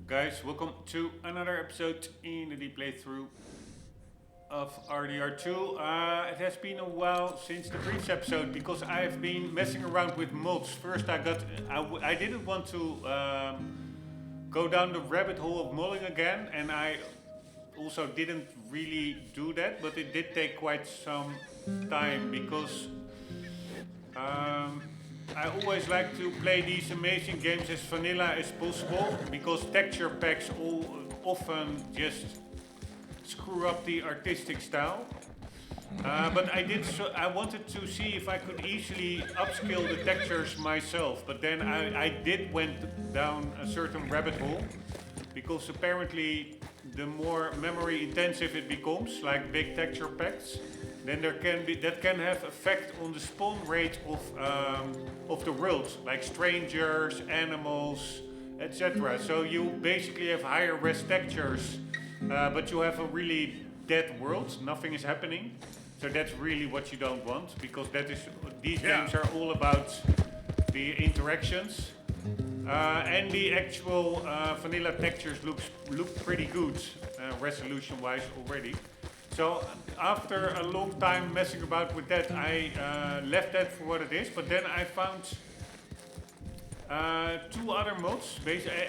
Guys, welcome to another episode in the playthrough of RDR2. It has been a while since the previous episode because I've been messing around with mods. First I didn't want to go down the rabbit hole of modding again, and I also didn't really do that, but it did take quite some time because I always like to play these amazing games as vanilla as possible because texture packs often just screw up the artistic style. But I wanted to see if I could easily upscale the textures myself, but then I did went down a certain rabbit hole because apparently the more memory intensive it becomes, like big texture packs, then that can have effect on the spawn rate of the world, like strangers, animals, etc. So you basically have higher res textures, but you have a really dead world. Nothing is happening. So that's really what you don't want, because these games are all about the interactions. And the actual vanilla textures look pretty good resolution-wise already. So after a long time messing about with that, I left that for what it is. But then I found two other mods,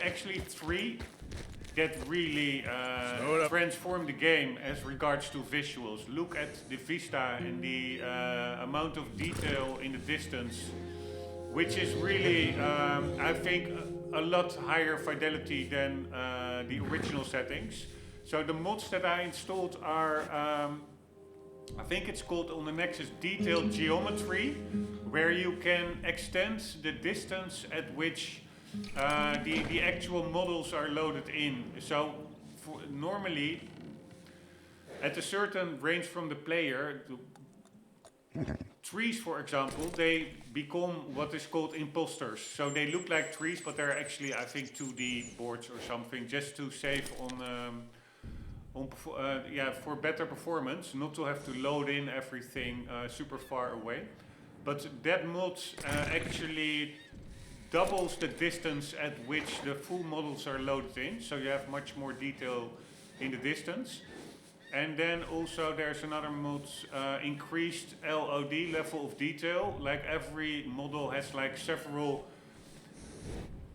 actually three, that really transform the game as regards to visuals. Look at the vista and the amount of detail in the distance, which is really, I think, a lot higher fidelity than the original settings. So the mods that I installed are, I think it's called on the Nexus Detailed Geometry, where you can extend the distance at which the actual models are loaded in. So normally, at a certain range from the player, trees, for example, they become what is called imposters. So they look like trees, but they're actually, I think, 2D boards or something, just to save for better performance, not to have to load in everything super far away. But that mod actually doubles the distance at which the full models are loaded in, so you have much more detail in the distance. And then also there's another mod, increased LOD, level of detail. Like every model has like several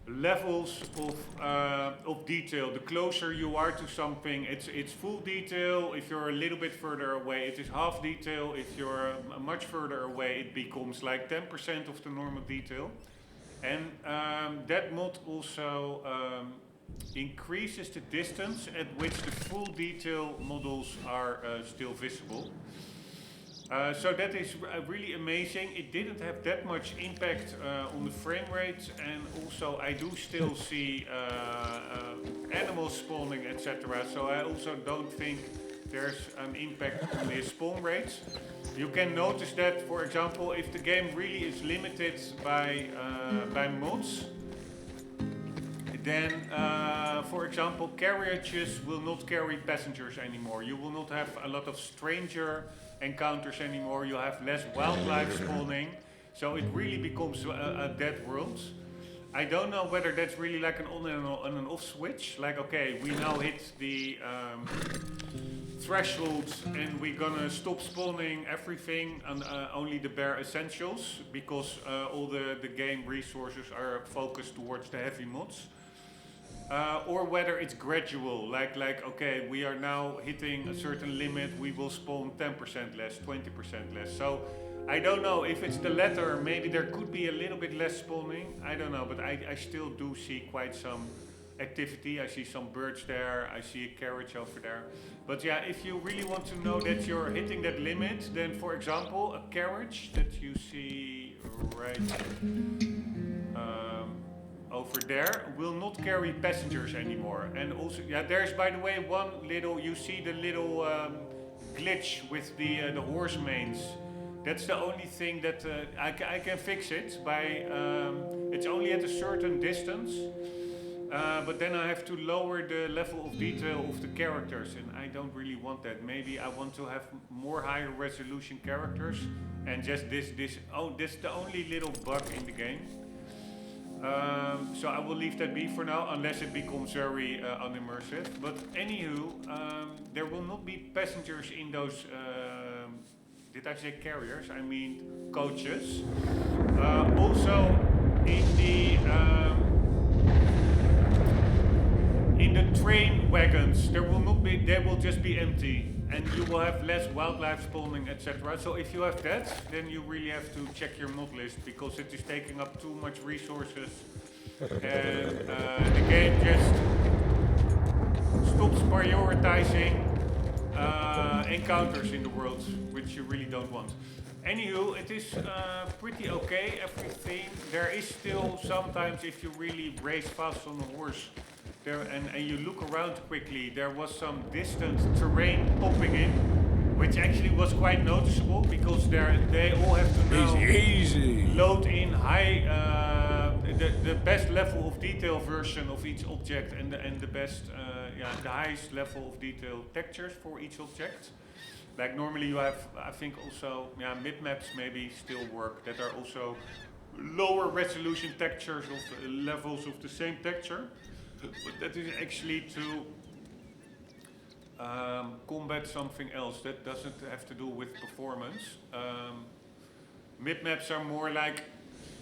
levels of detail. The closer you are to something, it's full detail. If you're a little bit further away, it is half detail. If you're much further away, it becomes like 10% of the normal detail. And that mod also increases the distance at which the full detail models are still visible. So that is really amazing. It didn't have that much impact on the frame rate, and also I do still see animals spawning, etc. So I also don't think there's an impact on the spawn rates. You can notice that, for example, if the game really is limited by mods, then, for example, carriages will not carry passengers anymore. You will not have a lot of stranger encounters anymore. You have less wildlife spawning. So it really becomes a dead world. I don't know whether that's really like an on and an off switch. Like, okay, we now hit the threshold and we're gonna stop spawning everything and only the bare essentials, because all the game resources are focused towards the heavy mods. Or whether it's gradual, like okay, we are now hitting a certain limit, we will spawn 10% less, 20% less. So I don't know if it's the latter. Maybe there could be a little bit less spawning, I don't know, but I still do see quite some activity. I see some birds there, I see a carriage over there. But yeah, if you really want to know that you're hitting that limit, then for example, a carriage that you see right over there will not carry passengers anymore. And also, yeah, there's, by the way, one little, you see the little glitch with the horse manes. That's the only thing that I can fix it by, it's only at a certain distance, but then I have to lower the level of detail of the characters, and I don't really want that. Maybe I want to have more higher resolution characters, and just this is the only little bug in the game. So I will leave that be for now, unless it becomes very unimmersive. But anywho, there will not be passengers in those, did I say carriers? I mean coaches. Also in the train wagons, there will not be, they will just be empty, and you will have less wildlife spawning, etc. So if you have that, then you really have to check your mod list, because it is taking up too much resources, and the game just stops prioritizing encounters in the world, which you really don't want. Anywho, it is pretty okay, everything. There is still sometimes, if you really race fast on a horse, there, and you look around quickly, there was some distant terrain popping in, which actually was quite noticeable, because they all have to now load in high, the best level of detail version of each object, and the best, the highest level of detail textures for each object. Like normally you have, I think also, mid-maps maybe still work, that are also lower resolution textures of levels of the same texture. But that is actually to combat something else that doesn't have to do with performance. Mid-maps are more like,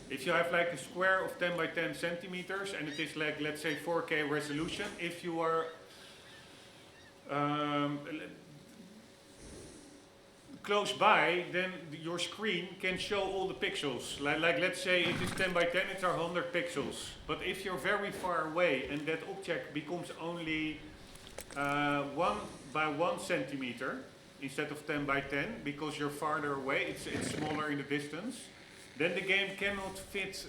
if you have like a square of 10 by 10 centimeters and it is like, let's say 4K resolution, if you are close by, then your screen can show all the pixels. Like let's say it is 10 by 10, it's 100 pixels. But if you're very far away and that object becomes only 1 by 1 centimeter instead of 10 by 10, because you're farther away, it's smaller in the distance, then the game cannot fit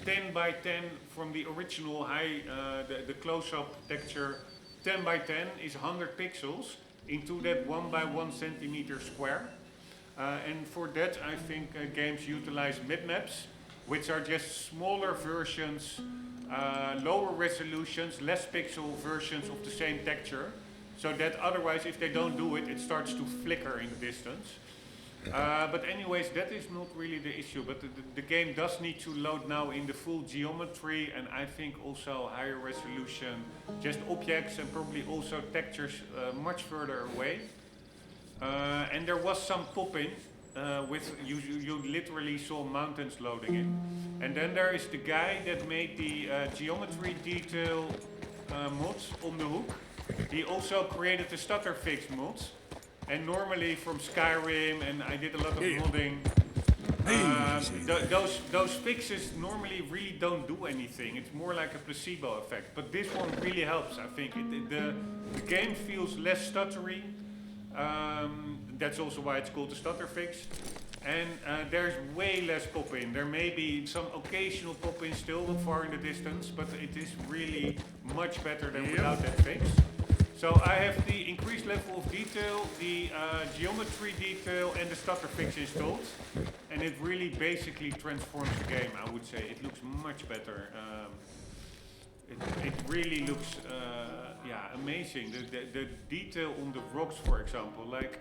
10 by 10 from the original high, the close-up texture. 10 by 10 is 100 pixels into that 1 by 1 centimeter square. And for that, I think games utilize mid-maps, which are just smaller versions, lower resolutions, less pixel versions of the same texture, so that otherwise, if they don't do it, it starts to flicker in the distance. But anyways, that is not really the issue, but the game does need to load now in the full geometry, and I think also higher resolution, just objects and probably also textures much further away. And there was some popping, with you literally saw mountains loading in. And then there is the guy that made the geometry detail mods on the hook. He also created the Stutter Fix mods. And normally from Skyrim, and I did a lot of modding, those fixes normally really don't do anything. It's more like a placebo effect. But this one really helps, I think. The game feels less stuttery. That's also why it's called the Stutter Fix. And there's way less pop-in. There may be some occasional pop-in still far in the distance, but it is really much better than without that fix. So I have the increased level of detail, the geometry detail, and the Stutter Fix installed, and it really basically transforms the game, I would say. It looks much better. It really looks amazing. The detail on the rocks, for example, like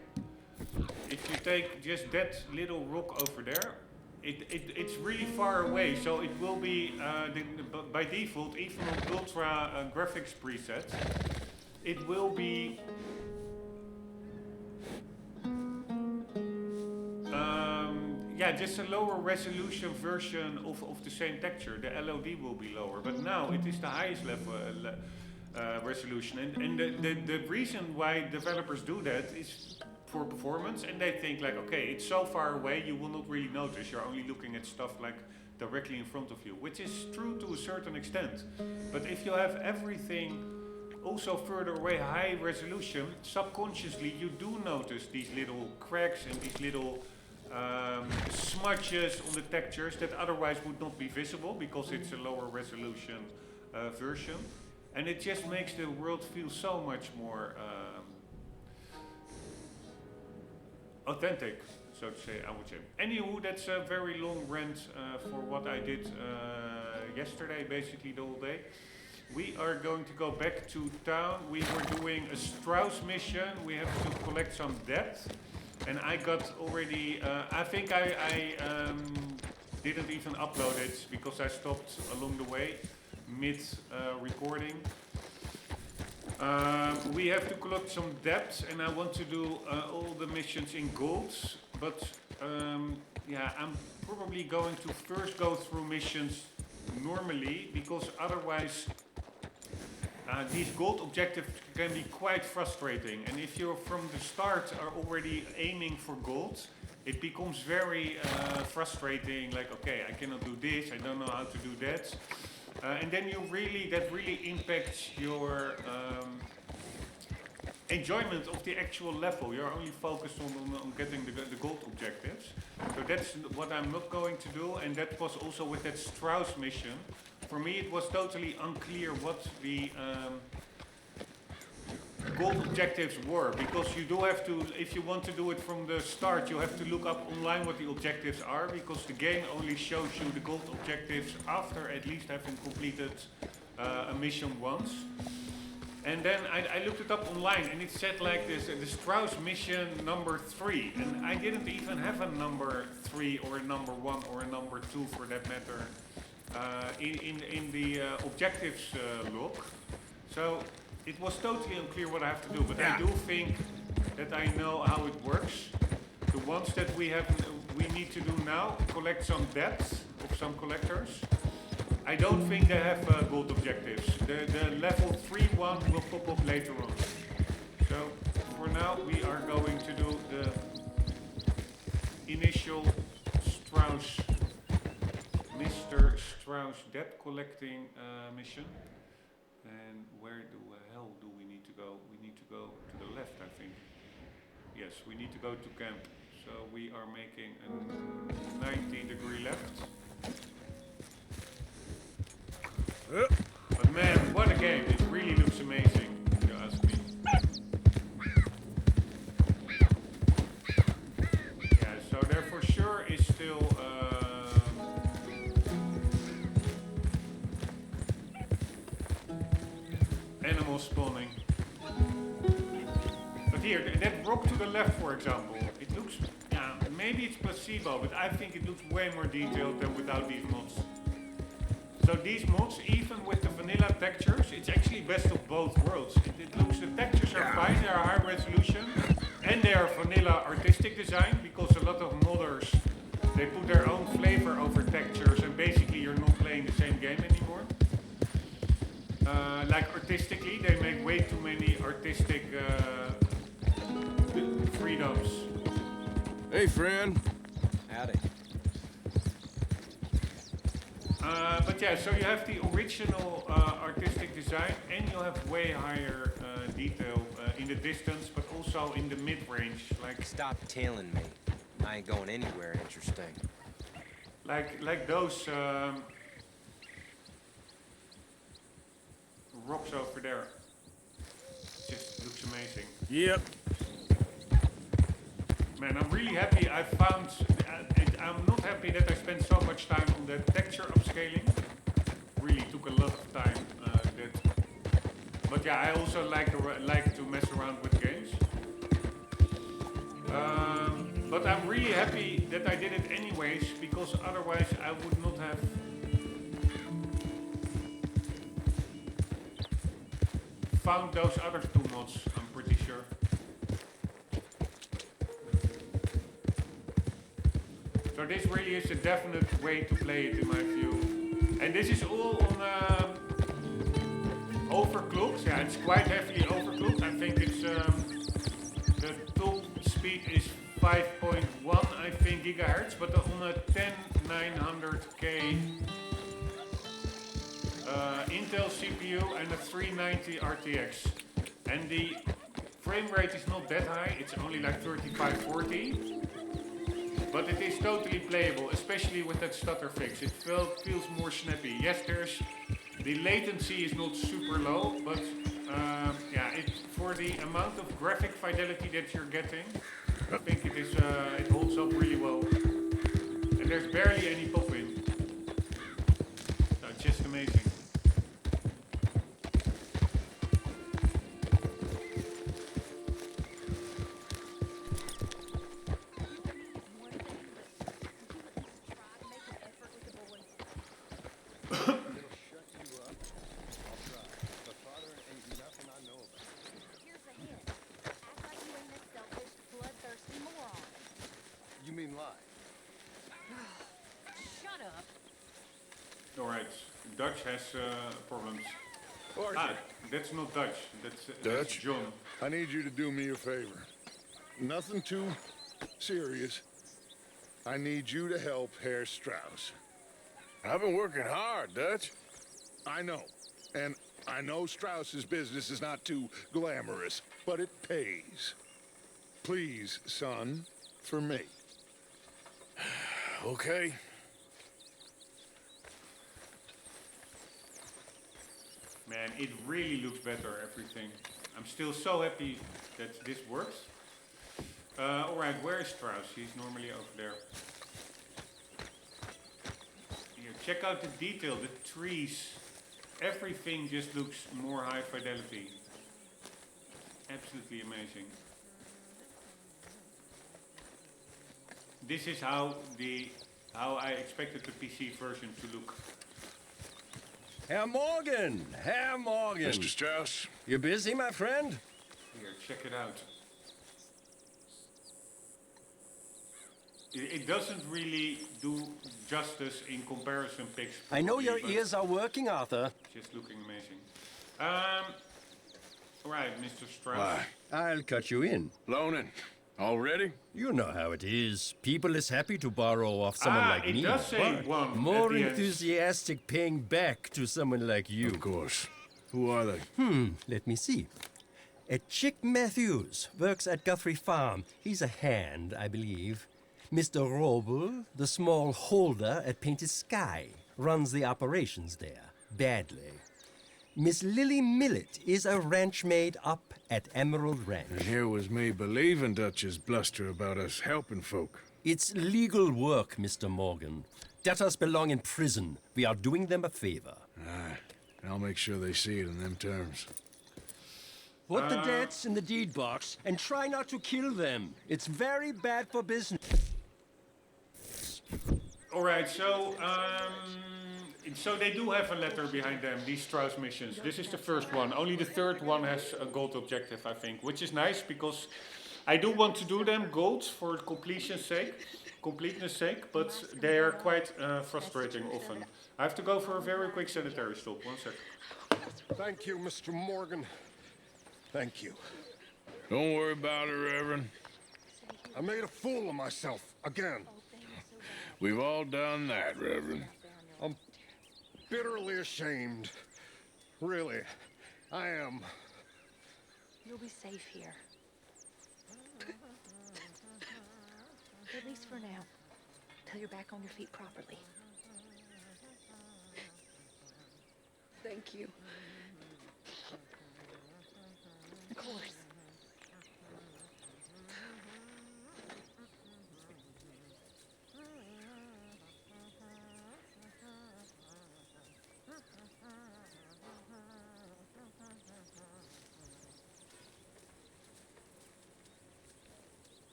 if you take just that little rock over there, it's really far away, so it will be, by default, even on ultra graphics presets, it will be just a lower resolution version of the same texture. The LOD will be lower, but now it is the highest level resolution. And the reason why developers do that is for performance, and they think like, okay, it's so far away, you will not really notice. You're only looking at stuff like directly in front of you, which is true to a certain extent. But if you have everything also further away, high resolution, subconsciously you do notice these little cracks and these little smudges on the textures that otherwise would not be visible because it's a lower resolution version. And it just makes the world feel so much more authentic, so to say, I would say. Anywho, that's a very long rant for what I did yesterday, basically the whole day. We are going to go back to town. We were doing a Strauss mission. We have to collect some debt. And I got already, I think I didn't even upload it because I stopped along the way, mid recording. We have to collect some depth, and I want to do all the missions in gold, but yeah, I'm probably going to first go through missions normally, because otherwise these gold objectives can be quite frustrating, and if you from the start are already aiming for gold, it becomes very frustrating, like, okay, I cannot do this, I don't know how to do that. And then that really impacts your enjoyment of the actual level. You're only focused on getting the gold objectives. So that's what I'm not going to do, and that was also with that Strauss mission. For me it was totally unclear what the gold objectives were, because you do have to, if you want to do it from the start, you have to look up online what the objectives are, because the game only shows you the gold objectives after at least having completed a mission once. And then I looked it up online, and it said like this, the Strauss mission number 3, and I didn't even have a number 3 or a number 1 or a number 2 for that matter in the objectives log. So it was totally unclear what I have to do, but I do think that I know how it works. The ones that we need to do now, collect some depth of some collectors. I don't think they have gold objectives. The level 3 one will pop up later on. So for now we are going to do the initial Strauss, Mr. Strauss debt collecting mission. And where the hell do we need to go? We need to go to the left, I think. Yes, we need to go to camp. So we are making a 90-degree left. But man, what a game. It really looks amazing, if you ask me. Yeah, so there for sure is still animals spawning. But here, that rock to the left, for example, it looks, yeah, maybe it's placebo, but I think it looks way more detailed than without these mods. So these mods, even with the vanilla textures, it's actually best of both worlds. It looks, the textures are fine, they are high resolution, and they are vanilla artistic design, because a lot of modders, they put their own flavor over textures, and basically you're not playing the same game anymore. Like artistically, they make way too many artistic freedoms. Hey, friend. Howdy. But yeah, so you have the original artistic design, and you have way higher detail in the distance, but also in the mid-range. Like, Stop tailing me. I ain't going anywhere interesting. like those rocks over there. Just looks amazing. Yep. Man, I'm really happy I found. I'm not happy that I spent so much time on the texture upscaling. Really took a lot of time. But yeah, I also like to mess around with games. But I'm really happy that I did it anyways, because otherwise I would not have found those other 2 mods, I'm pretty sure. So this really is a definite way to play it in my view. And this is all on overclocked. Yeah, it's quite heavily overclocked. I think it's the top speed is 5.1, I think, gigahertz, but on a 10900K Intel CPU and a 390 RTX. And the frame rate is not that high, it's only like 35-40. But it is totally playable, especially with that stutter fix. It feels more snappy. Yes, the latency is not super low, but yeah, for the amount of graphic fidelity that you're getting, I think it holds up really well. And there's barely any pop-in. So it's just amazing. Dutch has problems. Arthur. Ah, that's not Dutch. That's Dutch? John. I need you to do me a favor. Nothing too serious. I need you to help Herr Strauss. I've been working hard, Dutch. I know. And I know Strauss's business is not too glamorous, but it pays. Please, son, for me. Okay. Man, it really looks better, everything. I'm still so happy that this works. Alright, where is Strauss? He's normally over there. Here, check out the detail, the trees. Everything just looks more high fidelity. Absolutely amazing. This is how I expected the PC version to look. Herr Morgan! Herr Morgan! Mr. Strauss. You busy, my friend? Here, check it out. It doesn't really do justice in comparison pics. I know probably, your but ears are working, Arthur. just looking amazing. Alright, Mr. Strauss. Why? I'll cut you in. Loaning. Already? You know how it is. People is happy to borrow off someone like it me. does say but one more at the end. enthusiastic paying back to someone like you. Of course. Who are they? Let me see. Chick Matthews works at Guthrie Farm. He's a hand, I believe. Mr. Rombbb, the small holder at Painted Sky, runs the operations there, badly. Miss Lily Millet is a ranch maid up at Emerald Ranch. And here was me believing Dutch's bluster about us helping folk. It's legal work, Mr. Morgan. Debtors belong in prison. We are doing them a favor. Aye. And I'll make sure they see it in them terms. Put the debts in the deed box and try not to kill them. It's very bad for business. Alright, so they do have a letter behind them, these Strauss missions. This is the first one. Only the third one has a gold objective, I think, which is nice because I do want to do them gold for completeness sake, but they are quite frustrating often. I have to go for a very quick sanitary stop. 1 sec. Thank you, Mr. Morgan. Thank you. Don't worry about it, Reverend. I made a fool of myself again. We've all done that, Reverend. I'm bitterly ashamed. Really, I am. You'll be safe here. At least for now. Till you're back on your feet properly. Thank you. Of course.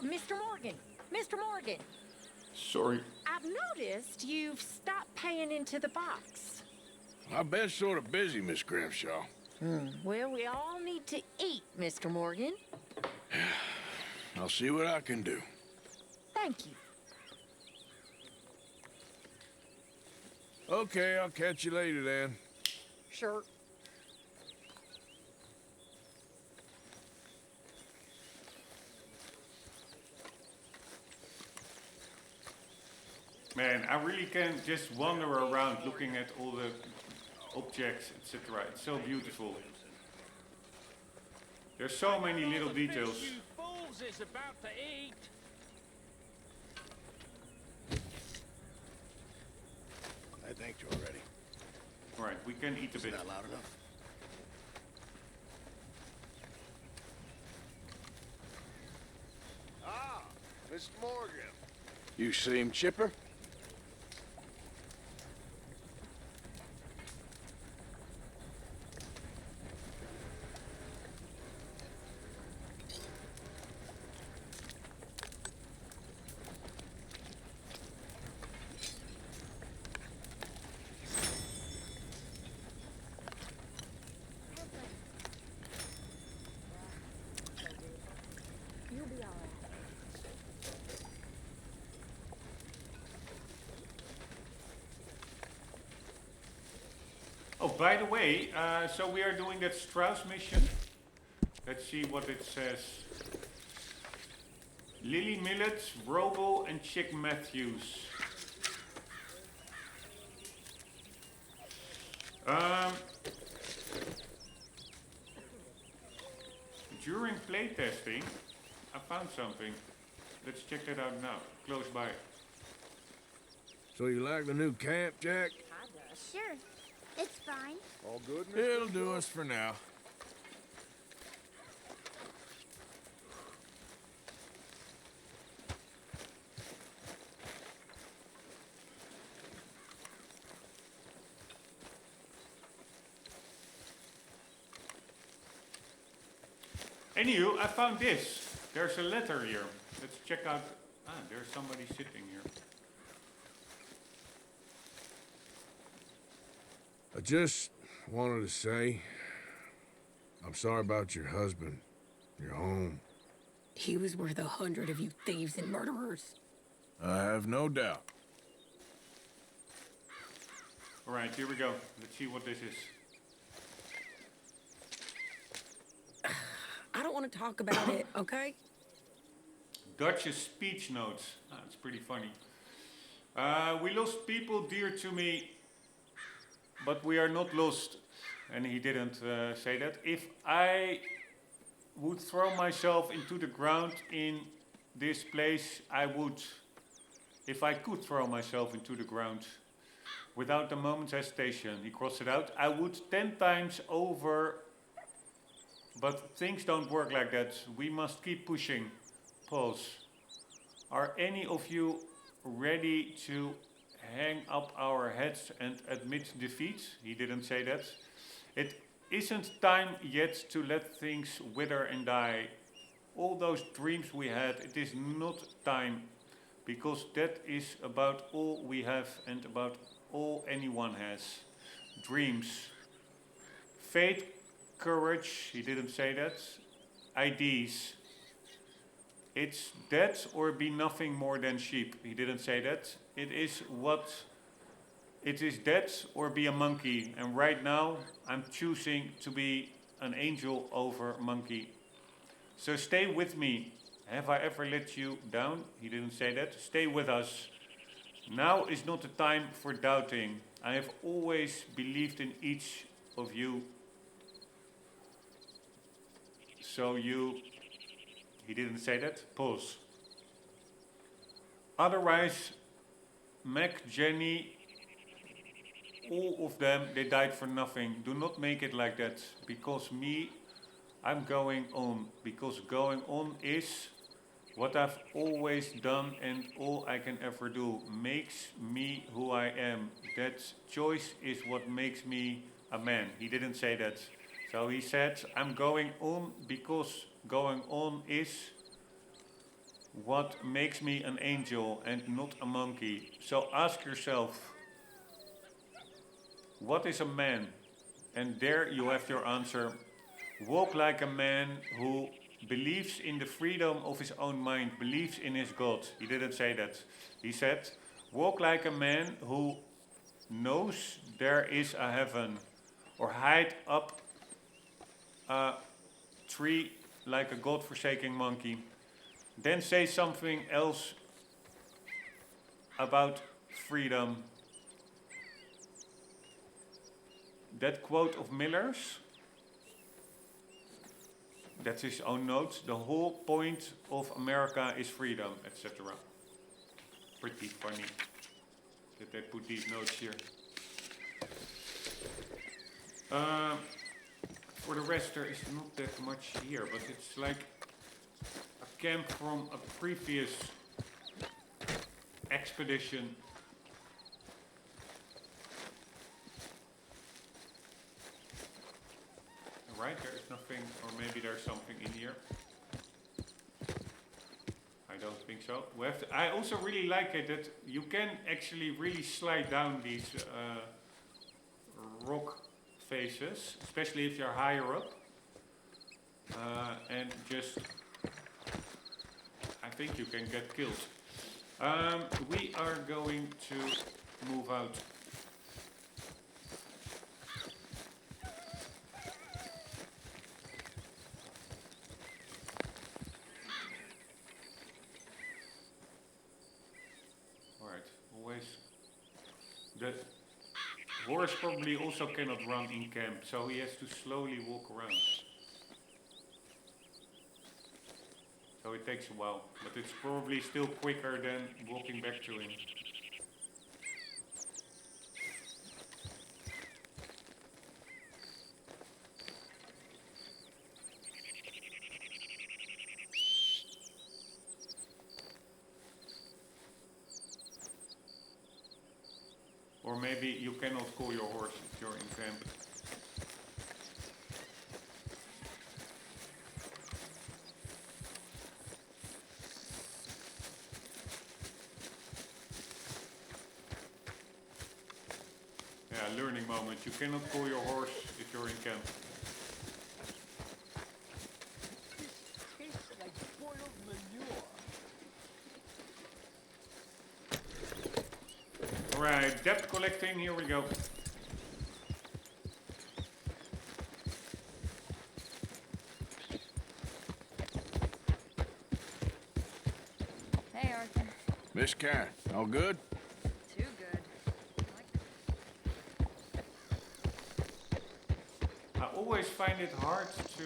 Mr. Morgan! Mr. Morgan! Sorry. I've noticed you've stopped paying into the box. I've been sort of busy, Miss Grimshaw. Well, we all need to eat, Mr. Morgan. I'll see what I can do. Thank you. Okay, I'll catch you later then. Sure. Man, I really can just wander around looking at all the objects, etc. It's so beautiful. There's so many little details. You fools is about to eat. I thanked you already. Alright, we can eat a bit. Not loud enough. Ah, Miss Morgan. You seem chipper? You'll be all right. Oh, by the way, so we are doing that Strauss mission. Let's see what it says. Lily Millet, Rombbb, and Chick Matthews. During playtesting, I found something. Let's check that out now, close by. So you like the new camp, Jack? Sure. It's fine. All good, Mr. It'll do us for now. Anywho, I found this. There's a letter here. Let's check out. Ah, there's somebody sitting here. I just wanted to say, I'm sorry about your husband, your home. He was worth 100 of you thieves and murderers. I have no doubt. All right, here we go. Let's see what this is. I don't want to talk about it, okay? Dutch's speech notes. Ah, it's pretty funny. We lost people dear to me, but we are not lost. And he didn't say that. If I would throw myself into the ground in this place, I would. If I could throw myself into the ground without a moment's hesitation, he crossed it out, I would 10 times over. But things don't work like that. We must keep pushing. Pause. Are any of you ready to hang up our heads and admit defeat? He didn't say that. It isn't time yet to let things wither and die. All those dreams we had, it is not time. Because that is about all we have and about all anyone has. Dreams. Faith, courage, he didn't say that. IDs. It's that or be nothing more than sheep. He didn't say that. It is that or be a monkey. And right now I'm choosing to be an angel over monkey. So stay with me. Have I ever let you down? He didn't say that. Stay with us. Now is not the time for doubting. I have always believed in each of you. So he didn't say that. Pause. Otherwise, Mac, Jenny, all of them, they died for nothing. Do not make it like that. Because me, I'm going on. Because going on is what I've always done and all I can ever do. Makes me who I am. That choice is what makes me a man. He didn't say that. So he said, I'm going on because going on is what makes me an angel and not a monkey. So ask yourself, what is a man? And there you have your answer. Walk like a man who believes in the freedom of his own mind, believes in his God. He didn't say that. He said, walk like a man who knows there is a heaven, or hide up a tree like a God-forsaken monkey. Then say something else about freedom. That quote of Miller's, that's his own note. The whole point of America is freedom, etc. Pretty funny that they put these notes here. For the rest, there is not that much here, but it's like a camp from a previous expedition. Right, there is nothing, or maybe there's something in here. I don't think so. We have to, I also really like it that you can actually really slide down these rock faces, especially if you're higher up. And just, I think you can get killed. We are going to move out. The horse probably also cannot run in camp, so he has to slowly walk around. So it takes a while, but it's probably still quicker than walking back to him. Or maybe you cannot call your horse if you're in camp. Yeah, learning moment. You cannot call your horse if you're in camp. Tastes like boiled manure. Alright, debt collecting, here we go. Hey, Arthur. Miss Karen, all good? Too good. I always find it hard to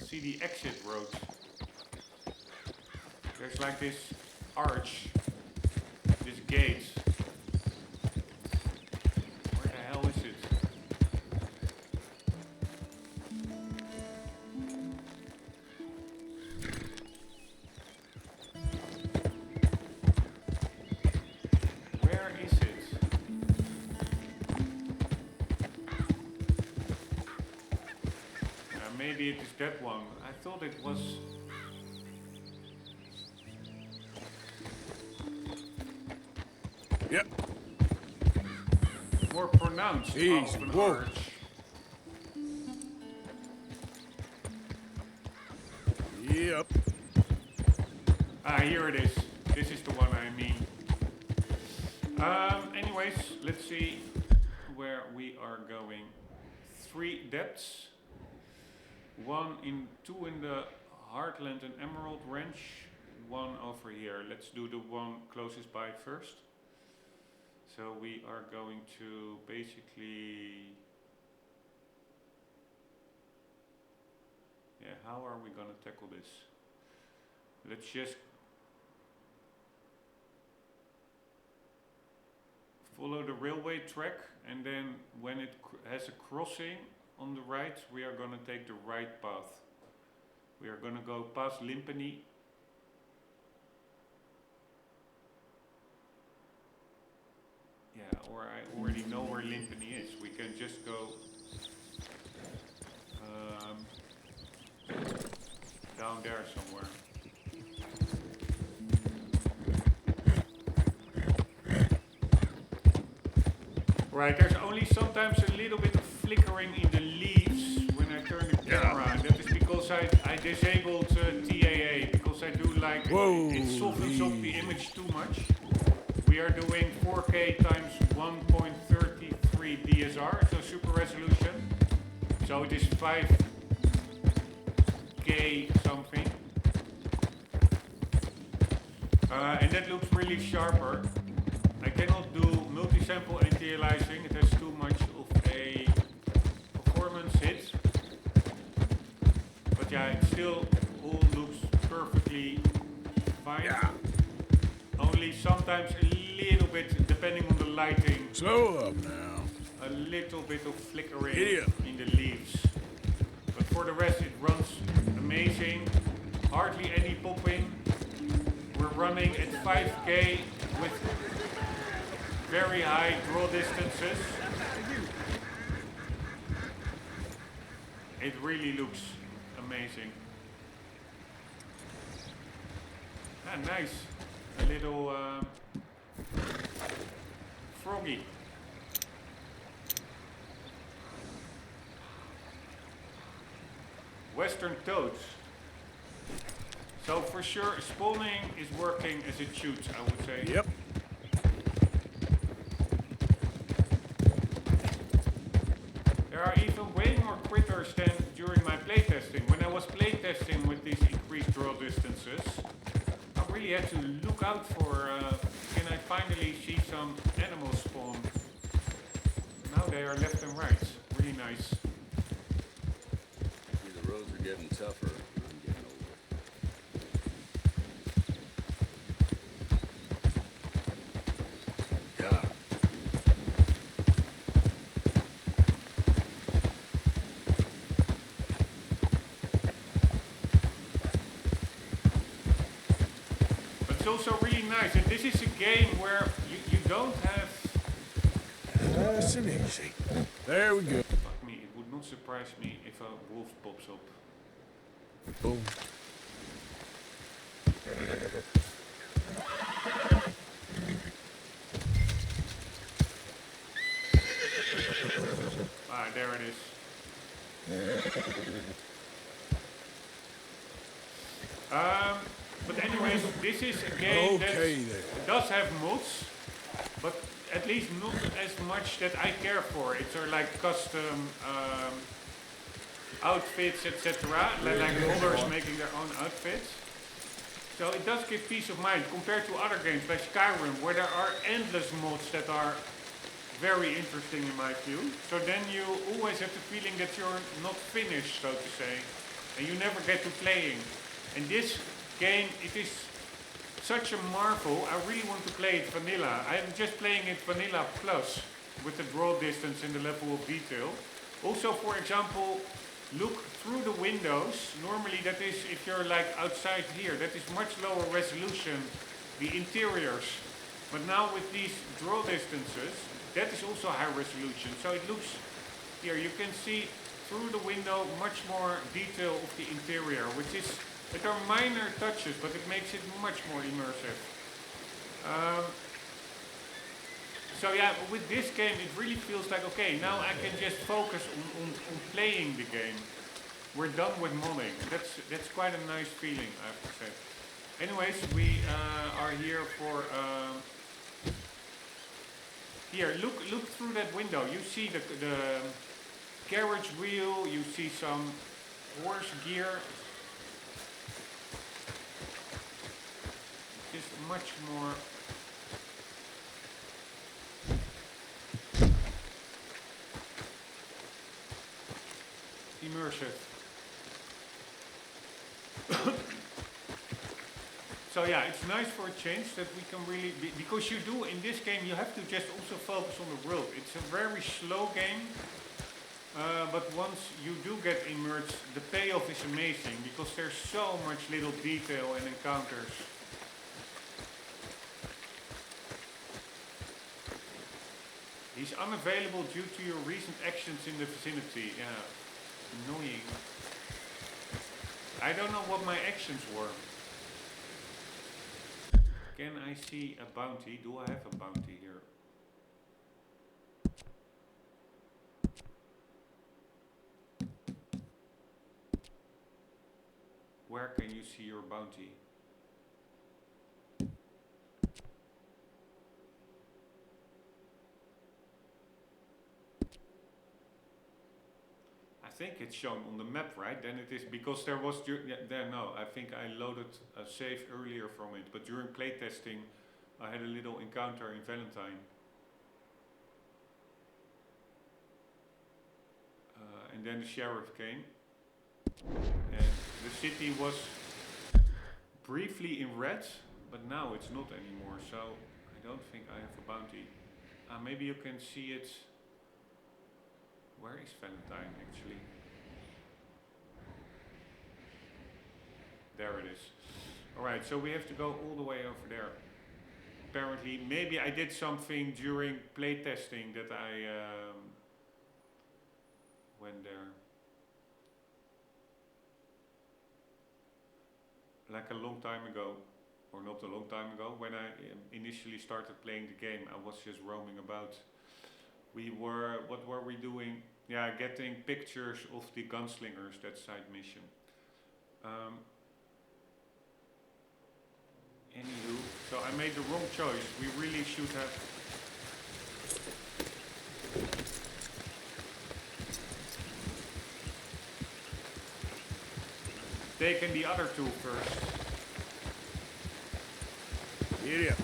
see the exit roads. There's like this arch. This gate. Where the hell is it? Where is it? Maybe it is that one. I thought it was... Yep. more pronounced Easy. of an Whoa. arch. Yep. Ah, here it is. This is the one I mean. Anyways, let's see where we are going. 3 depths. 2 in the Heartland and Emerald Ranch. 1 over here. Let's do the one closest by first. So we are going to basically... Yeah, how are we going to tackle this? Let's just follow the railway track, and then when it has a crossing on the right, we are going to take the right path. We are going to go past Limpany. Yeah, or I already know where Limpany is. We can just go down there somewhere. Right, there's only sometimes a little bit of flickering in the leaves when I turn the camera. And that is because I disabled DLAA, because I do like it softens up the image too much. We are doing 4K times 1.33 DSR, so super resolution. So it is 5K something. And that looks really sharper. I cannot do multi-sample anti-aliasing, it has too much of a performance hit. But yeah, it still all looks perfectly fine. Yeah. Only sometimes a little bit, depending on the lighting, Slow up now. a little bit of flickering Idiot. in the leaves. But for the rest it runs amazing, hardly any popping. We're running at 5K with very high draw distances. It really looks amazing. Ah, nice. A little froggy. Western toads. So for sure, spawning is working as it should, I would say. Yep. There are even way more critters than during my playtesting. When I was playtesting with these increased draw distances, I really had to look out for, can I finally see some animals spawn? Now they are left and right. Really nice. The roads are getting tougher. I'm getting older. God. But it's also really nice. And this is a game where you don't have... Nice and easy. There we go. Fuck me, it would not surprise me if a wolf pops up. Boom. Ah, there it is. But anyways, this is a game that does have mods, but at least not as much that I care for. It's like custom outfits, etc. Like modders making their own outfits. So it does give peace of mind compared to other games like Skyrim, where there are endless mods that are very interesting in my view. So then you always have the feeling that you're not finished, so to say, and you never get to playing. And this game, it is such a marvel. I really want to play it vanilla. I'm just playing it vanilla plus with the draw distance and the level of detail. Also, for example, look through the windows. Normally that is, if you're like outside here, that is much lower resolution, the interiors. But now with these draw distances, that is also high resolution. So it looks, here you can see through the window much more detail of the interior, which is, it are minor touches, but it makes it much more immersive. So yeah, with this game it really feels like, okay, now I can just focus on playing the game. We're done with modding. That's quite a nice feeling, I have to say. Anyways, we are here for... here, look through that window. You see the carriage wheel, you see some horse gear. Just much more... immersive. So yeah, it's nice for a change that we can really... because you do, in this game, you have to just also focus on the world. It's a very slow game. But once you do get immersed, the payoff is amazing because there's so much little detail and encounters. He's unavailable due to your recent actions in the vicinity. Yeah, annoying. I don't know what my actions were. Can I see a bounty? Do I have a bounty here? Where can you see your bounty? I think it's shown on the map, right? Then it is because there was no. I think I loaded a save earlier from it, but during playtesting, I had a little encounter in Valentine, and then the sheriff came, and the city was briefly in red, but now it's not anymore. So I don't think I have a bounty. Maybe you can see it. Where is Valentine actually? There it is. Alright, so we have to go all the way over there. Apparently, maybe I did something during playtesting that I went there. Like a long time ago, or not a long time ago, when I initially started playing the game, I was just roaming about. What were we doing? Yeah, getting pictures of the gunslingers, that side mission. Anywho, so I made the wrong choice. We really should have taken the other two first. Idiot.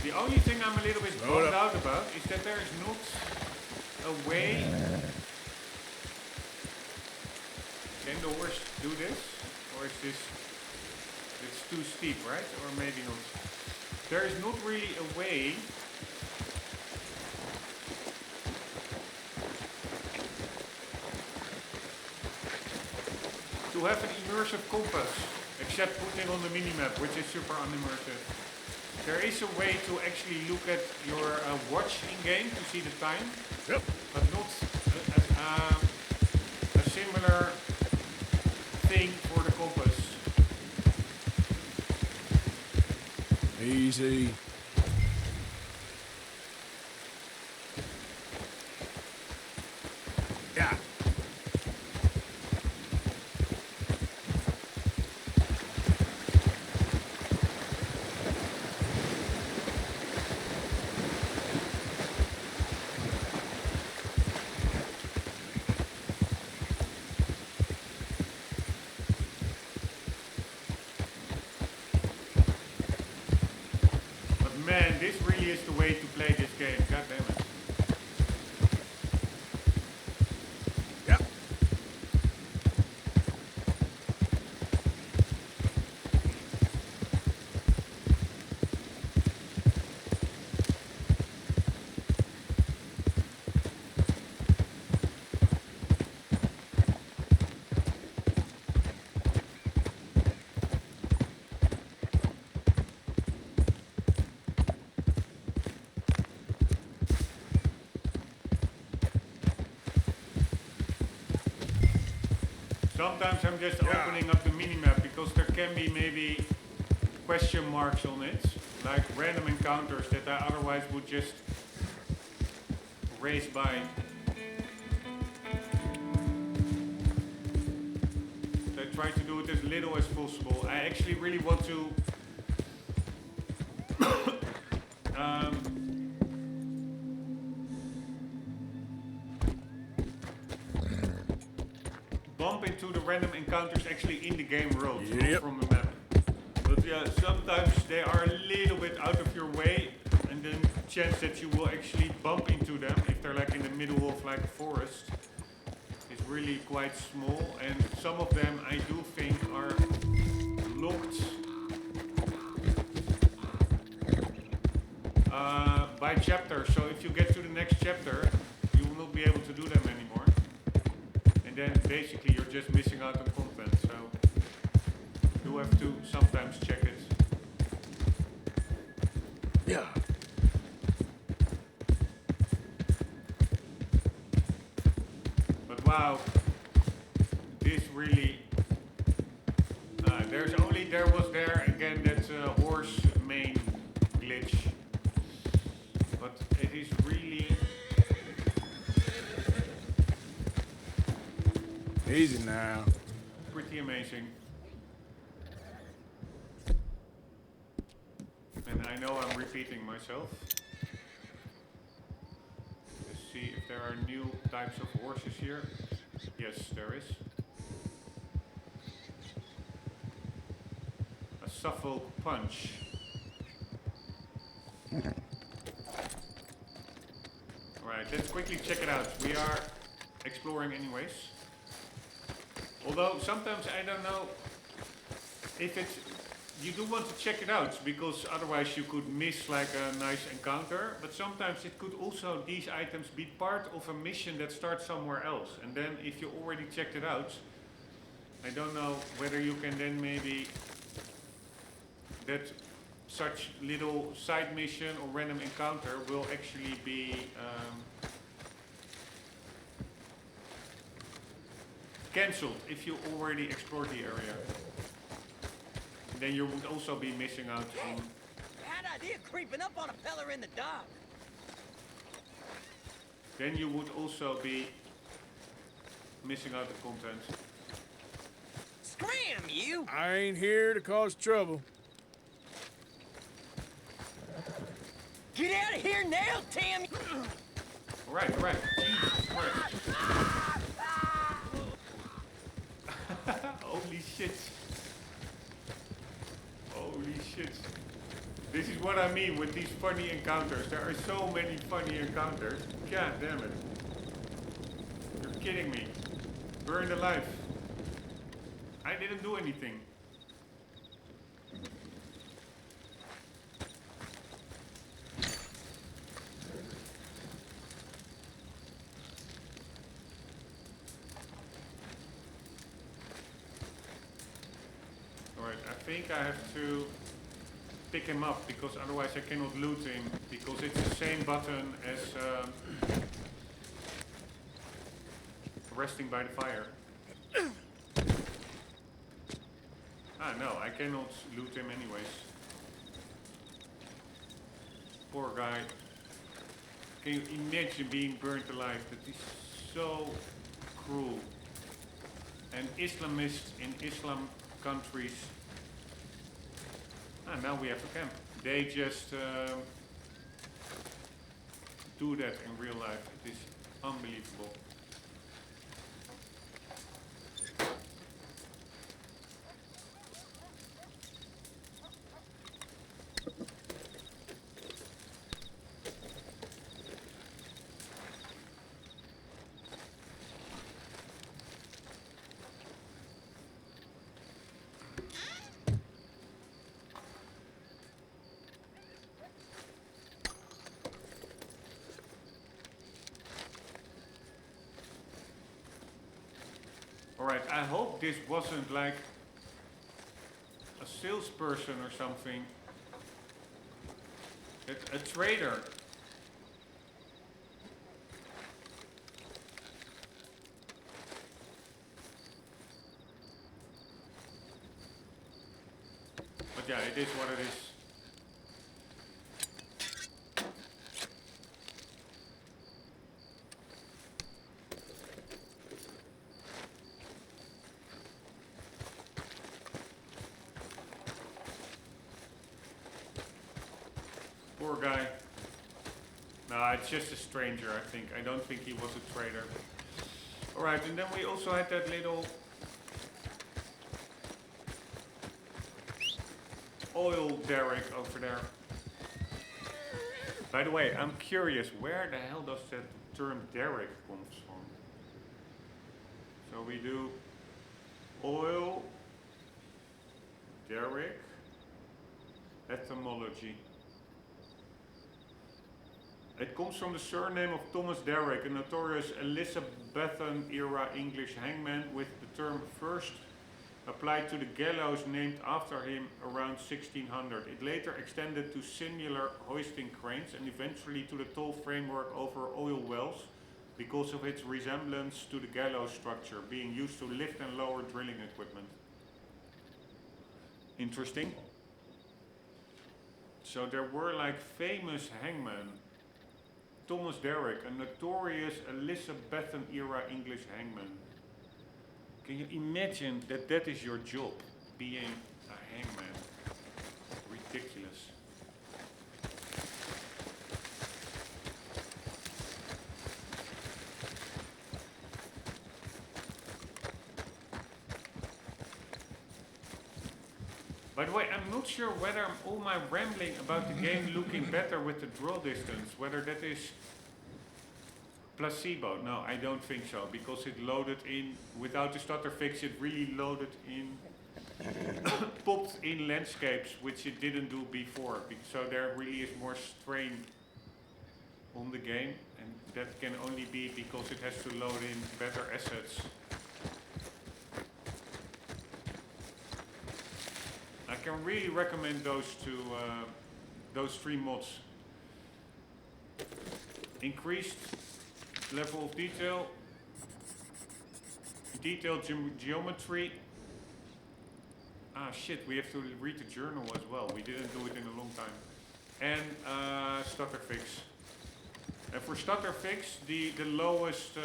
The only thing I'm a little bit bummed out about is that there is not a way. Can the horse do this? Or is this, it's too steep, right? Or maybe not. There is not really a way to have an immersive compass, except putting on the minimap, which is super unimmersive. There is a way to actually look at your watch in-game to see the time, Yep. but not a similar thing for the compass. Easy. Yeah. Man, this really is the way to play this game. God damn it. Yeah. Sometimes I'm just opening up the minimap because there can be maybe question marks on it, like random encounters that I otherwise would just race by. So I try to do it as little as possible. I actually really want to bump into the random encounters actually in the game world, not from the map. But yeah, sometimes they are a little bit out of your way, and then the chance that you will actually bump into them if they're like in the middle of like a forest is really quite small, and some of them I do think are locked by chapter. So if you get to the next chapter, you will not be able to do them anymore. And then basically you're just missing out on content, so you have to sometimes check it. Yeah. But wow, this really, there was again that horse main glitch. But it is really Easy now. pretty amazing. And I know I'm repeating myself. Let's see if there are new types of horses here. Yes, there is. A Suffolk Punch. Alright, let's quickly check it out. We are exploring anyways. Although sometimes I don't know if it's, you do want to check it out because otherwise you could miss like a nice encounter, but sometimes it could also, these items, be part of a mission that starts somewhere else, and then if you already checked it out, I don't know whether you can then maybe that such little side mission or random encounter will actually be cancelled if you already explored the area. Then you would also be missing out on. Bad idea creeping up on a feller in the dark. Then you would also be missing out on content. Scram, you! I ain't here to cause trouble. Get out of here now, Tim! Alright. Jesus Christ. Holy shit. Holy shit. This is what I mean with these funny encounters. There are so many funny encounters. God damn it. You're kidding me. Burned alive. I didn't do anything. Alright, I think I have to pick him up because otherwise I cannot loot him because it's the same button as resting by the fire. Ah no, I cannot loot him anyways. Poor guy. Can you imagine being burnt alive? That is so cruel. And Islamists in Islam countries. Ah, now we have a camp. They just do that in real life. It is unbelievable. Alright, I hope this wasn't like a salesperson or something. A trader. But yeah, it is what it is. Poor guy. No, it's just a stranger, I think. I don't think he was a trader. Alright, and then we also had that little oil derrick over there. By the way, I'm curious, where the hell does that term derrick come from? So we do oil, derrick, etymology. It comes from the surname of Thomas Derrick, a notorious Elizabethan-era English hangman, with the term first applied to the gallows named after him around 1600. It later extended to similar hoisting cranes and eventually to the tall framework over oil wells because of its resemblance to the gallows structure, being used to lift and lower drilling equipment. Interesting. So there were like famous hangmen. Thomas Derrick, a notorious Elizabethan-era English hangman. Can you imagine that that is your job, being a hangman? Ridiculous. By the way, I'm not sure whether all my rambling about the game looking better with the draw distance, whether that is placebo. No, I don't think so, because it loaded in, without the stutter fix, it really loaded in, popped in landscapes, which it didn't do before. So there really is more strain on the game, and that can only be because it has to load in better assets. can really recommend those those 3 mods. Increased level of detail, detailed geometry. Ah shit, we have to read the journal as well. We didn't do it in a long time. And Stutter Fix. And for Stutter Fix, the lowest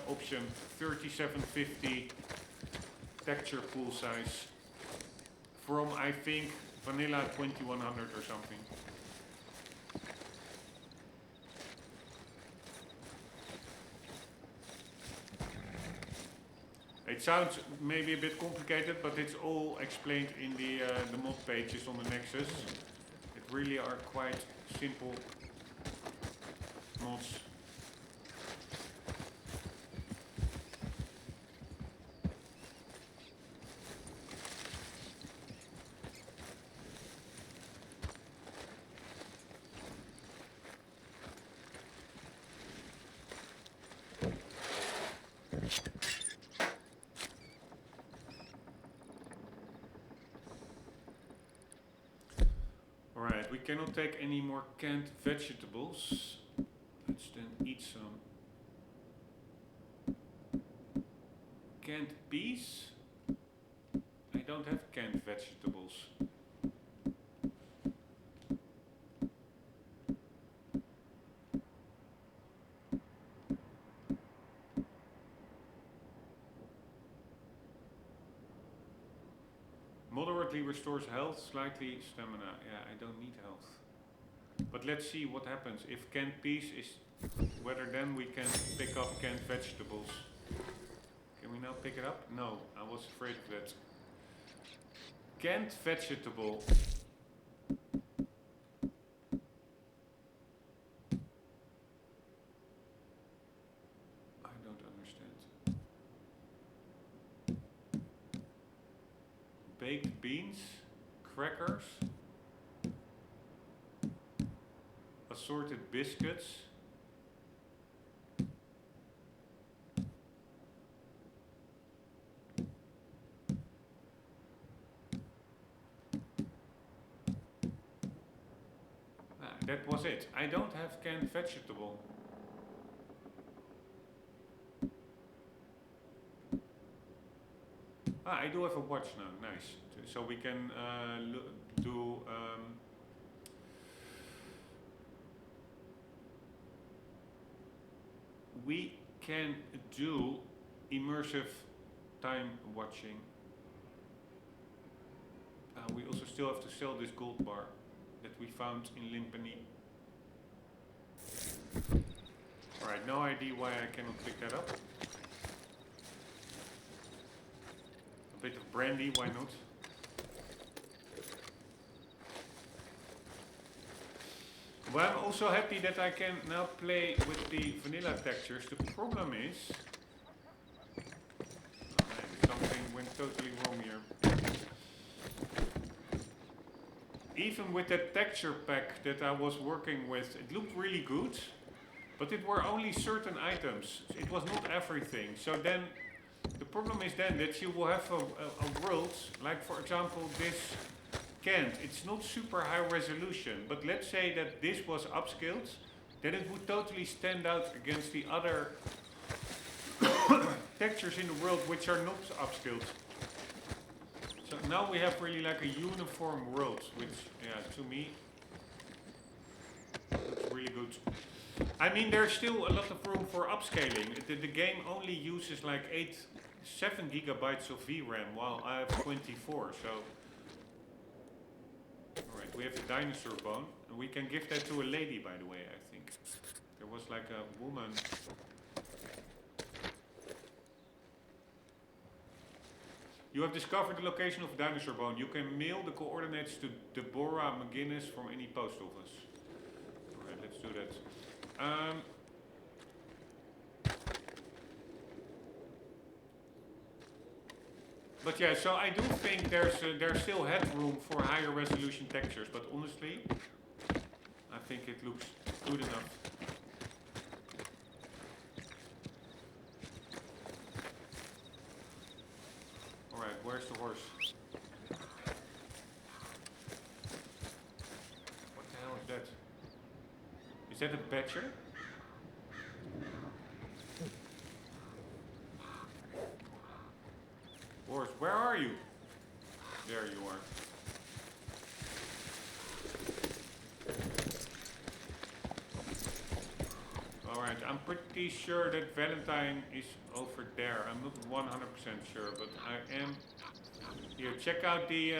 option, 3750 texture pool size. From, I think, vanilla 2100 or something. It sounds maybe a bit complicated, but it's all explained in the mod pages on the Nexus. It really are quite simple mods. Alright, we cannot take any more canned vegetables. Let's then eat some canned peas. I don't have canned vegetables. Moderately restores health, slightly stamina. Yeah, I don't need health. But let's see what happens if canned peas is, whether then we can pick up canned vegetables. Can we now pick it up? No, I was afraid of that. Canned vegetable. I don't understand. Baked beans, crackers, assorted biscuits, that was it. I don't have canned vegetable. Ah, I do have a watch now, nice. So we can do we can do immersive time watching. We also still have to sell this gold bar that we found in Limpany. Alright, no idea why I cannot pick that up. A bit of brandy, why not? Well, I'm also happy that I can now play with the vanilla textures. The problem is... Oh man, something went totally wrong here. Even with that texture pack that I was working with, it looked really good, but it were only certain items. It was not everything. So then, the problem is then that you will have a world, like for example this canned. It's not super high resolution, but let's say that this was upscaled, then it would totally stand out against the other textures in the world which are not upscaled. So now we have really like a uniform world, which, yeah, to me, looks really good. I mean, there's still a lot of room for upscaling. The game only uses like 7 gigabytes of VRAM, while I have 24, so... Alright, we have the dinosaur bone, and we can give that to a lady, by the way, I think. There was like a woman... You have discovered the location of dinosaur bone. You can mail the coordinates to Deborah McGinnis from any post office. Alright, let's do that. But yeah, so I do think there's still headroom for higher resolution textures, but honestly, I think it looks good enough. Alright, where's the horse? Is that a badger? Boris, where are you? There you are. Alright, I'm pretty sure that Valentine is over there. I'm not 100% sure, but I am. Here, check out the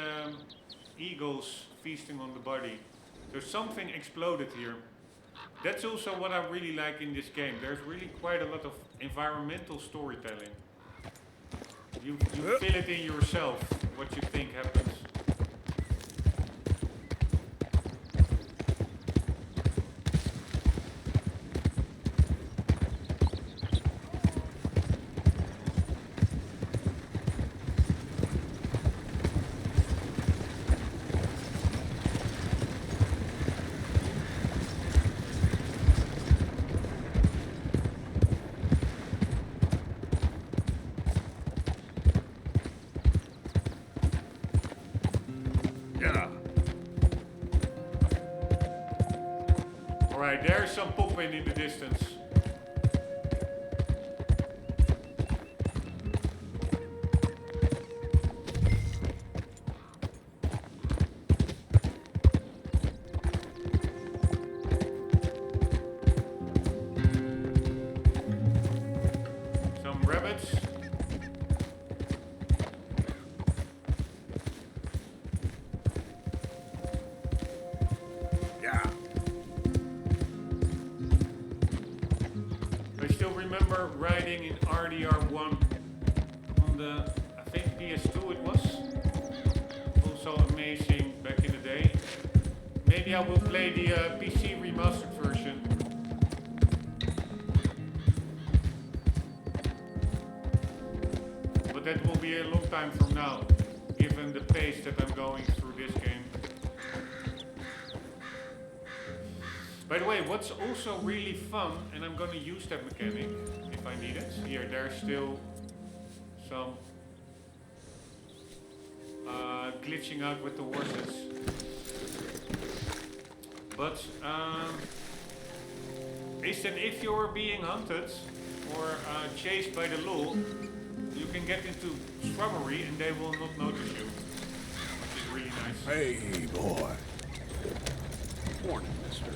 eagles feasting on the body. There's something exploded here. That's also what I really like in this game. There's really quite a lot of environmental storytelling. You feel it in yourself, what you think happens. Alright, there's some popping in the distance. Some rabbits. Remember riding in RDR1 on the, I think PS2 it was. Also amazing back in the day. Maybe I will play the PC remastered version. But that will be a long time from now, given the pace that I'm going through this game. By the way, what's also really fun, and I'm gonna use that mechanic if I need it. Here, there's still some glitching out with the horses. But is that if you're being hunted or chased by the law, you can get into shrubbery and they will not notice you, which is really nice. Hey, boy. Morning, mister.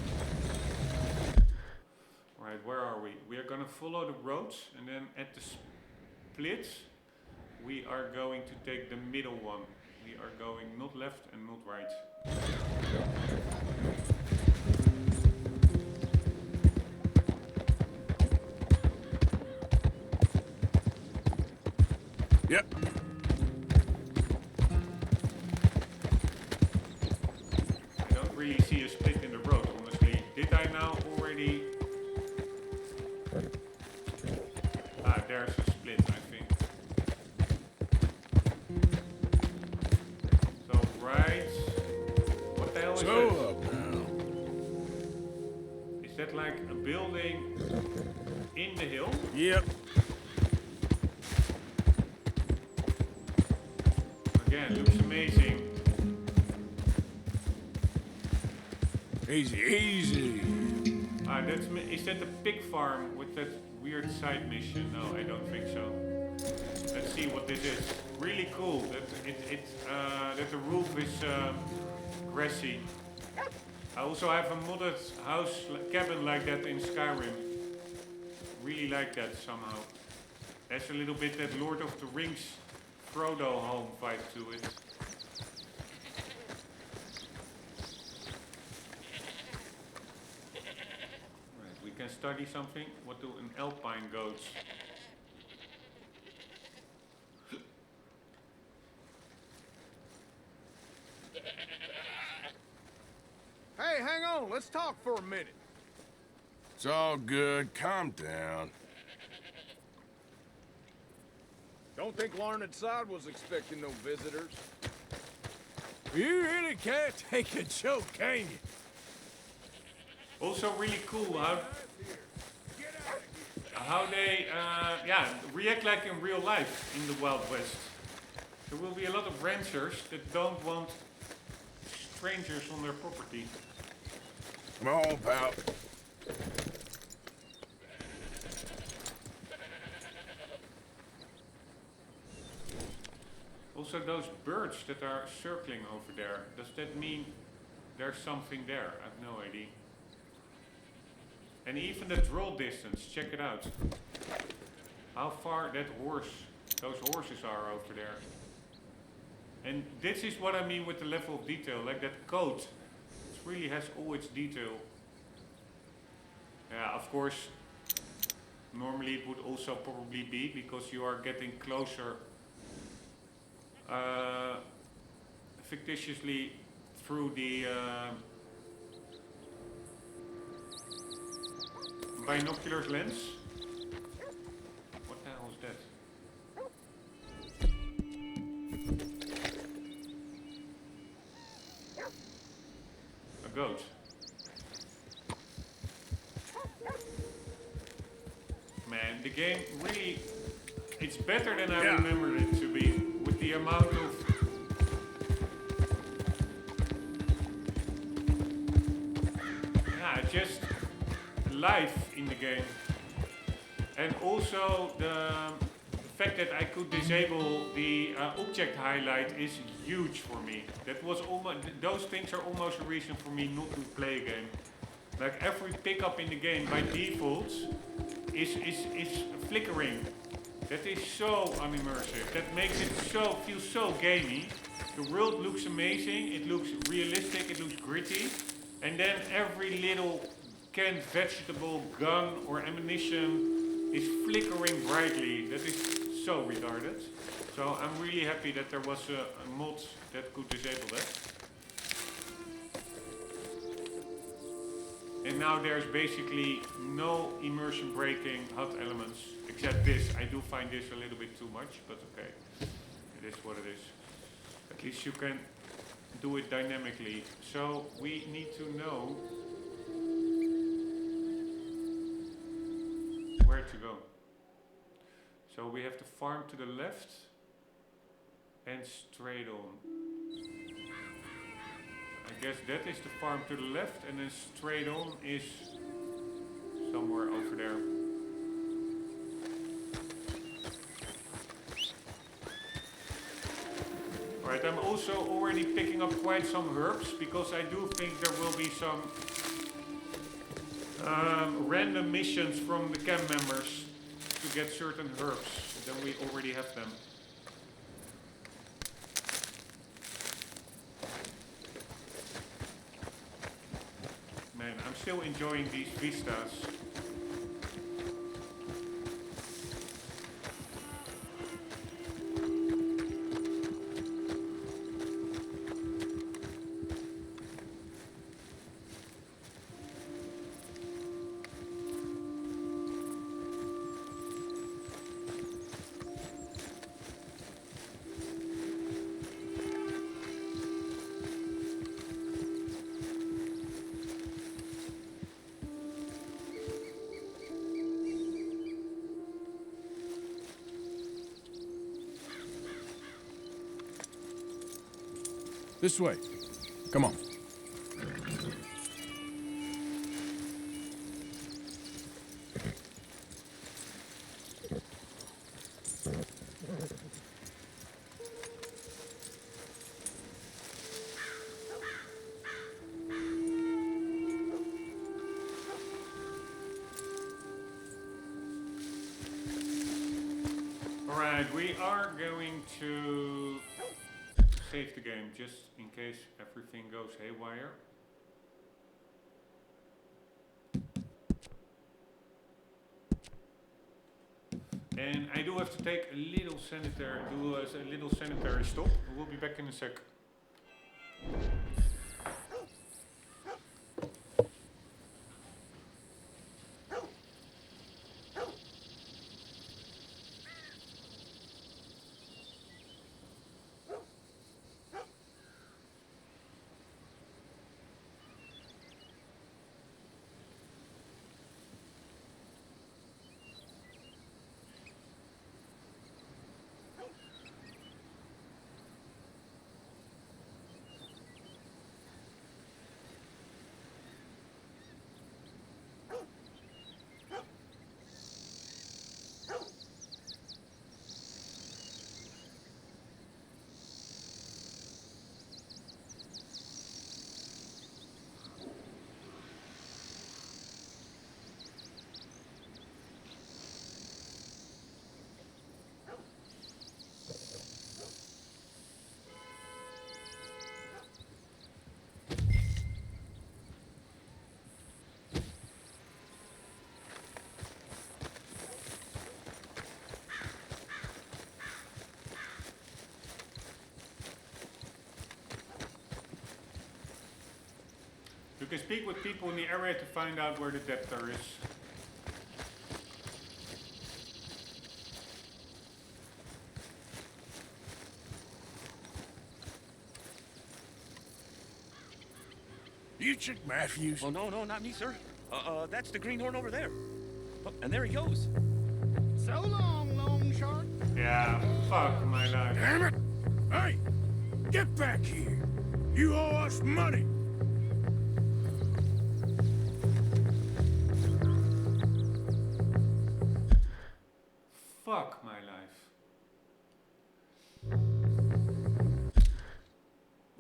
Right, where are we? We are going to follow the roads, and then at the split, we are going to take the middle one. We are going not left and not right. Yep. I don't really see a split in the road, honestly. Did I now already? Ah, there's a split, I think. So, right. What the hell is that? Up now. Is that like a building in the hill? Yep. Again, looks amazing. Easy, easy. Ah, is that the pig farm with that weird side mission? No, I don't think so. Let's see what this is. Really cool that the roof is grassy. I also have a modded cabin like that in Skyrim. Really like that somehow. There's a little bit that Lord of the Rings Frodo home vibe to it. Right, we can study something. What do an alpine goats? Hey, hang on. Let's talk for a minute. It's all good. Calm down. Don't think Larned Side was expecting no visitors. You really can't take a joke, can you? Also really cool how they react like in real life in the Wild West. There will be a lot of ranchers that don't want strangers on their property. Come on, pal. Also those birds that are circling over there, does that mean there's something there? I have no idea. And even the draw distance, check it out. How far those horses are over there. And this is what I mean with the level of detail, like that coat. It really has all its detail. Yeah, of course, normally it would also probably be because you are getting closer fictitiously through the binoculars lens. What the hell is that? A goat. Man, the game really, it's better than I remembered it to be, with the amount of just life in the game. And also the fact that I could disable the object highlight is huge for me. That was almost, those things are almost a reason for me not to play a game. Like every pickup in the game by default is flickering. That is so unimmersive. That makes it feel so gamey. The world looks amazing, it looks realistic, it looks gritty. And then every little canned vegetable, gun or ammunition is flickering brightly. That is so retarded. So I'm really happy that there was a mod that could disable that. And now there's basically no immersion breaking HUD elements, except this. I do find this a little bit too much, but okay. It is what it is. At least you can do it dynamically. So we need to know where to go. So we have the farm to the left and straight on. I guess that is the farm to the left, and then straight on is somewhere over there. Alright, I'm also already picking up quite some herbs, because I do think there will be some random missions from the camp members to get certain herbs. Then we already have them. Man, I'm still enjoying these vistas. This way. Come on. Alright, we are going to save the game just in case everything goes haywire. And I do have to take a little sanitary stop. We'll be back in a sec. You can speak with people in the area to find out where the debtor is. You Chick Matthews? Oh, no, not me, sir. That's the greenhorn over there. Oh, and there he goes. So long, long shark. Yeah, fuck my life. Damn it! Hey! Get back here! You owe us money! Fuck my life.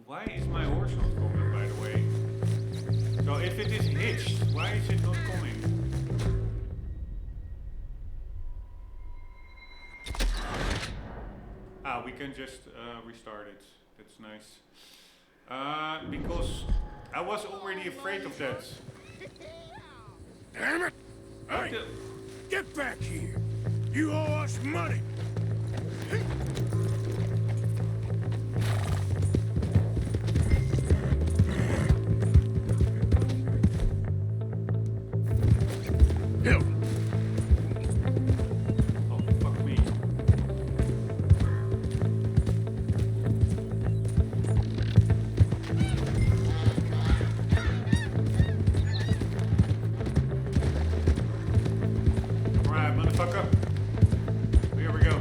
Why is my horse not coming, by the way? So if it is hitched, why is it not coming? Ah, we can just restart it. That's nice. Because I was already afraid of that. Damn it! Hey! Get back here! You owe us money! Help! Oh, fuck me. Alright, motherfucker. Here we go.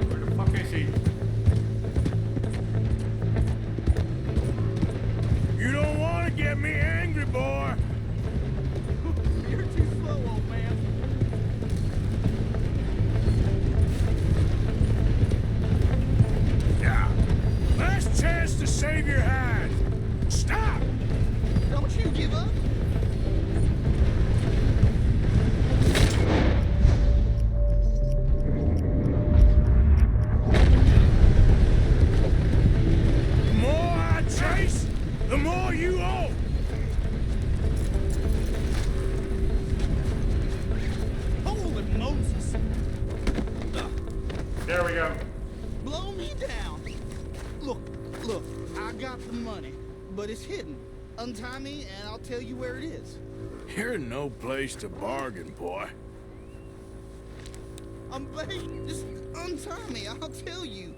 Where the fuck is he? You don't want to get me angry, boy! You're too slow, old man. Yeah. Last chance to save your hide. Stop! Don't you give up. The more I chase, the more you owe! Holy Moses. There we go. Blow me down. Look, I got the money, but it's hidden. Untie me and I'll tell you where it is. You're no place to bargain, boy. I'm begging. Just untie me. I'll tell you.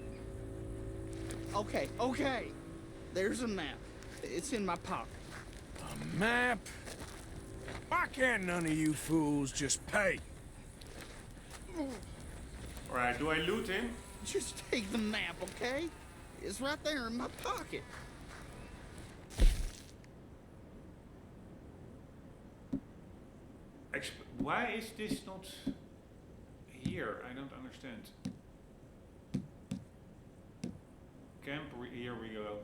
Okay. There's a map. It's in my pocket. A map? Why can't none of you fools just pay? Alright, do I loot him? Just take the map, okay? It's right there in my pocket. Why is this not here? I don't understand. Camp, here we go.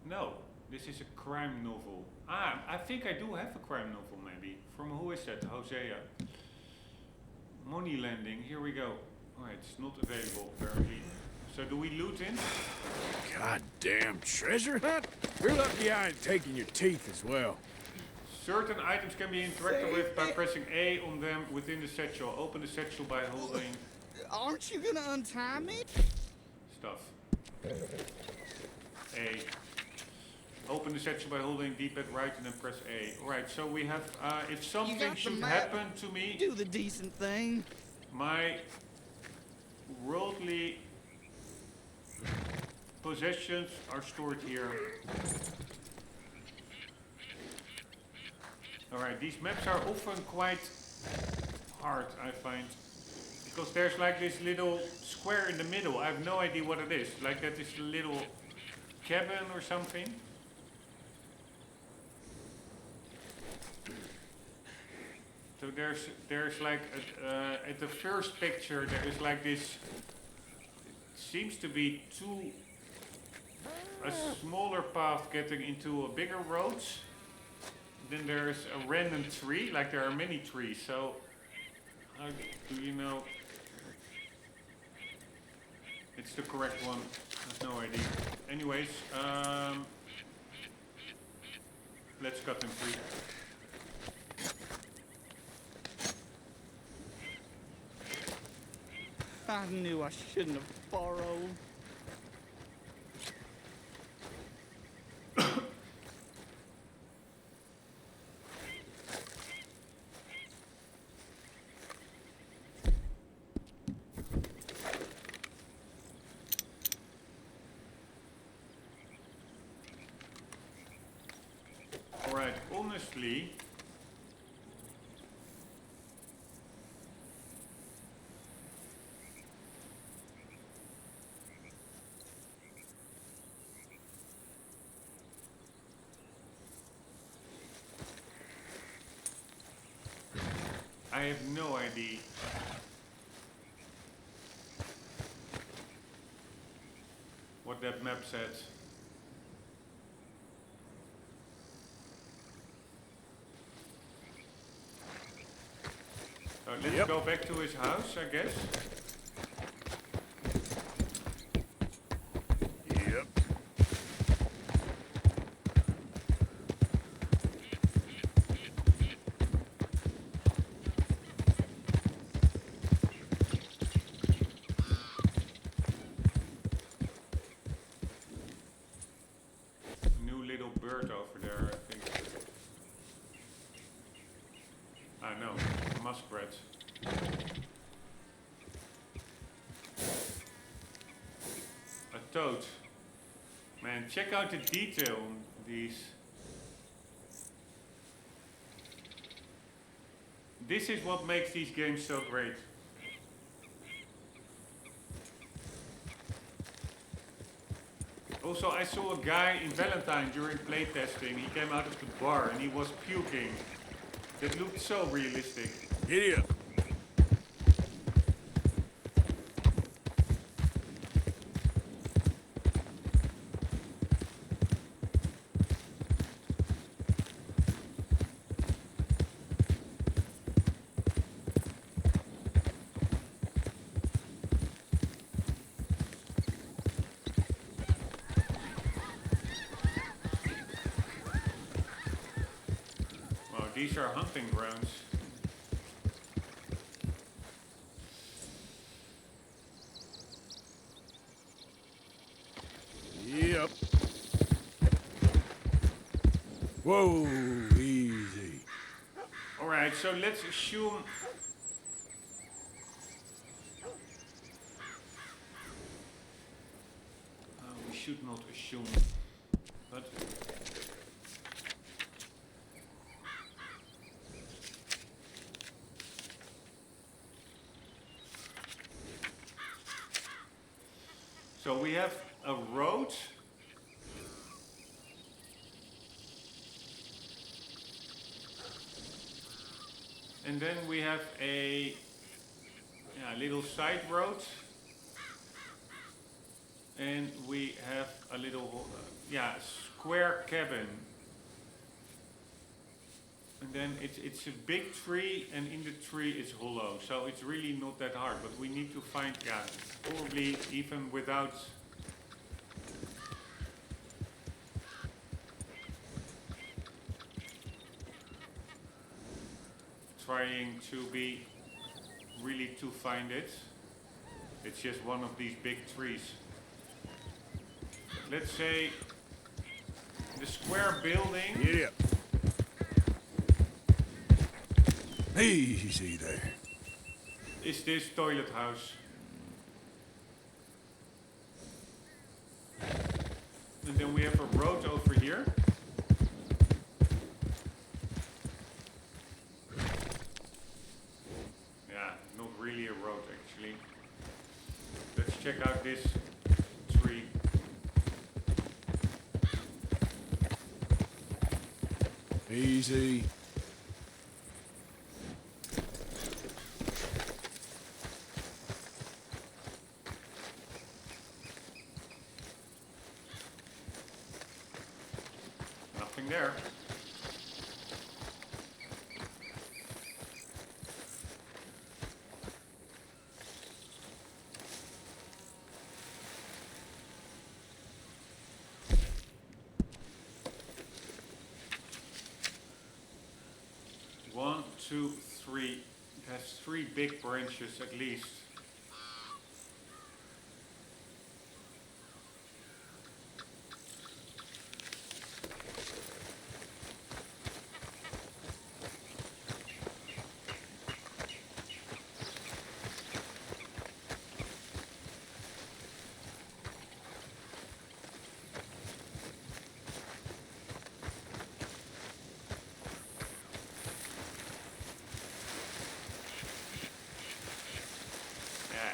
No, this is a crime novel. Ah, I think I do have a crime novel maybe. From who is that? Hosea. Money lending, here we go. Alright, it's not available apparently. So do we loot him? Goddamn treasure hunt? You're lucky I ain't taking your teeth as well. Certain items can be interacted with by pressing A on them within the satchel. Open the satchel by holding Aren't you gonna untie me? stuff. A. Open the satchel by holding D-pad right and then press A. Alright, so we have, if You something got the should map. happen to me, Do the decent thing. my worldly possessions are stored here. Alright, these maps are often quite hard, I find. Because there's like this little square in the middle. I have no idea what it is. Like that is a little cabin or something. So there's like, at the first picture there is like this, seems to be a smaller path getting into a bigger roads. then there's a random tree, like there are many trees, so how do you know it's the correct one? I have no idea. Anyways, let's cut them free. I knew I shouldn't have borrowed. Alright, honestly, I have no idea. What that map says. So let's go back to his house, I guess. Yep. New little bird over there, I think. I know, muskrat. A toad. Man, check out the detail on these. This is what makes these games so great. Also, I saw a guy in Valentine during playtesting. He came out of the bar and he was puking. That looked so realistic. Giddy up. Wow, these are hunting grounds. Yep. Whoa, easy. Alright, so let's assume... we should not assume, but... So we have a road. And then we have a little side road. And we have a little square cabin. And then it's a big tree, and in the tree is hollow. So it's really not that hard, but we need to find, probably even without... trying to be really to find it. It's just one of these big trees. Let's say the square building. Giddy up. Easy there. Is this toilet house. And then we have a road over here. Yeah, not really a road actually. Let's check out this tree. Easy. Nothing there. 1, 2, 3. It has 3 big branches at least.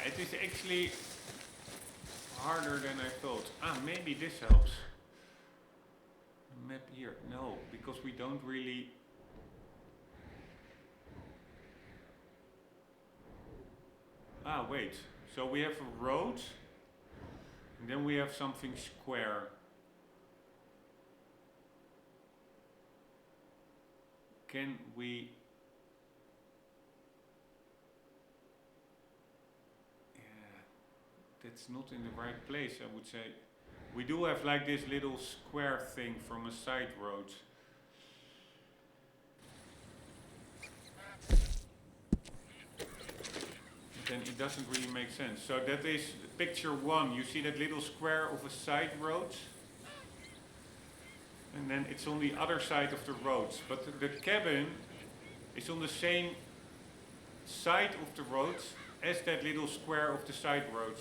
It is actually harder than I thought. Ah, maybe this helps. Map here. No, because we don't really... Ah, wait. So we have a road, and then we have something square. Can we... That's not in the right place, I would say. We do have like this little square thing from a side road. Then it doesn't really make sense. So that is picture 1. You see that little square of a side road? And then it's on the other side of the road. But the cabin is on the same side of the road as that little square of the side road.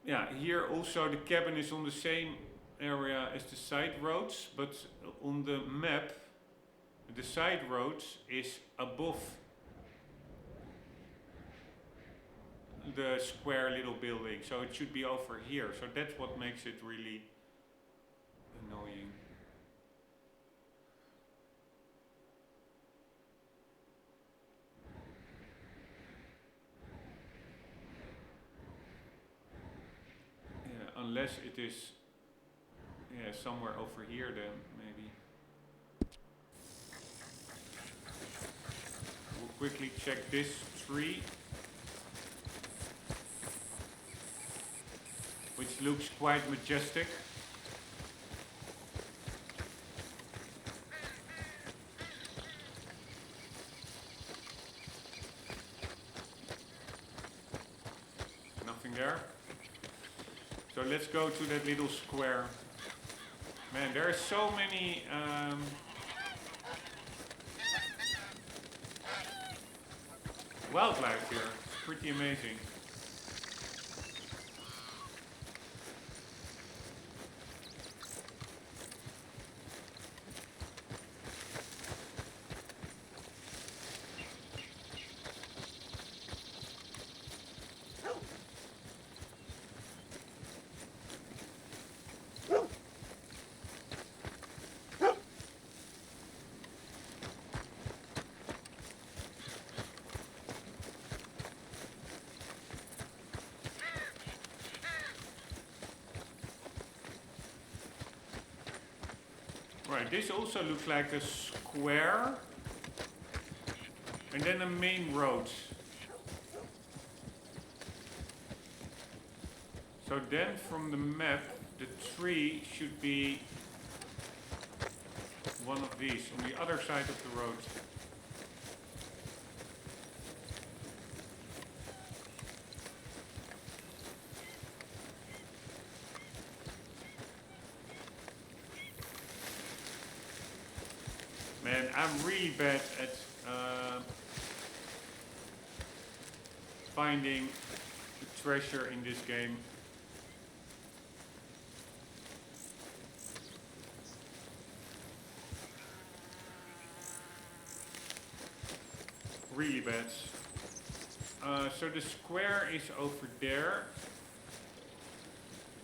Yeah, here also the cabin is on the same area as the side roads, but on the map the side roads is above the square little building, so it should be over here. So that's what makes it really annoying. Unless it is somewhere over here then, maybe. We'll quickly check this tree, which looks quite majestic. Nothing there. So let's go to that little square. Man, there are so many wildlife here. It's pretty amazing. Right, this also looks like a square and then a main road. So then from the map the tree should be one of these on the other side of the road. Man, I'm really bad at finding the treasure in this game. Really bad. So the square is over there.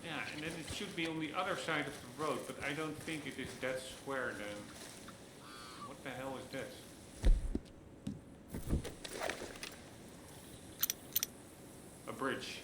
Yeah, and then it should be on the other side of the road, but I don't think it is that square then. What the hell is that? A bridge.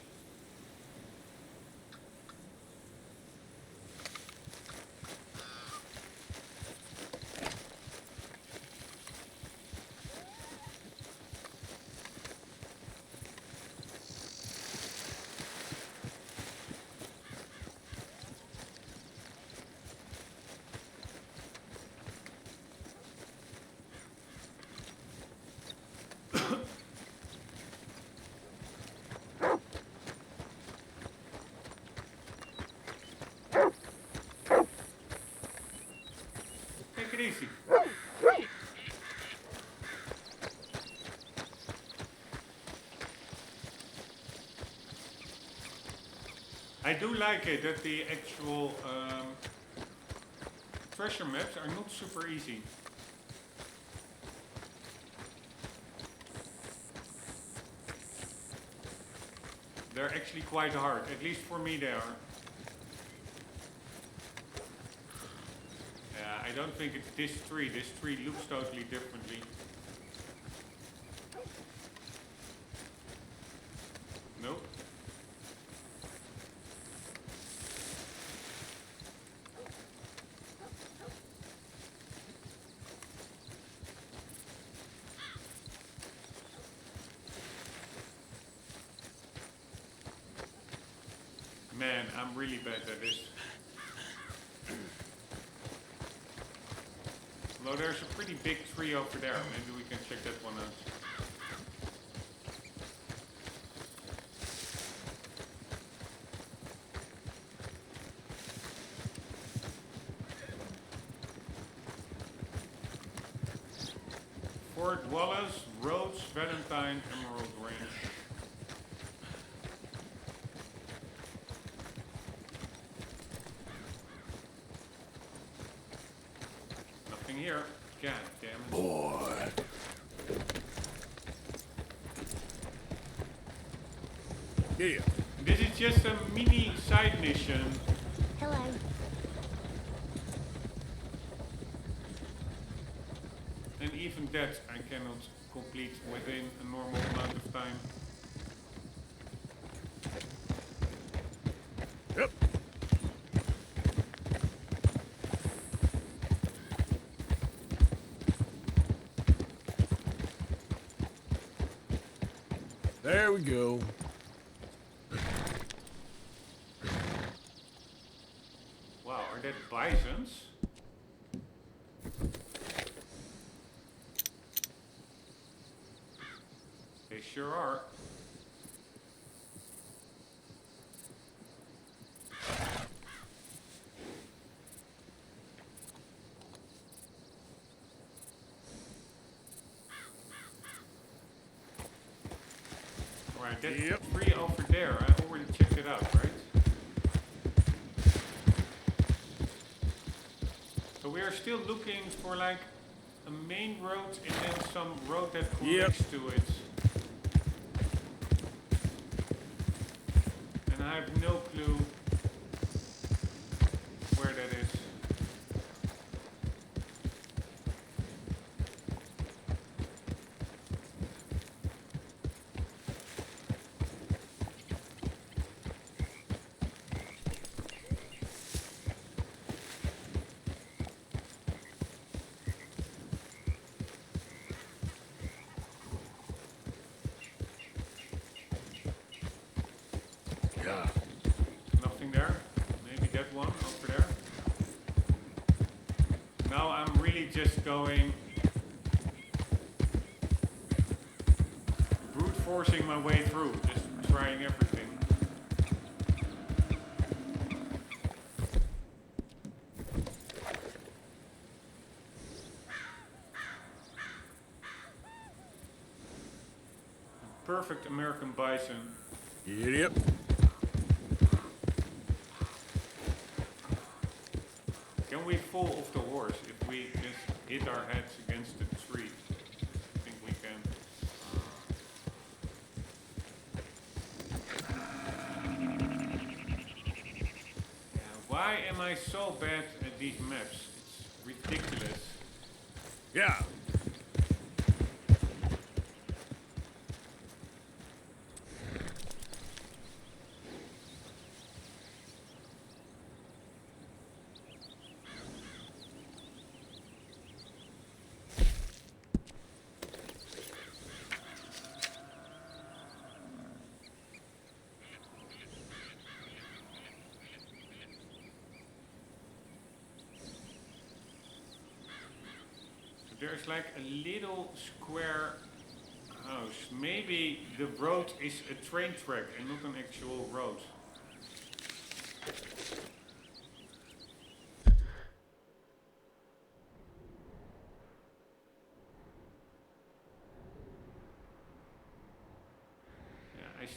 easy. I do like it that the actual treasure maps are not super easy. They're actually quite hard, at least for me they are. Yeah, I don't think it's this tree. This tree looks totally differently. Nope. Man, I'm really bad at this. Although there's a pretty big tree over there, maybe we can check that one out. Fort Wallace, Rhodes, Valentine, Emerald Range. Nothing here. God damn it. Boy. Yeah. This is just a mini side mission. Hello. And even that I cannot complete within a normal amount of time. Yep. There we go. Wow, are that bisons? They sure are. Alright, that tree over there, I already checked it out, right? So we are still looking for like a main road and then some road that connects to it. And I have no clue where that is. Yeah. Nothing there. Maybe that one over there. Now I'm really just going brute forcing my way through, just trying everything. Perfect American bison. Yep. Can we fall off the horse if we just hit our heads against the tree? I think we can. Yeah, why am I so bad at these maps? It's ridiculous. Yeah. There's like a little square house. Maybe the road is a train track and not an actual road.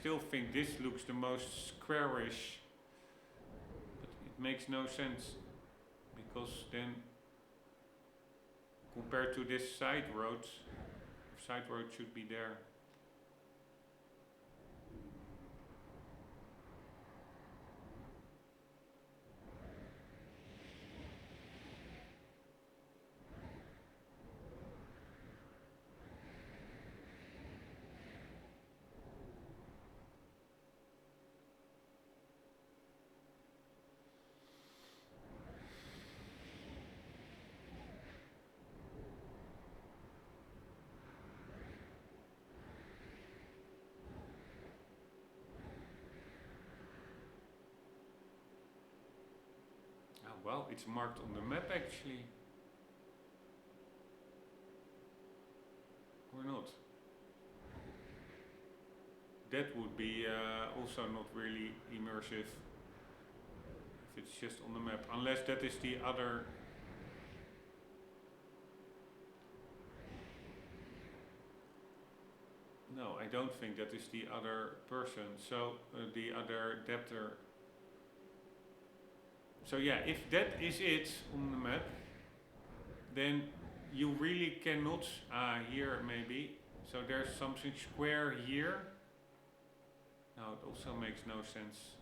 still think this looks the most squarish, but it makes no sense, because then compared to this side road should be there. Well, it's marked on the map actually. Or not. That would be also not really immersive if it's just on the map. Unless that is the other... No, I don't think that is the other person. So the other debtor... So yeah, if that is it on the map, then you really cannot, here maybe, so there's something square here. No, it also makes no sense.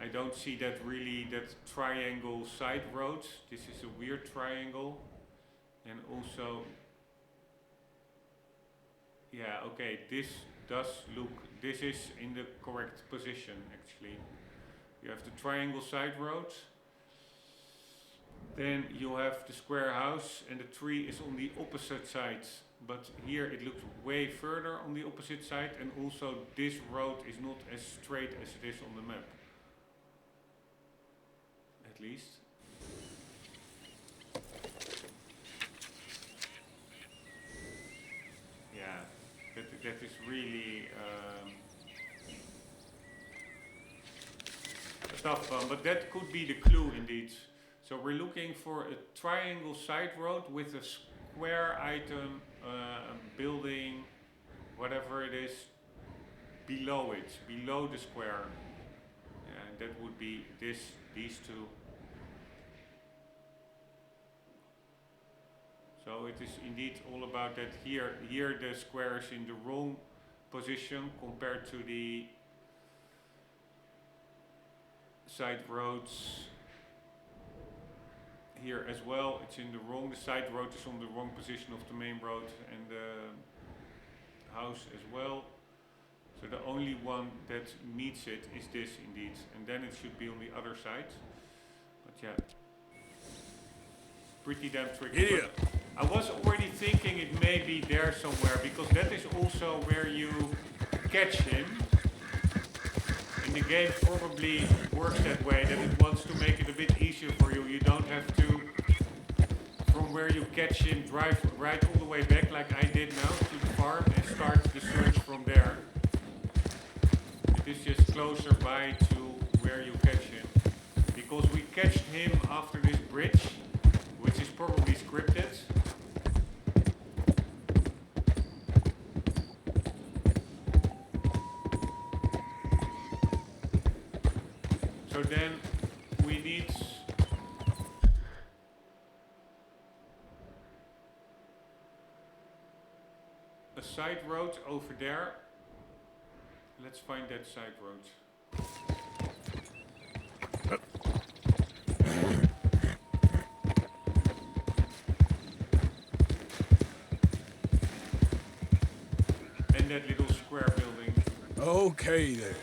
I don't see that really, that triangle side road. This is a weird triangle. And also, yeah, okay, this does look, this is in the correct position actually. You have the triangle side road, then you have the square house, and the tree is on the opposite side. But here it looks way further on the opposite side, and also this road is not as straight as it is on the map. At least. Yeah, that is really... tough one, but that could be the clue indeed. So we're looking for a triangle side road with a square item, a building, whatever it is, below it, below the square. And that would be these two. So it is indeed all about that. Here the square is in the wrong position compared to the side roads. Here as well, it's in the wrong, the side road is on the wrong position of the main road, and the house as well. So the only one that meets it is this indeed, and then it should be on the other side. But yeah, pretty damn tricky. Yeah. I was already thinking it may be there somewhere, because that is also where you catch him. And the game probably works that way, that it wants to make it a bit easier for you. You don't have to, from where you catch him, drive right all the way back like I did now to the farm and start the search from there. It is just closer by to where you catch him. Because we catched him after this bridge, which is probably scripted. So then we need a side road over there. Let's find that side road. And that little square building. Okay then.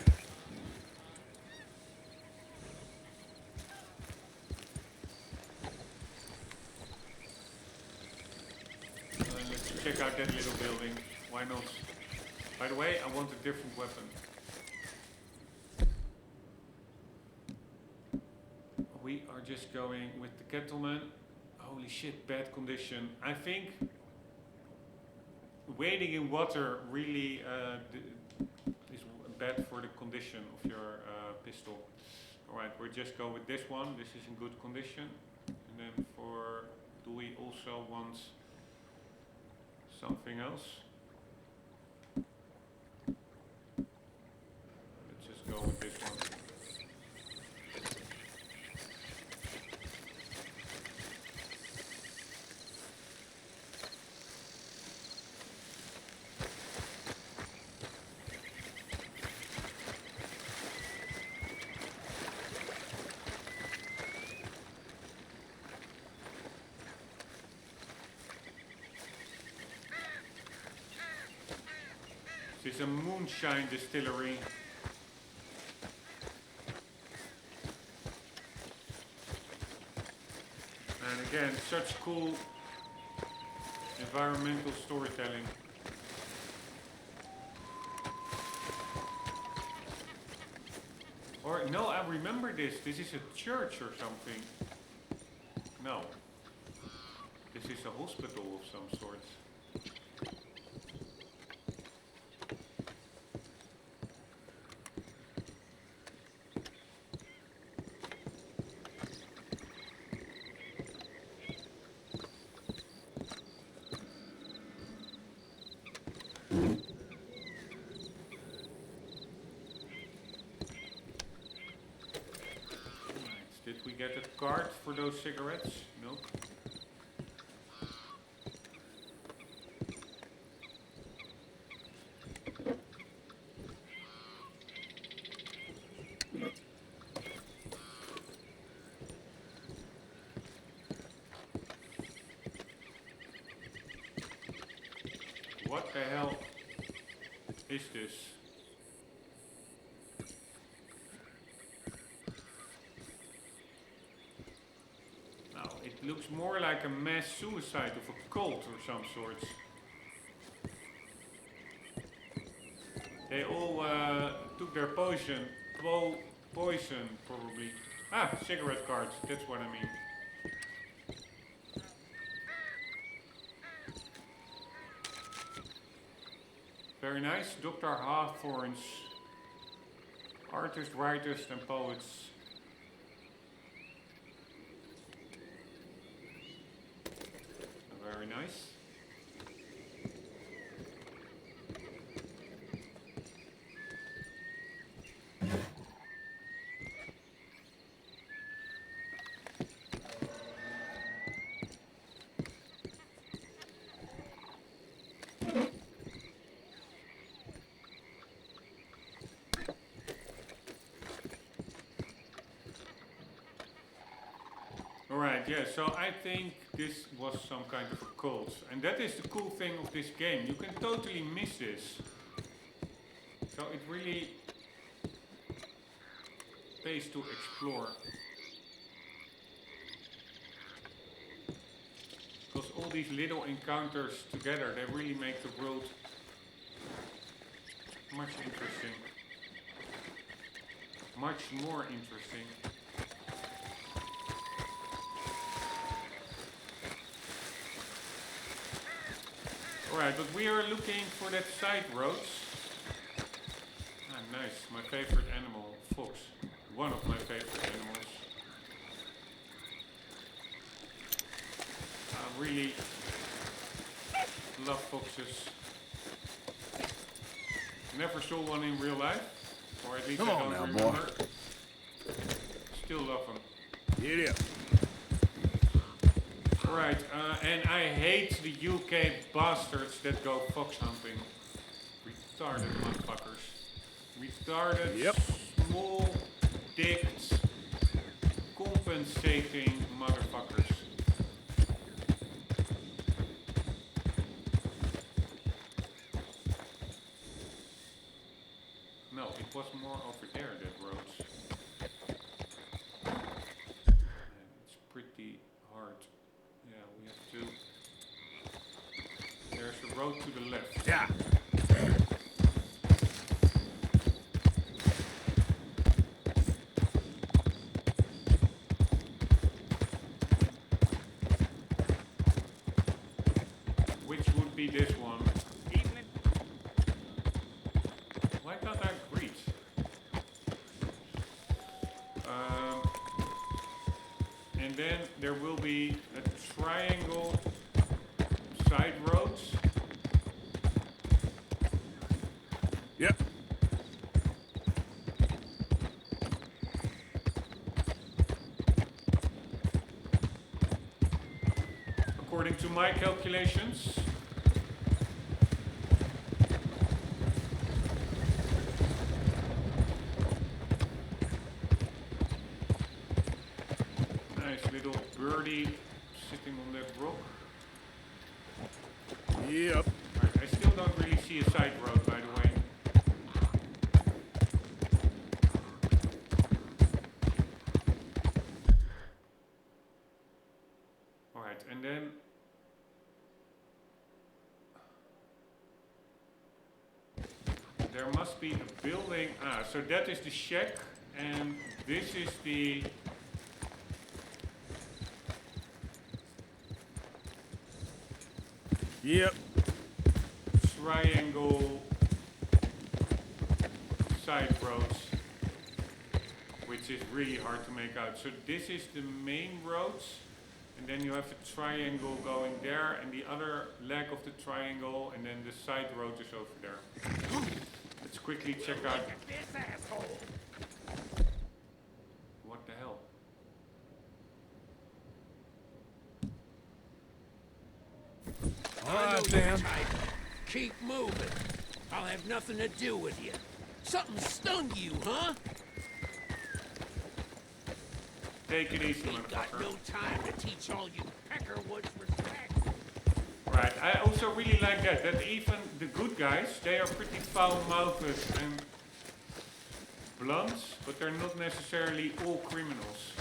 Let's check out that little building. Why not? By the way, I want a different weapon. We are just going with the Kettleman. Holy shit, bad condition. I think wading in water really is bad for the condition of your pistol. Alright, we'll just go with this one. This is in good condition. And then do we also want something else? go with this one. This is a moonshine distillery. And again, such cool environmental storytelling. Or, no, I remember this. This is a church or something. No. This is a hospital of some sort. Did we get a card for those cigarettes? Nope. What the hell is this? It looks more like a mass suicide of a cult or some sorts. They all took their poison, probably. Ah, cigarette cards, that's what I mean. Very nice, Dr. Hawthorne's artists, writers and poets. Very nice. Alright, yeah, so I think this was some kind of a cult. And that is the cool thing of this game. You can totally miss this. So it really pays to explore. Because all these little encounters together, they really make the world much interesting. Much more interesting. Alright, but we are looking for that side roads. Ah, nice. My favorite animal, fox. One of my favorite animals. I really love foxes. Never saw one in real life. Or at least Come I on don't now, remember. boy. Still love them. Get up. Right, and I hate the UK bastards that go fox hunting. Retarded motherfuckers. Retarded, small, dicked, compensating motherfuckers. No, it was more over there that roads. It's pretty hard. Yeah, we have to... There's a road to the left. Yeah. Which would be this one? Evening. Why can't I read? And then there will be a triangle side roads. Yep. according to my calculations. Nice little birdie sitting on that rock. Yep. Right, I still don't really see a side road, by the way. Alright, and then there must be a building. Ah, so that is the shack, and this is the Yep. triangle side roads, which is really hard to make out. So this is the main roads, and then you have a triangle going there, and the other leg of the triangle, and then the side road is over there. Let's quickly check out. What the hell? All right, Dan. Keep moving. I'll have nothing to do with you. Something stung you, huh? Take it easy, Ain't got motherfucker. no time to teach all you peckerwoods respect. Right, I also really like that even the good guys, they are pretty foul-mouthed and blunt, but they're not necessarily all criminals.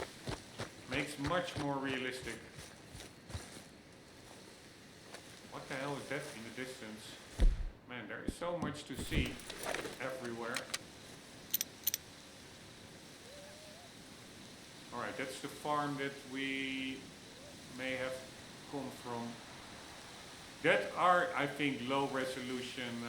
Makes much more realistic. What the hell is that in the distance? Man, there is so much to see everywhere. Alright, that's the farm that we may have come from. That are, I think, low resolution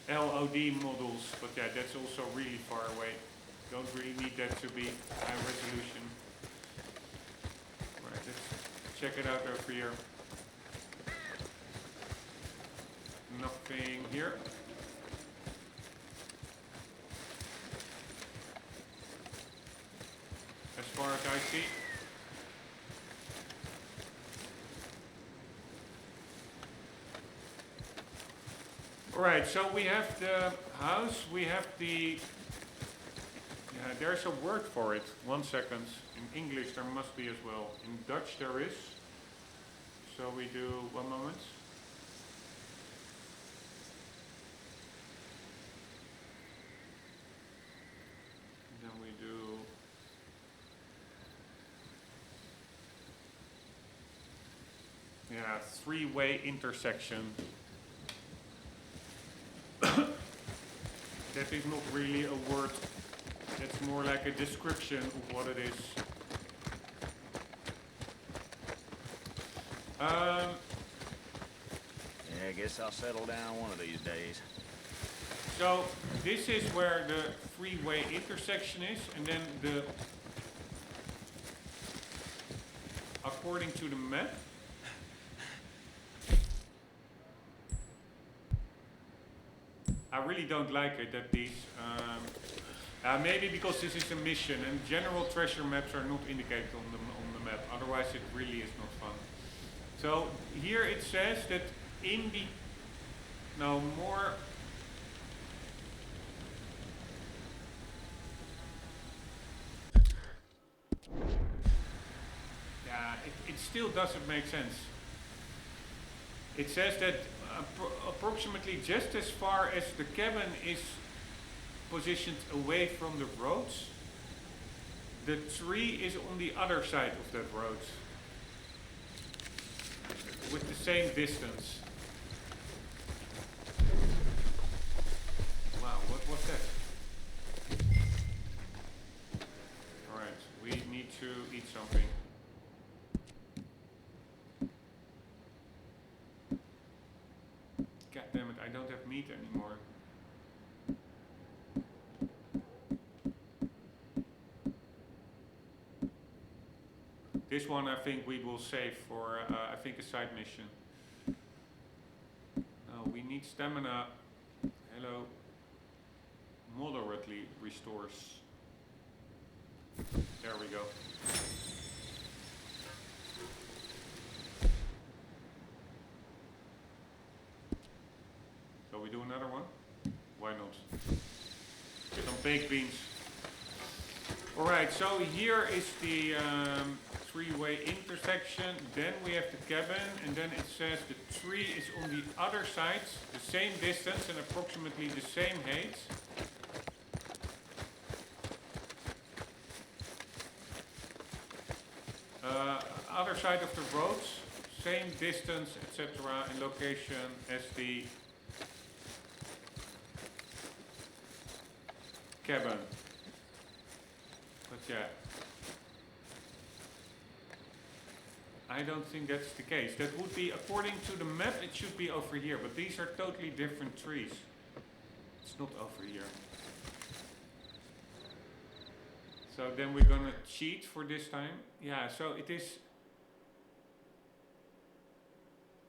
LOD models, but yeah, that's also really far away. Don't really need that to be high resolution. Right, let's check it out over here. Nothing here. As far as I see. Alright, so we have the house, we have the... Yeah, there's a word for it. 1 second. In English there must be as well. In Dutch there is. So we do 1 moment. Then we do... Yeah, three-way intersection. That is not really a word. It's more like a description of what it is. Yeah, I guess I'll settle down one of these days. So this is where the three-way intersection is, and then the, according to the map, I really don't like it that these, maybe because this is a mission and general treasure maps are not indicated on the map, otherwise it really is not fun. So here it says that in the, now more, yeah, it still doesn't make sense. It says that approximately just as far as the cabin is positioned away from the roads, the tree is on the other side of that road with the same distance. Wow, what was that? Alright, we need to eat something. God damn it, I don't have meat anymore. This one I think we will save for, I think, a side mission. No, we need stamina. Hello. Moderately restores. There we go. we do another one? Why not? Get some baked beans. Alright, so here is the three-way intersection. Then we have the cabin, and then it says the tree is on the other side, the same distance and approximately the same height. Other side of the road, same distance, etc. and location as the cabin. But yeah, I don't think that's the case. That would be, according to the map, it should be over here, but these are totally different trees. It's not over here. So then we're gonna cheat for this time. Yeah, so it is.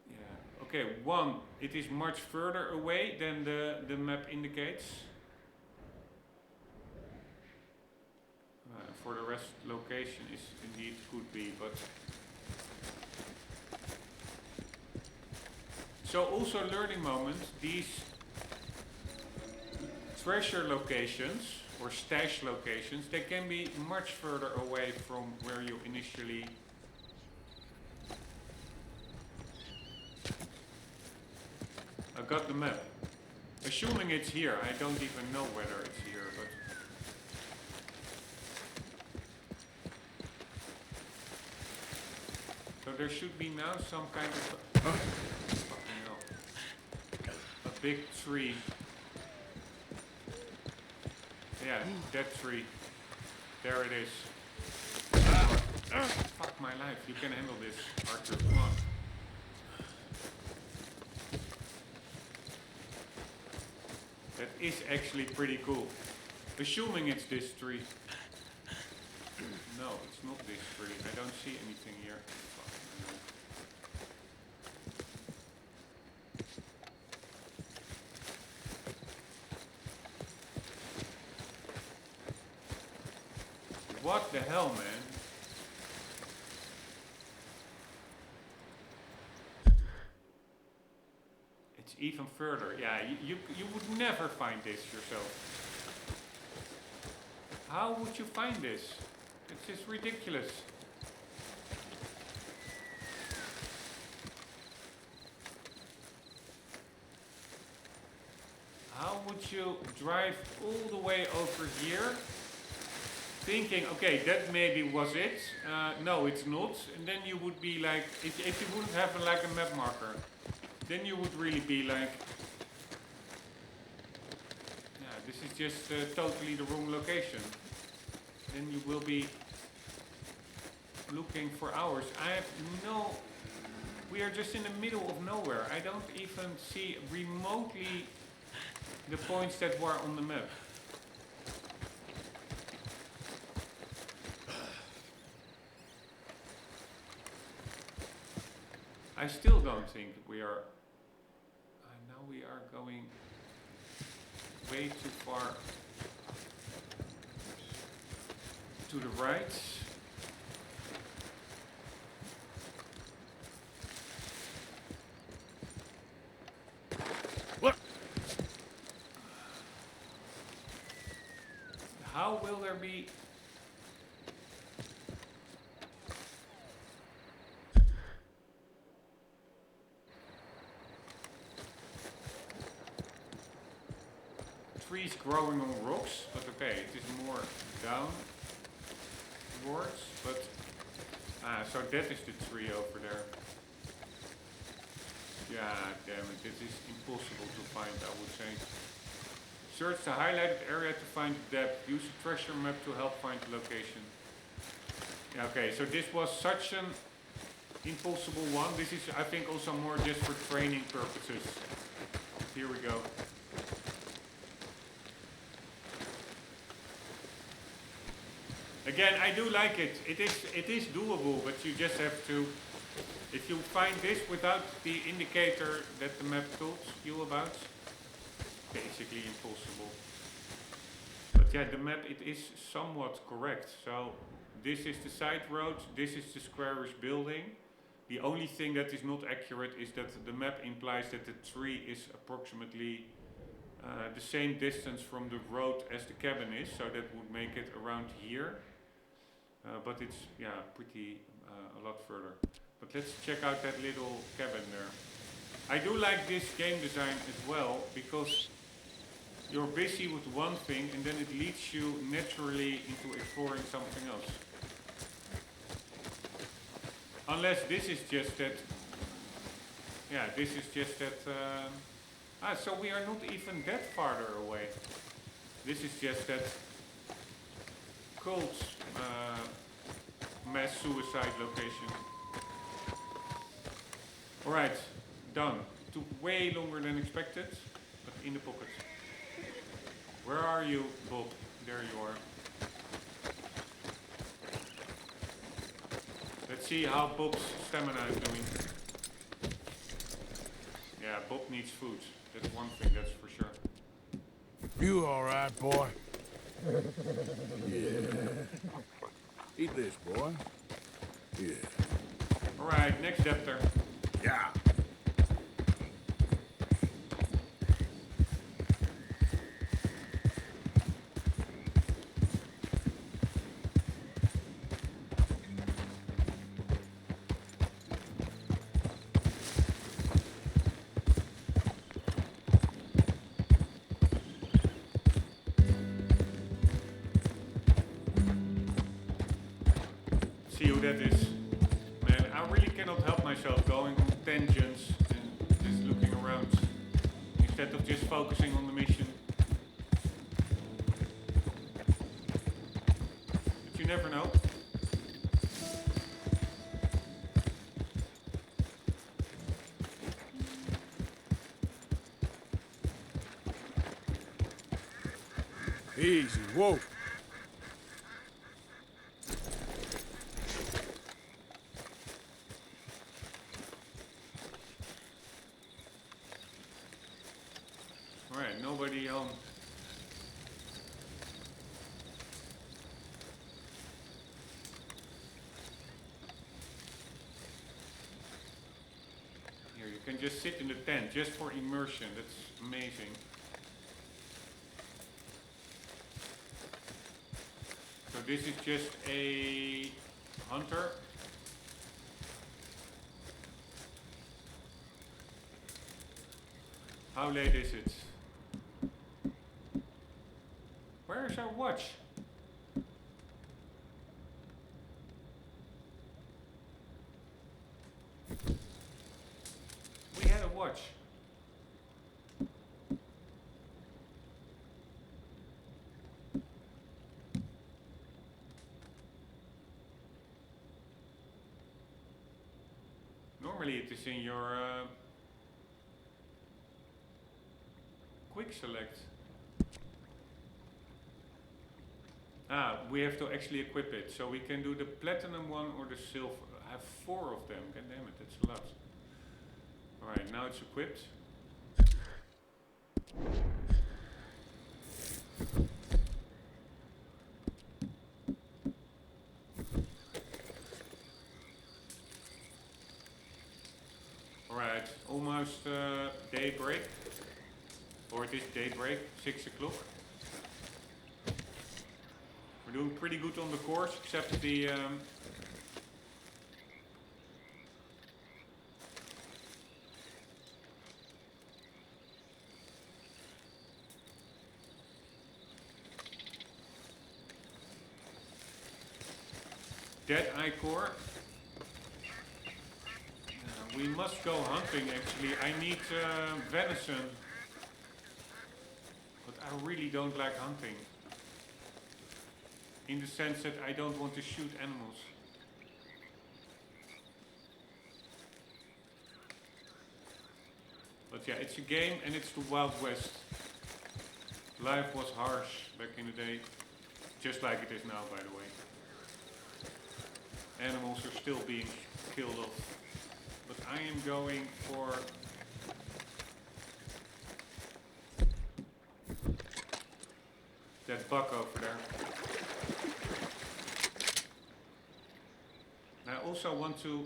Yeah, okay, one, it is much further away than the map indicates. For the rest, location is indeed could be, but. So also learning moment, these treasure locations or stash locations, they can be much further away from where you initially got the map. Assuming it's here, I don't even know whether it's here, but so there should be now some kind of fucking hell. A big tree. Yeah, that tree. There it is. Fuck my life, you can handle this, Arthur, come on. That is actually pretty cool. Assuming it's this tree. No, it's not this tree. I don't see anything here. What the hell, man? It's even further. Yeah, you would never find this yourself. How would you find this? It's just ridiculous. How would you drive all the way over here? Thinking, okay, that maybe was it. No, it's not. And then you would be like, if you wouldn't have like a map marker, then you would really be like, yeah, this is just totally the wrong location. Then you will be looking for hours. I have no, we are just in the middle of nowhere. I don't even see remotely the points that were on the map. I still don't think we are. Now we are going way too far to the right. What? How will there be? Trees growing on rocks, but okay, it is more downwards, but so that is the tree over there. Yeah, damn it, this is impossible to find, I would say. Search the highlighted area to find the depth. Use a treasure map to help find the location. Yeah, okay, so this was such an impossible one. This is, I think, also more just for training purposes. Here we go. Again, I do like it. It is doable, but you just have to. If you find this without the indicator that the map told you about, basically impossible. But yeah, the map, it is somewhat correct. So this is the side road. This is the squarish building. The only thing that is not accurate is that the map implies that the tree is approximately the same distance from the road as the cabin is, so that would make it around here. But it's, yeah, pretty a lot further. But let's check out that little cabin there. I do like this game design as well, because you're busy with one thing and then it leads you naturally into exploring something else. Unless this is just that, yeah, this is just that, so we are not even that farther away. This is just that cult mass suicide location. Alright, done. Took way longer than expected, but in the pocket. Where are you, Bob? There you are. Let's see how Bob's stamina is doing. Yeah, Bob needs food. That's one thing, that's for sure. You alright, boy? Yeah. Eat this, boy. Yeah. Alright, next debtor. Yeah. See who that is. Man, I really cannot help myself going on tangents and just looking around instead of just focusing on the mission. But you never know. Easy, whoa. Alright, nobody home. Here, you can just sit in the tent just for immersion. That's amazing. So this is just a hunter. How late is it? Where is our watch? We had a watch. Normally it is in your quick select. We have to actually equip it, so we can do the platinum one or the silver. I have 4 of them, god damn it, that's a lot. Alright, now it's equipped. Alright, almost daybreak. Or it is daybreak, 6 o'clock. We're doing pretty good on the course, except the Dead-eye core. We must go hunting actually. I need venison. But I really don't like hunting. In the sense that I don't want to shoot animals. But yeah, it's a game and it's the Wild West. Life was harsh back in the day. Just like it is now, by the way. Animals are still being killed off. But I am going for that buck over there. And I also want to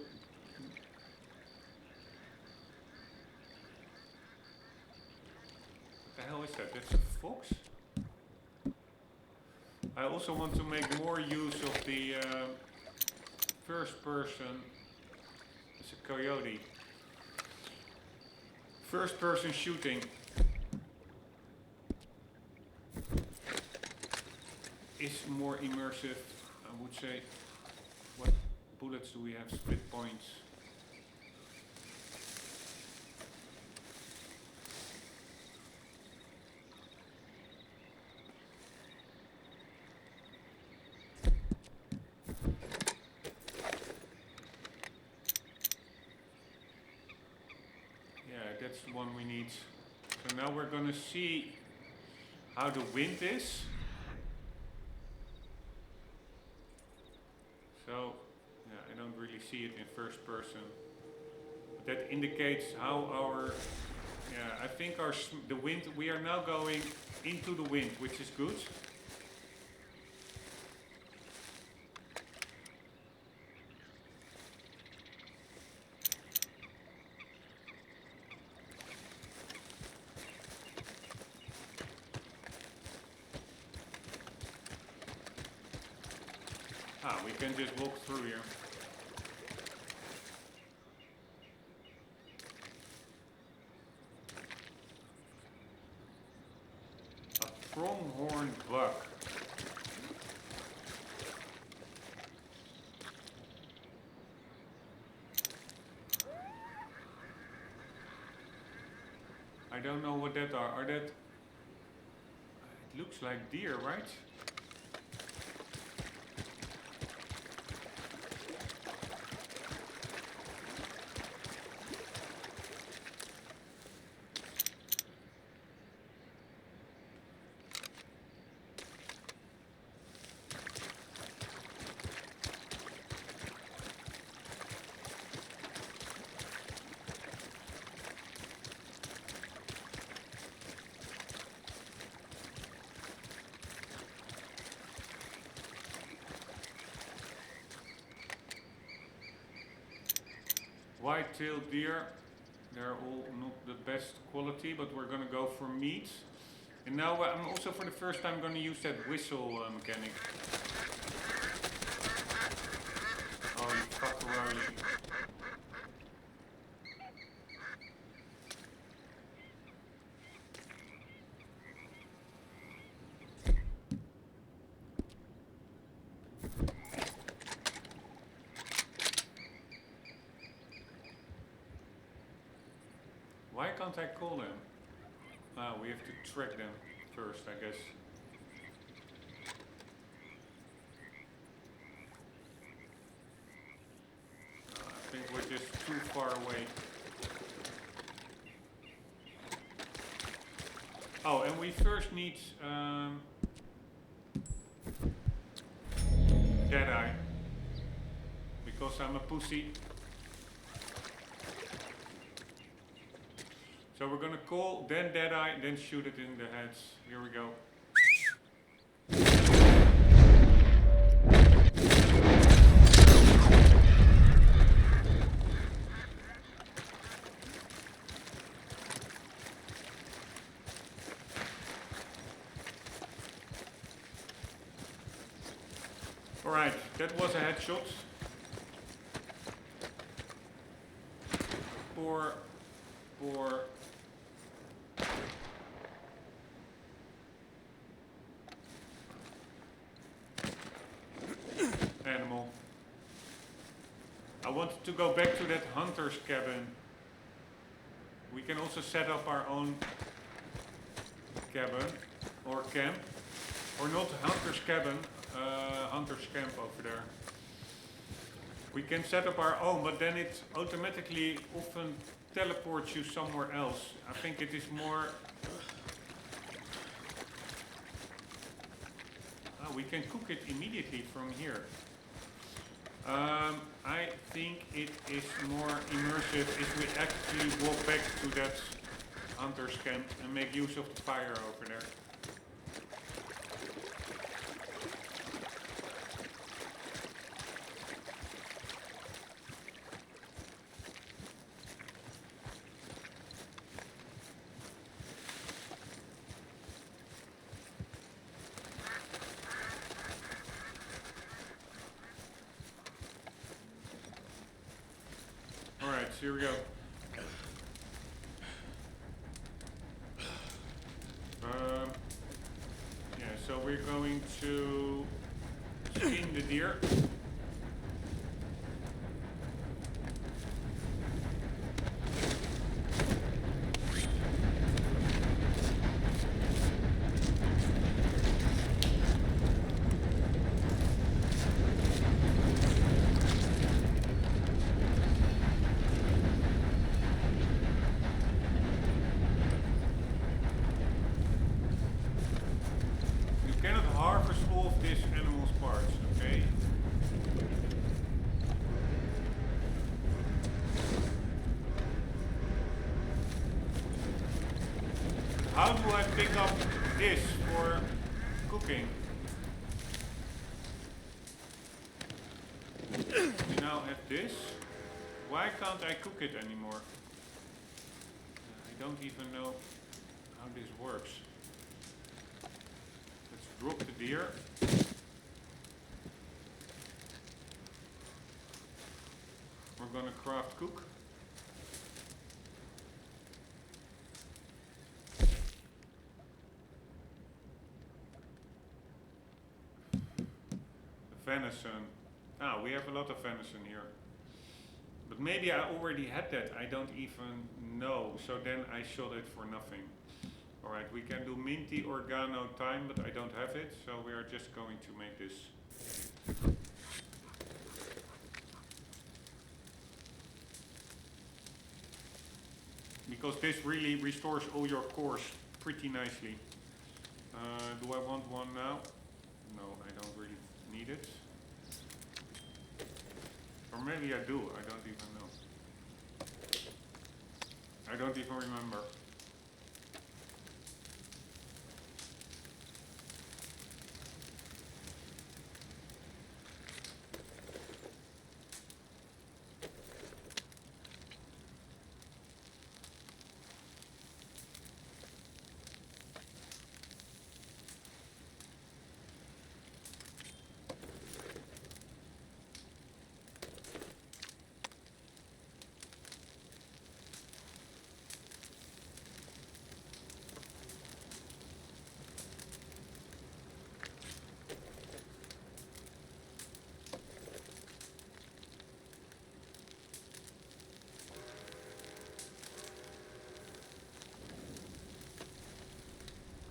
I also want to make more use of the first person as a coyote. First person shooting is more immersive, I would say. What bullets do we have? Split points. That's the one we need. So now we're gonna see how the wind is. So, yeah, I don't really see it in first person. But that indicates how our, I think the wind, we are now going into the wind, which is good. We can just walk through here. A pronghorn buck. I don't know what that are. Are that... It looks like deer, right? White-tailed deer, they're all not the best quality, but we're gonna go for meat. And now I'm also for the first time gonna use that whistle mechanic. Oh, you fuckaroni. Why can't I call them? We have to track them first, I guess. I think we're just too far away. Oh, and we first need Deadeye. Because I'm a pussy. So we're gonna call, then Deadeye, then shoot it in the heads. Here we go. Alright, that was a headshot. Poor animal. I wanted to go back to that hunter's cabin. We can also set up our own cabin or camp, or not hunter's cabin, hunter's camp over there. We can set up our own, but then it automatically often teleports you somewhere else. I think it is more... we can cook it immediately from here. I think it is more immersive if we actually walk back to that hunter's camp and make use of the fire over there. here we go. Yeah, so we're going to skin the deer. You cannot harvest all of this animal's parts, okay? How do I pick up this for cooking? We now have this. Why can't I cook it anymore? I don't even know how this works. Let's drop the deer. We're gonna craft cook. Venison. Ah, we have a lot of venison here. But maybe I already had that. I don't even know. So then I shot it for nothing. Alright, we can do minty oregano thyme, but I don't have it. So we are just going to make this. Because this really restores all your cores pretty nicely. Do I want one now? No, I don't really need it. Or maybe I do, I don't even know. I don't even remember.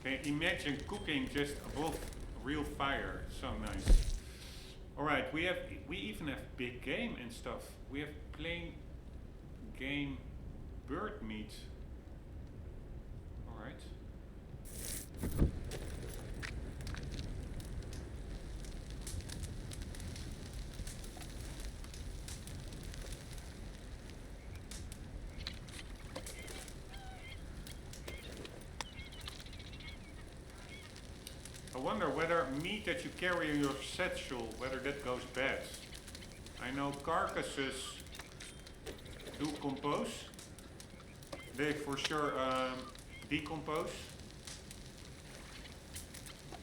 Okay, imagine cooking just above real fire. It's so nice. Alright, we even have big game and stuff. We have plain game bird meat. Alright. I wonder whether meat that you carry in your satchel, whether that goes bad. I know carcasses do compose. They for sure decompose.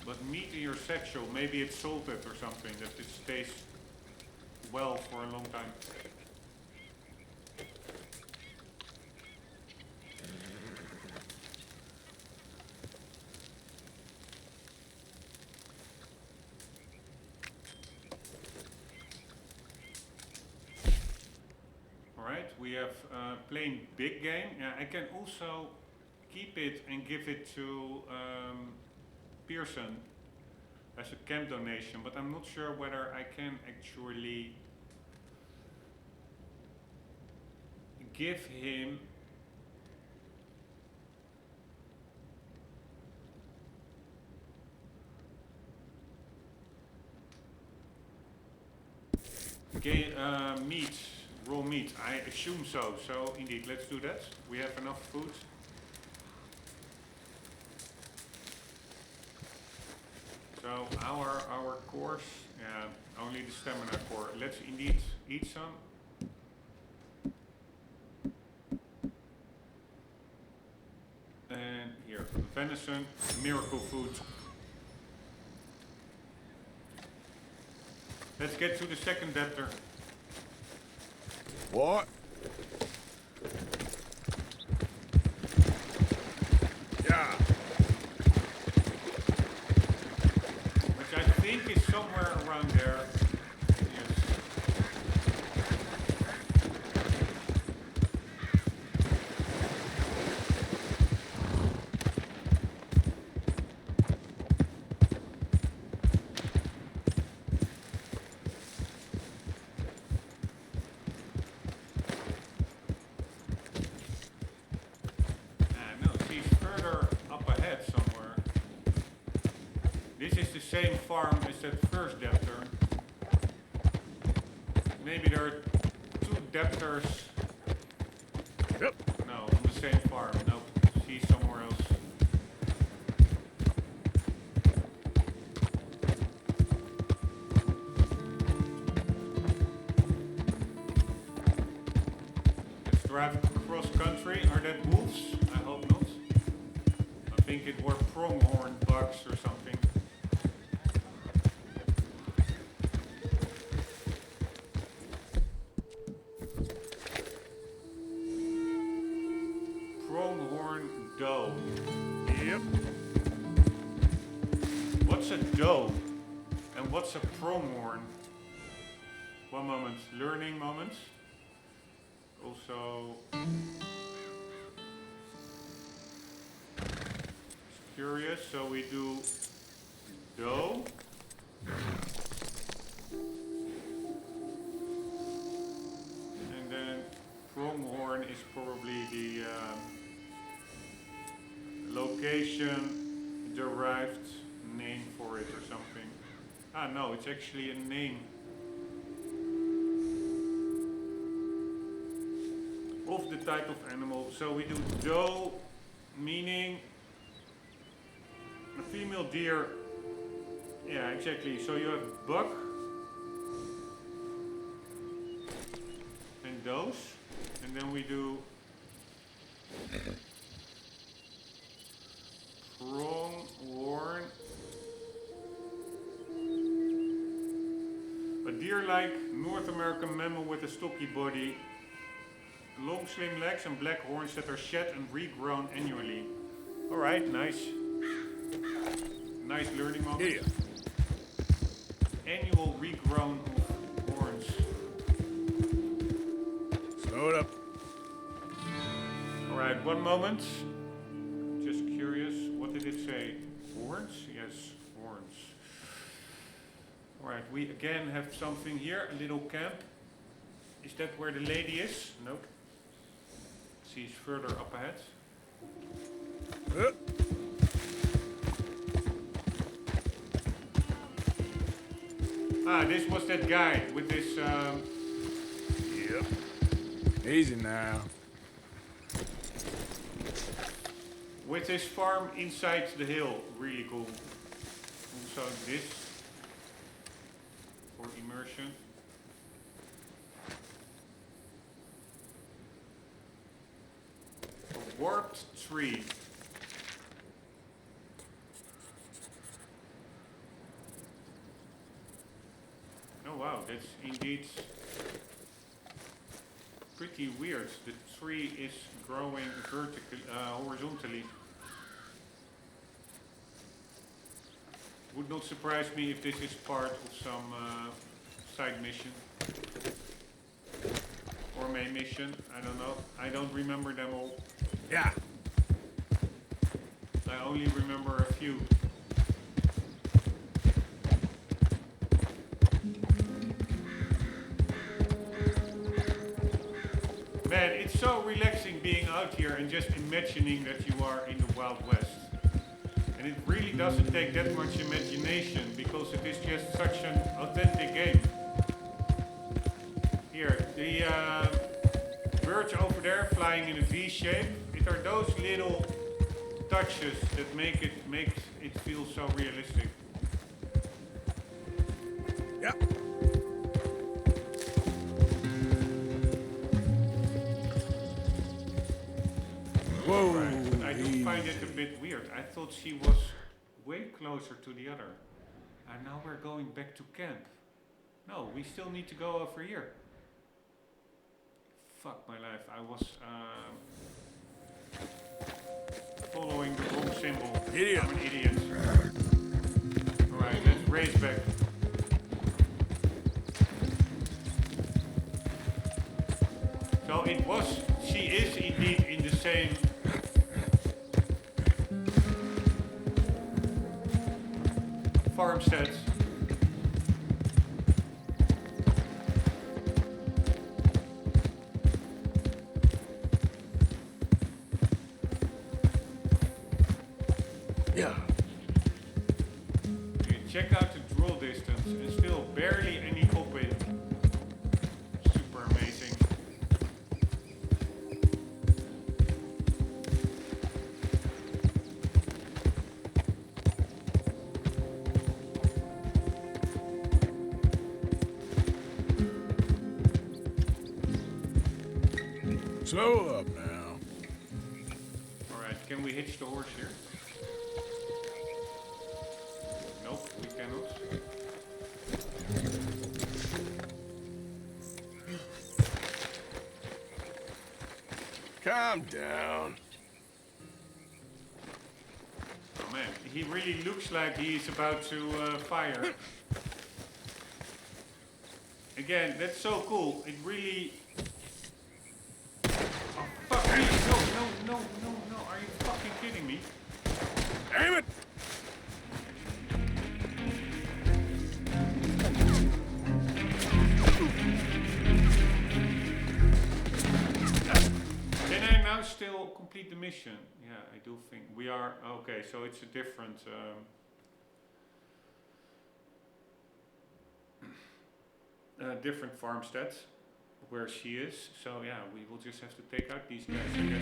But meat in your satchel, maybe it's salted or something, that it stays well for a long time. We have plain big game. Yeah, I can also keep it and give it to Pearson as a camp donation, but I'm not sure whether I can actually give him meat. Raw meat, I assume so. So indeed, let's do that. We have enough food. So our cores, yeah, only the stamina core. Let's indeed eat some. And here, venison, miracle food. Let's get to the second debtor. What? is the same farm as that first debtor. Maybe there are two debtors. Yep. No, on the same farm. Nope, she's somewhere else. Let's drive across country. Are that wolves? I hope not. I think it were pronghorn bucks or something. Pronghorn doe. Yep. What's a doe? And what's a pronghorn? One moment. Learning moment. Also, curious, so we do doe. And then pronghorn is probably the location derived name for it or something. Ah, no, it's actually a name of the type of animal. So we do doe, meaning a female deer. Yeah, exactly. So you have buck and does, and then we do pronghorn. A deer-like North American mammal with a stocky body, long slim legs and black horns that are shed and regrown annually. Alright, nice. Nice learning moment. Yeah. Annual regrown of horns. Slow it up. Alright, one moment. Just curious, what did it say? Horns? Yes, horns. Alright, we again have something here, a little camp. Is that where the lady is? Nope. She's further up ahead. Ah, this was that guy with this. Yep. Easy now. With his farm inside the hill. Really cool. Also this for immersion. A warped tree. Oh wow, that's indeed pretty weird. The tree is growing vertically, horizontally. Would not surprise me if this is part of some side mission or main mission. I don't know. I don't remember them all. Yeah. I only remember a few. Man, it's so relaxing being out here and just imagining that you are in the Wild West. And it really doesn't take that much imagination because it is just such an authentic game. Here, the birds over there flying in a V shape. It are those little touches that makes it feel so realistic. Yep. Whoa. Right, but I do find it a bit weird. I thought she was way closer to the other. And now we're going back to camp. No, we still need to go over here. Fuck my life. I was following the wrong symbol. Idiot. I'm an idiot. Alright, let's race back. So she is indeed in the same farmstead. Yeah. It check out the draw distance and still barely any cockpit. Super amazing. Slow up now. Alright, can we hitch the horse here? Nope, we cannot. Calm down. Oh man, he really looks like he's about to fire. Again, that's so cool. It really... Oh, fuck me! No, are you fucking kidding me? Damn it! Can I now still complete the mission? Yeah, I do think we are. Okay, so it's a different. Different farmstead where she is. So yeah, we will just have to take out these guys, I guess.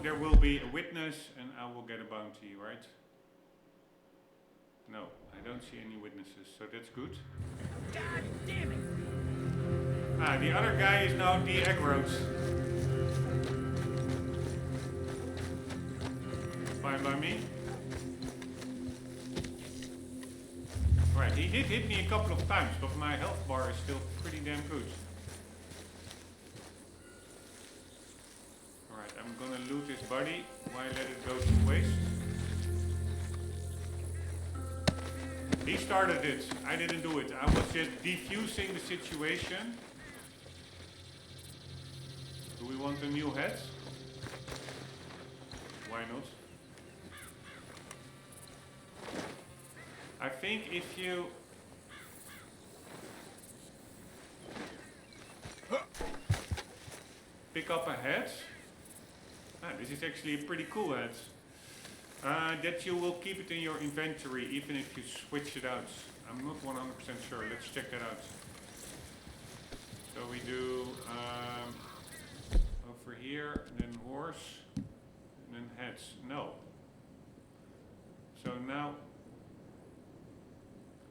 There will be a witness and I will get a bounty, right? No, I don't see any witnesses, so that's good. God damn it! Ah, the other guy is now de-aggroed. Fine by me. Right, he did hit me a couple of times, but my health bar is still pretty damn good. I'm gonna loot his body. Why let it go to waste? He started it. I didn't do it. I was just defusing the situation. Do we want a new head? Why not? I think if you... pick up a head... Ah, this is actually a pretty cool head. That you will keep it in your inventory even if you switch it out. I'm not 100% sure. Let's check that out. So we do over here, and then horse, and then heads. No. So now,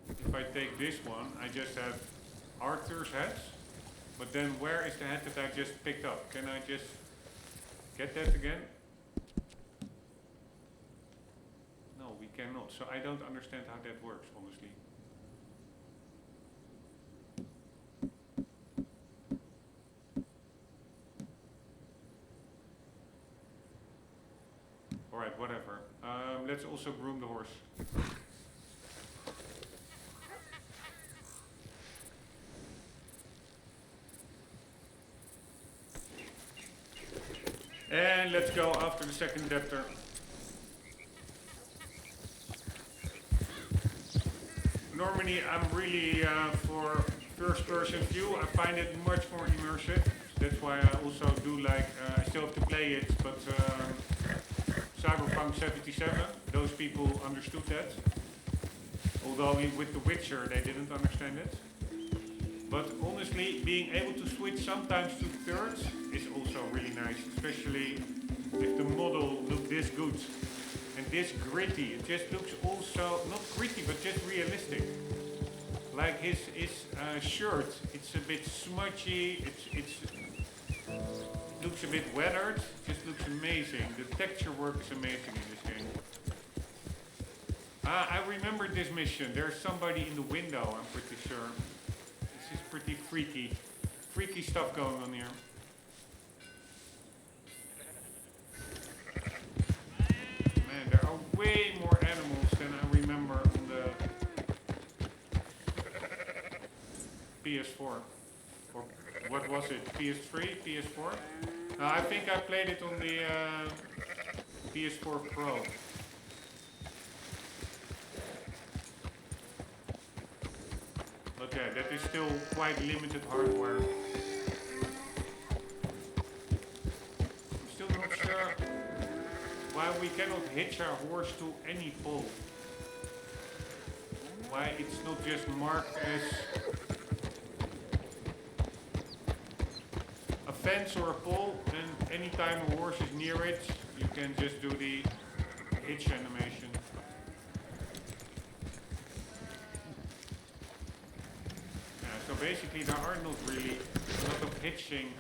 if I take this one, I just have Arthur's head. But then where is the head that I just picked up? Can I just... get that again? No, we cannot. So I don't understand how that works, honestly. Alright, whatever. Let's also groom the horse. And let's go after the second debtor. Normally I'm really for first person view. I find it much more immersive. That's why I also do like, I still have to play it, but Cyberpunk 77, those people understood that. Although with The Witcher they didn't understand it. But honestly, being able to switch sometimes to thirds is also really nice, especially if the model looks this good and this gritty. It just looks also, not gritty, but just realistic. Like his shirt, it's a bit smudgy. It's looks a bit weathered. Just looks amazing. The texture work is amazing in this game. I remember this mission. There's somebody in the window. I'm pretty sure. This is pretty freaky. Freaky stuff going on here. Man, there are way more animals than I remember on the PS4. Or what was it? PS3? PS4? I think I played it on the PS4 Pro. Okay, that is still quite limited hardware. I'm still not sure why we cannot hitch our horse to any pole. Why it's not just marked as a fence or a pole, and anytime a horse is near it, you can just do the hitch animation. So basically there are not really a lot of hitching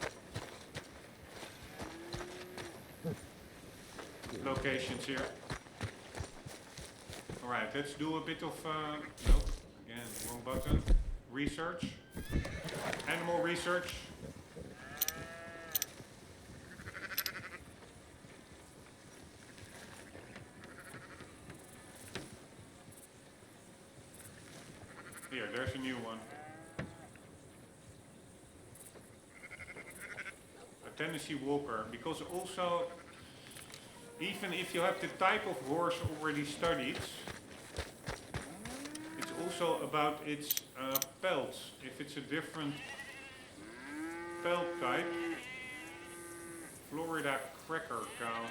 locations here. Alright, let's do a bit of, nope, again, wrong button. Research. Animal research. Here, there's a new one. Tennessee Walker, because also, even if you have the type of horse already studied, it's also about its pelt. If it's a different pelt type, Florida Cracker Cow.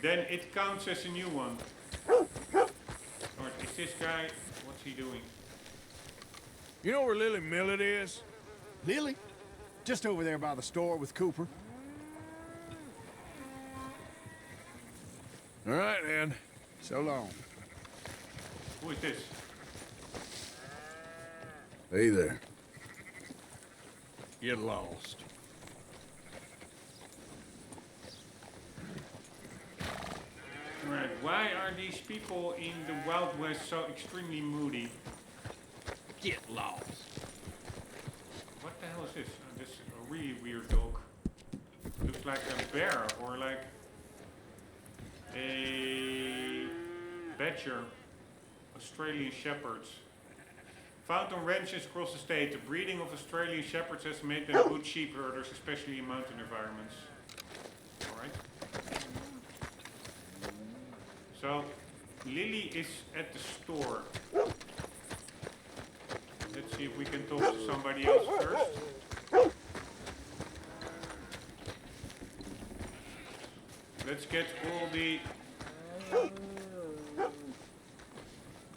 Then it counts as a new one. Or is this guy, what's he doing? You know where Lily Millet is? Lily? Just over there by the store with Cooper. All right, then. So long. Who is this? Hey there. Get lost. Right, why are these people in the Wild West so extremely moody? Get lost. What the hell is this? This is a really weird dog. Looks like a bear or like a badger. Australian shepherds. Found on ranches across the state, the breeding of Australian shepherds has made them good sheep herders, especially in mountain environments. Alright. So, Lily is at the store. Let's see if we can talk to somebody else first. Let's get all the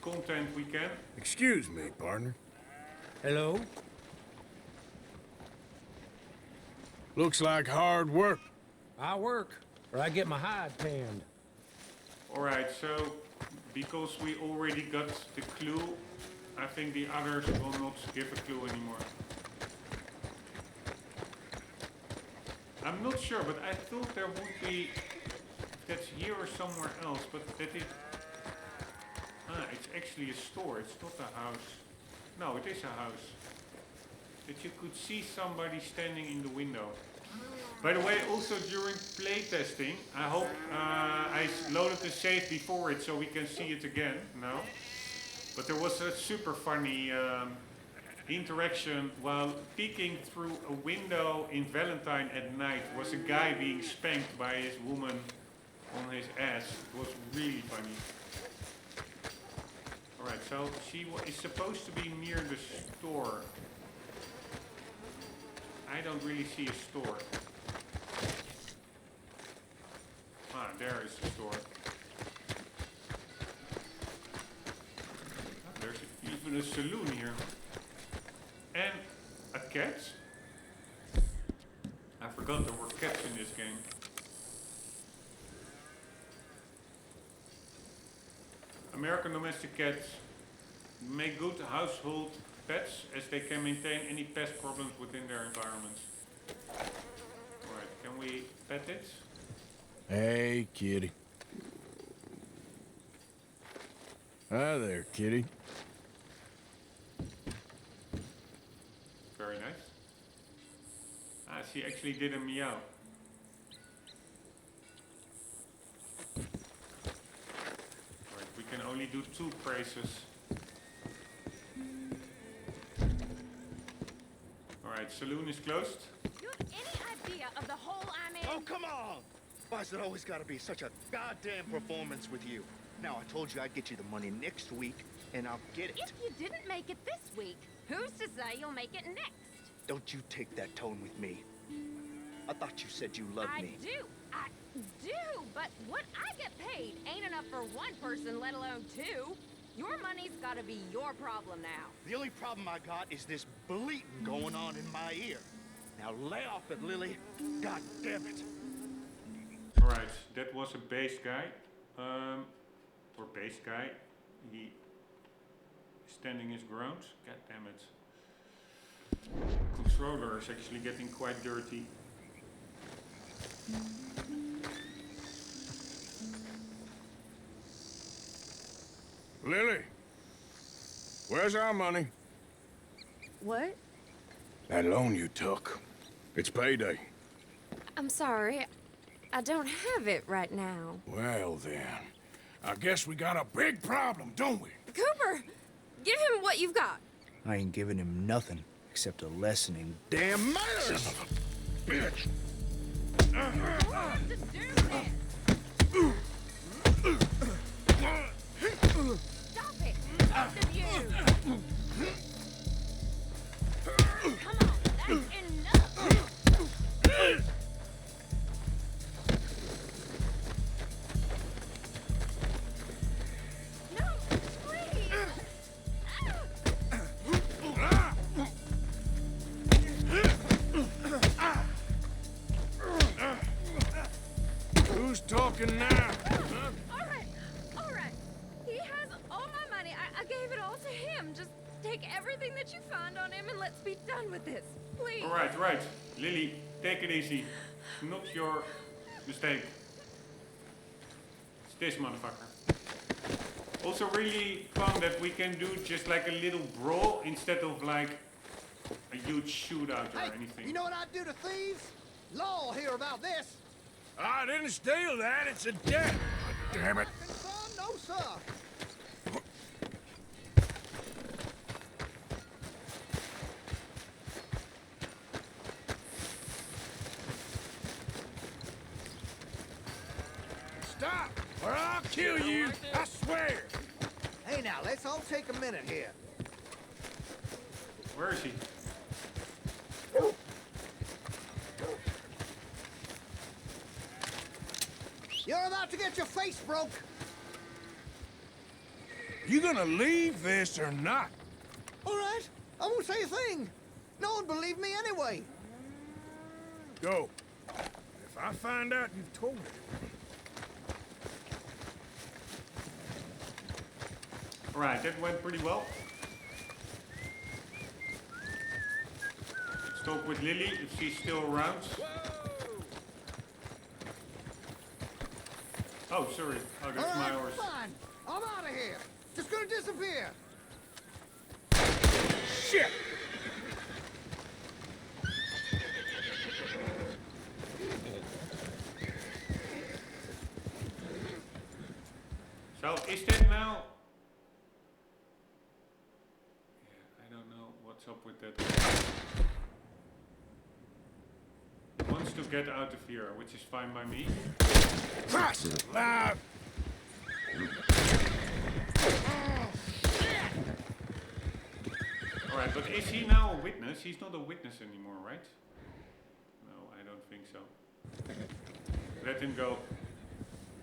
content we can. Excuse me, partner. Hello? Looks like hard work. I work, or I get my hide tanned. Alright, so because we already got the clue, I think the others will not give a clue anymore. I'm not sure, but I thought there would be, that's here or somewhere else, but that is, it's actually a store, it's not a house. No, it is a house. That you could see somebody standing in the window. By the way, also during playtesting, I hope I loaded the save before it so we can see it again now. But there was a super funny interaction while peeking through a window in Valentine at night. Was a guy being spanked by his woman on his ass. It was really funny. Alright, so she is supposed to be near the store. I don't really see a store. Ah, there is the store. Oh, there's even a saloon here. And cats. I forgot there were cats in this game. American domestic cats make good household pets as they can maintain any pest problems within their environments. Alright, can we pet it? Hey, kitty. Hi there, kitty. Very nice. Ah, she actually did a meow. Alright, we can only do 2 praises. Alright, saloon is closed. You have any idea of the hole I'm in? Oh, come on! Why's it always gotta be such a goddamn performance with you? Now, I told you I'd get you the money next week, and I'll get it. If you didn't make it this week, who's to say you'll make it next? Don't you take that tone with me. I thought you said you loved me. I do, but what I get paid ain't enough for one person, let alone 2. Your money's gotta be your problem now. The only problem I got is this bleating going on in my ear. Now lay off it, Lily. God damn it. Alright, that was a bass guy. Or bass guy. He is standing his ground. God damn it. Controller is actually getting quite dirty. Lily, where's our money? What? That loan you took. It's payday. I'm sorry. I don't have it right now. Well then, I guess we got a big problem, don't we? Cooper, give him what you've got. I ain't giving him nothing except a lesson in damn manners. Bitch. Stop it! Both of you! Come on, that's enough! No, please! Who's talking now? Huh? All right. He has all my money. I gave it all to him. Just take everything that you find on him and let's be done with this. Please. Alright. Lily, take it easy. It's not your mistake. It's this motherfucker. Also really fun that we can do just like a little brawl instead of like a huge shootout or anything. You know what I'd do to thieves? Law hear about this. I didn't steal that, it's a debt. Damn it. Son, no, sir. Stop, or I'll kill you, I swear. Hey, now, let's all take a minute here. Where is he? You're about to get your face broke. You gonna leave this or not? All right, I won't say a thing. No one believed me anyway. Go. If I find out you've told me. Alright, that went pretty well. Let's talk with Lily if she's still around. Oh, sorry. Oh, that's all my right, horse. fine. I'm out of here. Just gonna disappear. Shit! So, is that now... Yeah, I don't know what's up with that. Wants to get out of here, which is fine by me. Christ alive! Alright, but is he now a witness? He's not a witness anymore, right? No, I don't think so. Let him go.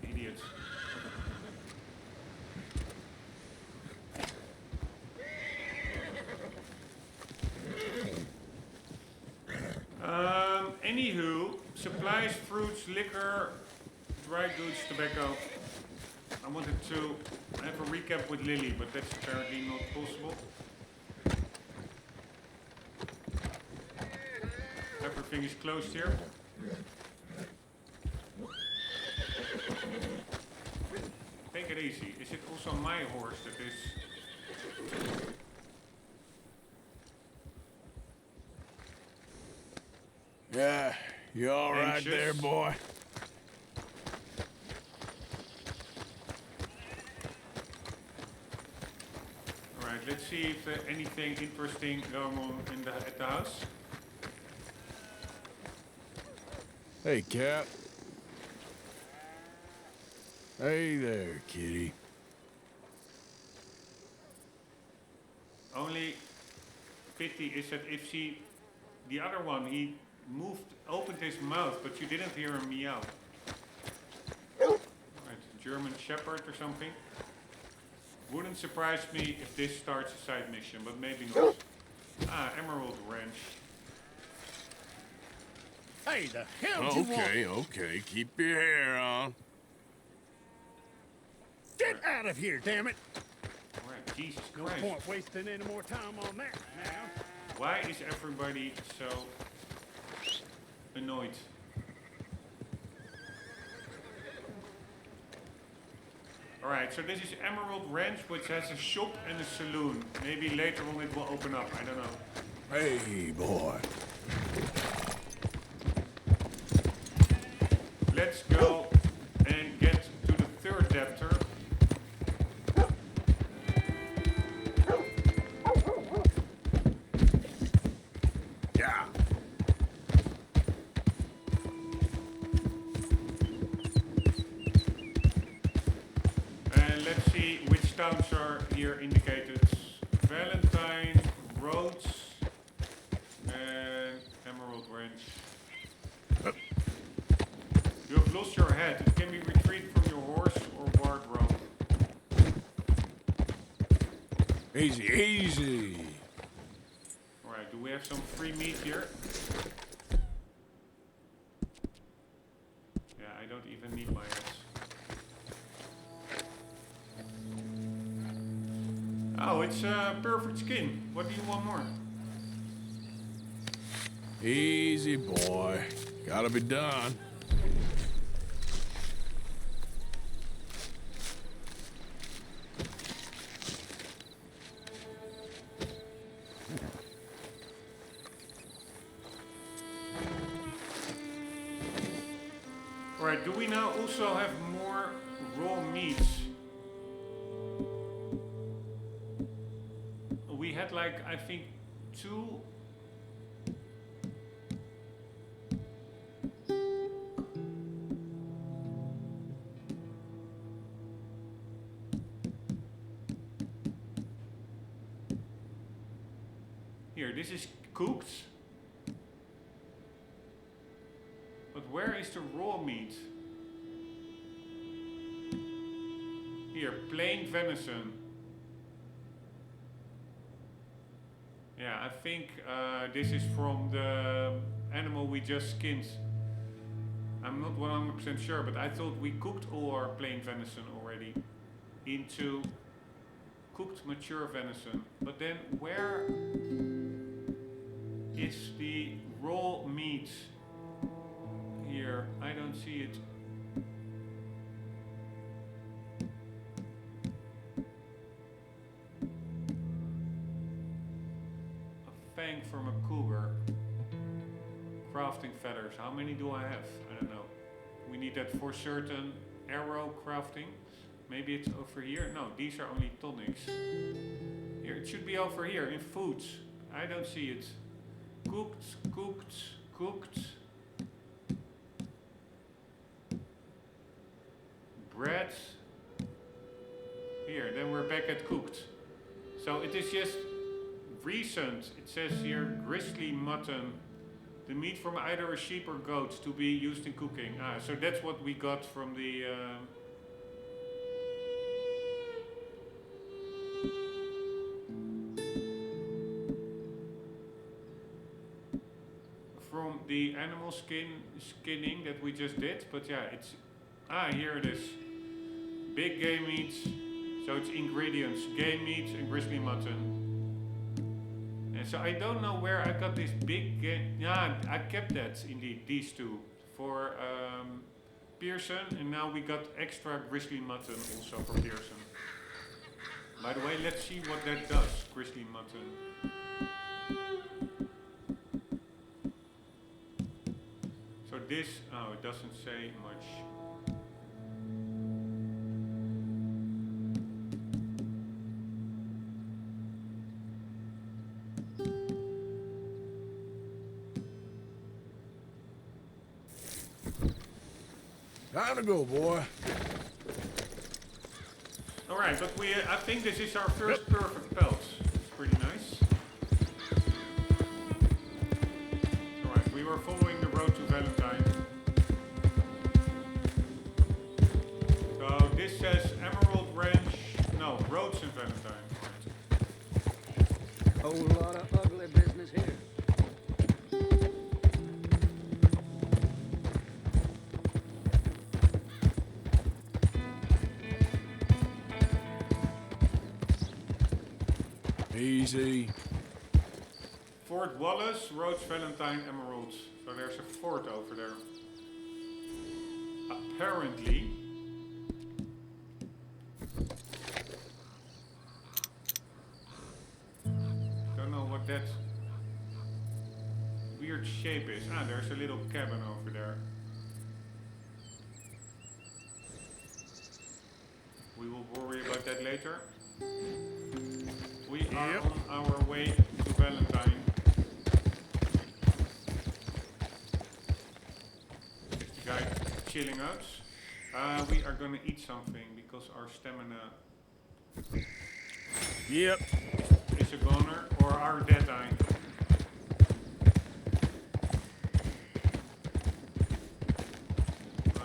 Idiot. anywho, supplies, fruits, liquor, dry goods, tobacco. I wanted to have a recap with Lily, but that's apparently not possible. Everything is closed here. Take it easy. Is it also my horse that is... Yeah, you all right Anxious? there, boy? Alright, let's see if there's anything interesting going on in at the house. Hey, Cap. Hey there, kitty. Only pity is that if the other one, he opened his mouth, but you didn't hear him meow. Right, German Shepherd or something. Wouldn't surprise me if this starts a side mission, but maybe not. Ah, Emerald Ranch. Hey, the hell do you want? Okay, keep your hair on. Get out of here, damn it! Alright, Jesus No Christ. point wasting any more time on that now. Why is everybody so annoyed? Alright, so this is Emerald Ranch, which has a shop and a saloon. Maybe later on it will open up, I don't know. Hey, boy. Let's go and get to the third chapter. Yeah. And let's see which towns are here indicated. Valentine, Rhodes, and Emerald Ranch. You have lost your head. It can be retrieved from your horse or wardrobe. Easy, easy. Alright, do we have some free meat here? Yeah, I don't even need my ass. Oh, it's perfect skin. What do you want more? Easy, boy. Gotta be done. Alright, do we now also have more raw meats? We had like, I think, 2... Here, this is cooked. But where is the raw meat? Here, plain venison. Yeah, I think this is from the animal we just skinned. I'm not 100% sure, but I thought we cooked all our plain venison already into cooked mature venison. But then where is the raw meat? Here, I don't see it. A fang from a cougar. Crafting feathers. How many do I have? I don't know. We need that for certain arrow crafting. Maybe it's over here. No, these are only tonics. Here, it should be over here in foods. I don't see it. Cooked, cooked, cooked. Bread. Here, then we're back at cooked. So it is just recent. It says here grizzly mutton. The meat from either a sheep or goat to be used in cooking. Ah, so that's what we got from the... the animal skinning that we just did, but yeah, it's here it is. Big game meats. So it's ingredients: game meats and grizzly mutton. And so I don't know where I got this big game. Yeah, I kept that indeed. These two for Pearson, and now we got extra grizzly mutton also for Pearson. By the way, let's see what that does. Grizzly mutton. So this, oh, it doesn't say much. Time to go, boy. All right, but I think this is our first perfect pelt. It's pretty nice. All right, we were following the road to Valentine. So this says Emerald Ranch. No, Roads in Valentine. Right. Whole lot of ugly business here. Easy. Fort Wallace, Roads, Valentine, Emeralds. So there's a fort over there. Apparently. Don't know what that weird shape is. Ah, there's a little cabin over there. We will worry about that later. We are on our way to Valentine. Is the guy chilling out? We are gonna eat something because our stamina is a goner, or our dead eye.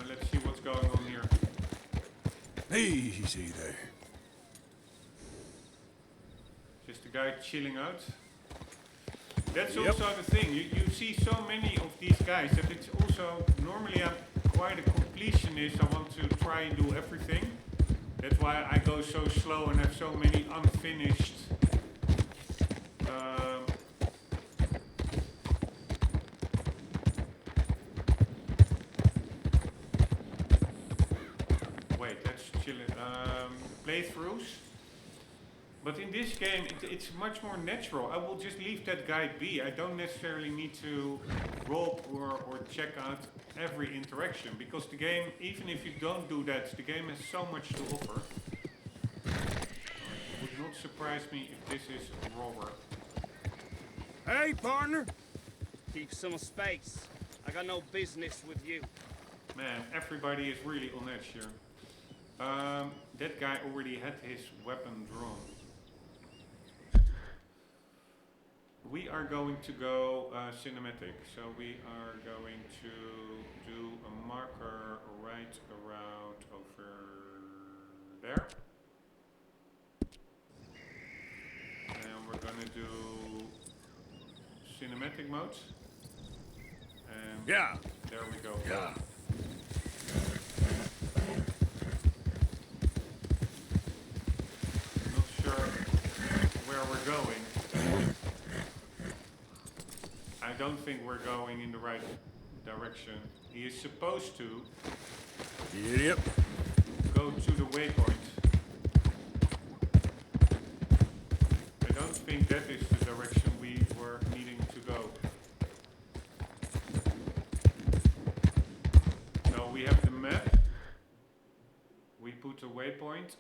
Let's see what's going on here. Easy there. Just a guy chilling out. That's also the thing. You see so many of these guys that it's also, normally I'm quite a completionist. I want to try and do everything. That's why I go so slow and have so many unfinished playthroughs. But in this game, it's much more natural. I will just leave that guy be. I don't necessarily need to roll or check out every interaction, because the game, even if you don't do that, the game has so much to offer. It would not surprise me if this is Robert. Hey, partner! Keep some space. I got no business with you. Man, everybody is really on edge here. That guy already had his weapon drawn. We are going to go cinematic, so we are going to do a marker right around over there. And we're gonna do cinematic mode. And there we go. Yeah. Not sure where we're going. I don't think we're going in the right direction. He is supposed to go to the waypoint. I don't think that is the direction we were needing to go. So we have the map. We put a waypoint.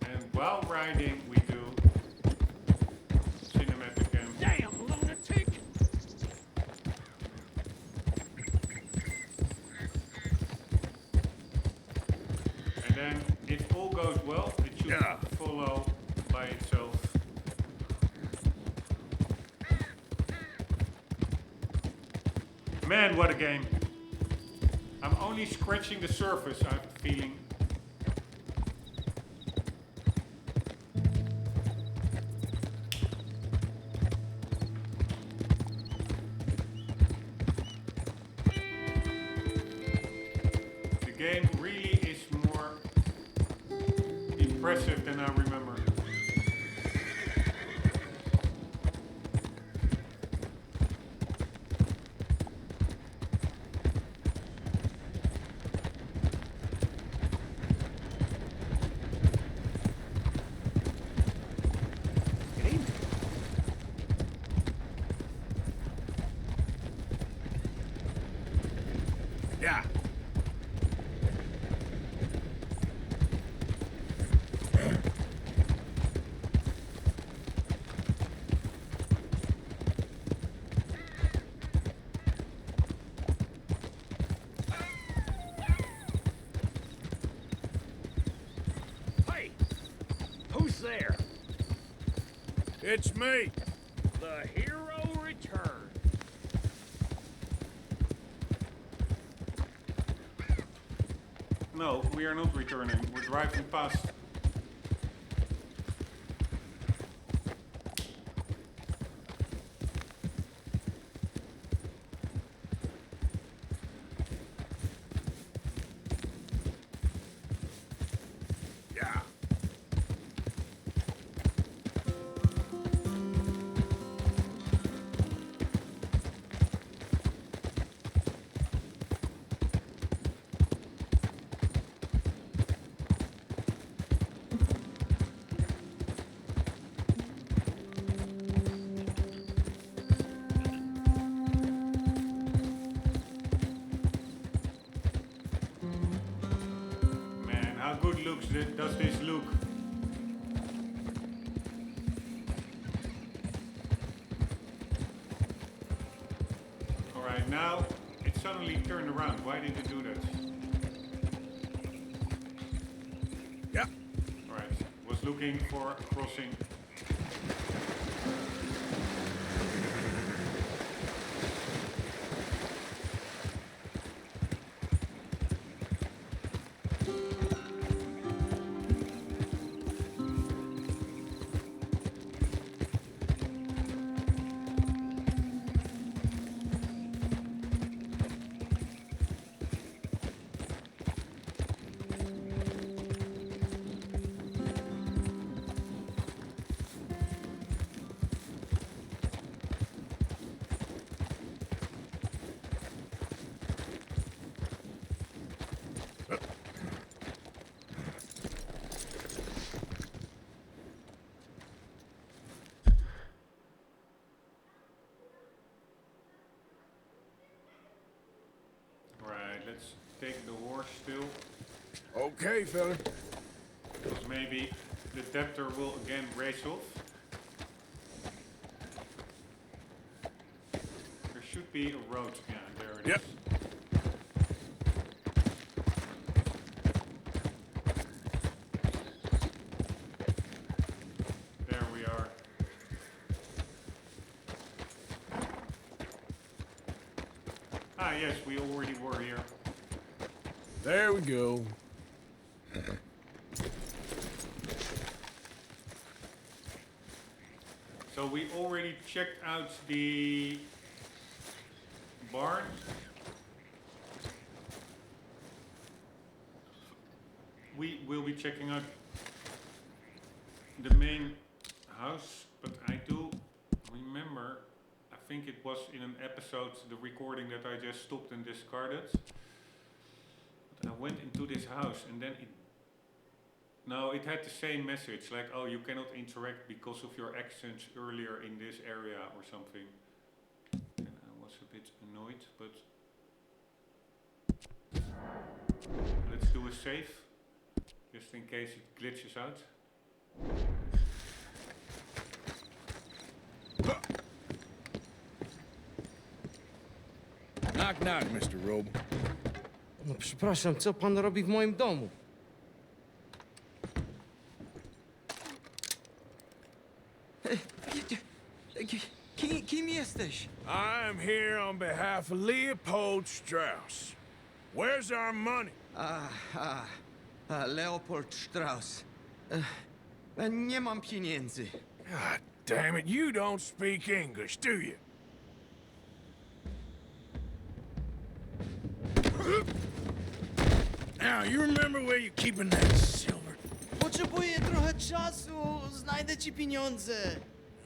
And while riding, we do cinematic and damn lunatic! And then, if all goes well, it should follow by itself. Man, what a game! I'm only scratching the surface, I have the feeling. game really is more impressive than I remember. Yeah. Hey! Who's there? It's me. The hero returns. No, we are not returning. We're driving past. Yeah. Man, how good does this look? Alright, now it suddenly turned around. Why did it do that? Yeah. Alright, was looking for a crossing. Alright, let's take the horse still. Okay, fella. Because maybe the debtor will again race off. There should be a road. Yeah, there it is. Yep. There we are. Ah, yes, we already were here. There we go. So we already checked out the barn. We will be checking out the main house, but I do remember, I think it was in an episode, the recording that I just stopped and discarded. But I went into this house and then it had the same message, like, oh, you cannot interact because of your actions earlier in this area or something. And I was a bit annoyed, but let's do a save, just in case it glitches out. Knock, knock, Mr. Rombbb. No przepraszam, co pan robi w moim domu? Kim jesteś? I'm here on behalf of Leopold Strauss. Where's our money? Leopold Strauss. Nie mam pieniędzy. God damn it, you don't speak English, do you? Now, you remember where you're keeping that silver? Potrzebuję trochę czasu. Znajdę ci pieniądze.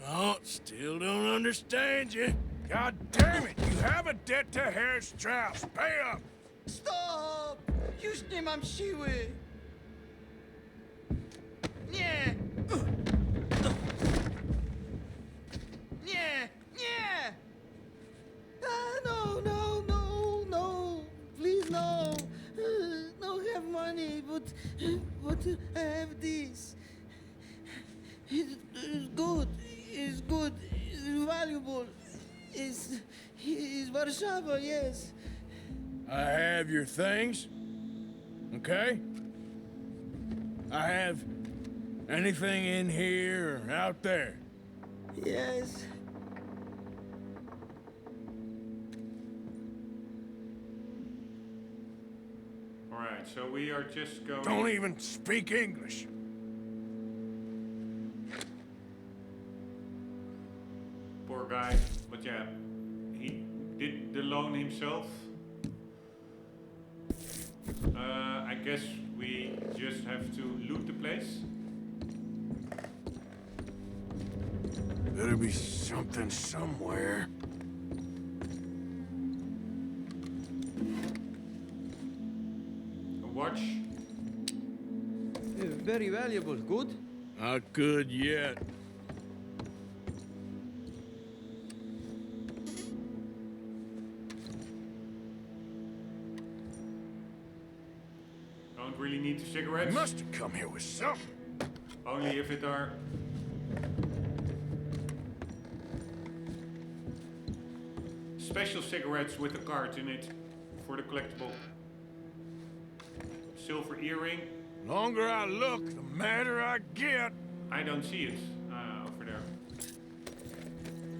Oh, still don't understand you. God damn it! You have a debt to Herr Strauss. Pay up! Stop! Już nie mam siły. Nie! Nie! Nie! No, no, no, no. Please, no. No have money, but I have this. It's good. It's good. It's valuable. It's Warszawa, yes. I have your things, okay? I have anything in here or out there. Yes. Alright, so we are just going... Don't even speak English. Poor guy. But yeah, he did the loan himself. I guess we just have to loot the place. Better be something somewhere. A watch. Very valuable. Good? Not good yet. Don't really need the cigarettes. You must have come here with something. Only if it are... special cigarettes with a card in it for the collectible. Silver earring. Longer I look, the madder I get. I don't see it over there.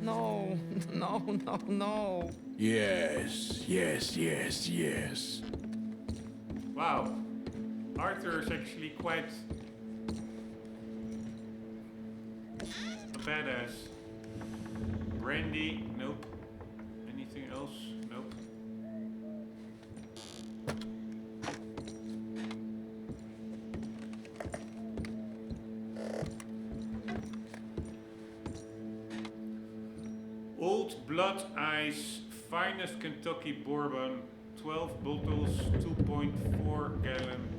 No, no, no, no. Yes, yes, yes, yes. Wow. Arthur is actually quite a badass. Brandy, nope. Anything else? Nope. Old Blood Ice, finest Kentucky bourbon, 12 bottles, 2.4 gallons.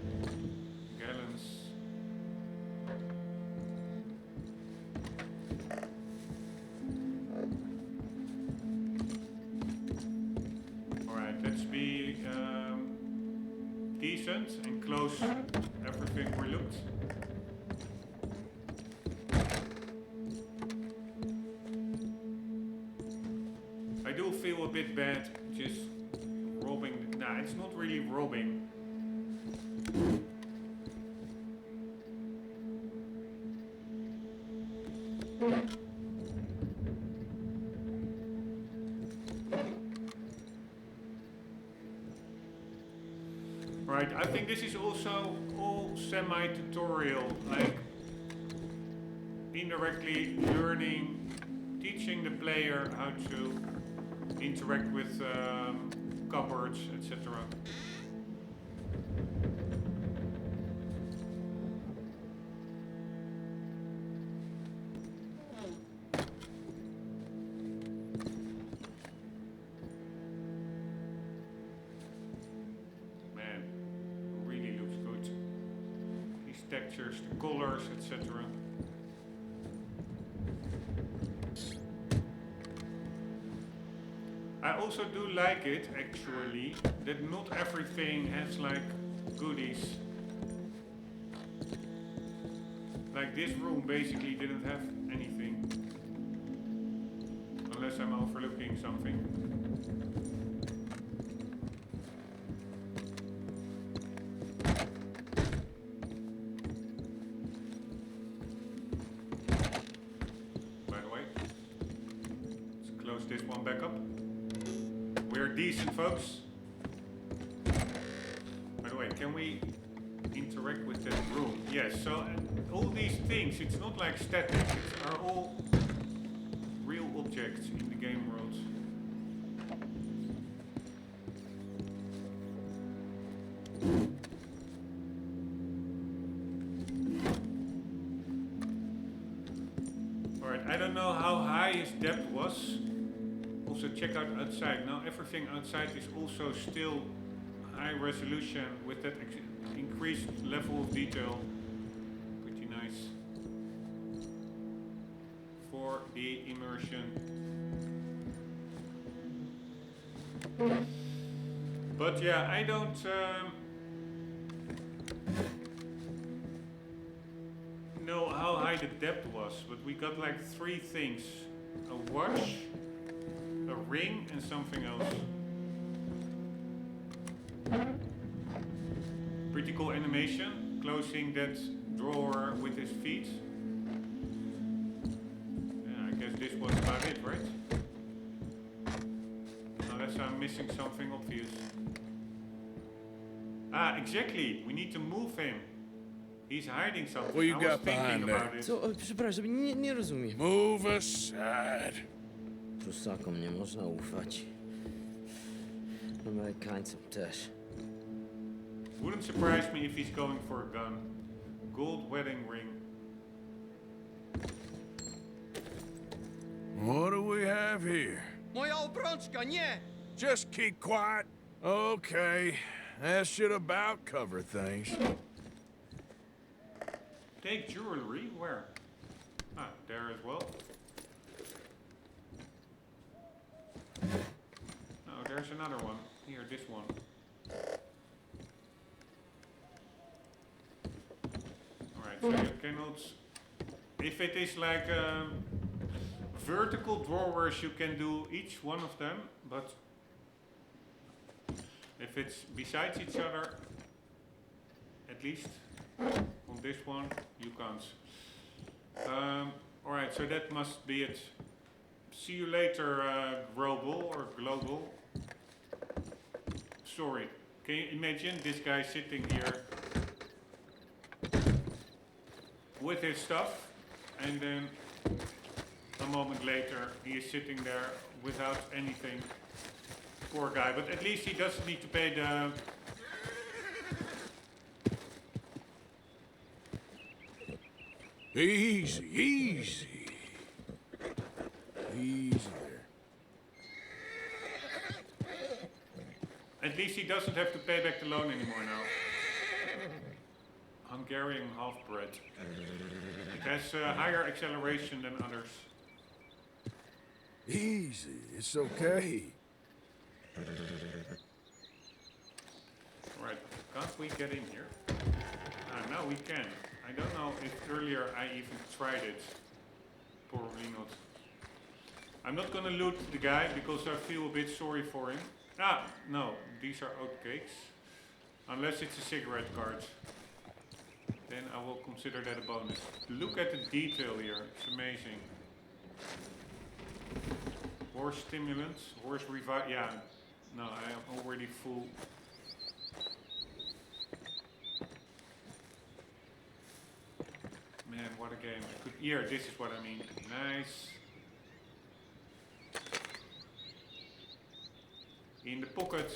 Alright, let's be decent and close everything we looked. I do feel a bit bad just robbing. Nah, it's not really robbing. Right, I think this is also all semi-tutorial, like indirectly learning, teaching the player how to interact with cupboards, etc. Man, really looks good. These textures, the colors, etc. I also do like it, actually, that not everything has like goodies. Like this room basically didn't have anything. Unless I'm overlooking something. By the way, let's close this one back up. We're decent, folks. By the way, can we interact with that room? Yes, so all these things, it's not like static, it's are all real objects in the game world. was. Also check out outside. Now everything outside is also still high resolution with that increased level of detail. Pretty nice. For the immersion. But yeah, I don't know how high the depth was, but we got like 3 things. A watch, a ring, and something else. Pretty cool animation, closing that drawer with his feet. Yeah, I guess this was about it, right? Unless I'm missing something obvious. Ah, exactly. We need to move him. He's hiding something. What you I got was thinking behind about there? it. Co? Przepraszam, nie rozumiem. Move aside. Prusakom nie można ufać. Amerykańcom też. Wouldn't surprise me if he's going for a gun. Gold wedding ring. What do we have here? Moja obrączka, nie! Just keep quiet. Okay, that should about cover things. Take jewelry? Where? Ah, there as well. No, there's another one. Here, this one. Alright, so you cannot... If it is like vertical drawers, you can do each one of them, but if it's besides each other, at least on this one, you can't. Alright, so that must be it. See you later, Global or Global. Sorry, can you imagine this guy sitting here with his stuff, and then a moment later he is sitting there without anything. Poor guy, but at least he doesn't need to pay the... Easy, easy. Easy there. At least he doesn't have to pay back the loan anymore now. Hungarian half-bred. It has higher acceleration than others. Easy, it's okay. Right, can't we get in here? Now we can. I don't know if earlier I even tried it. Probably not. I'm not gonna loot the guy because I feel a bit sorry for him. Ah, no, these are oatcakes. Unless it's a cigarette card. Then I will consider that a bonus. Look at the detail here, it's amazing. Horse stimulants, horse revive, yeah. No, I am already full. Man, what a game. Here, this is what I mean. Nice. In the pocket.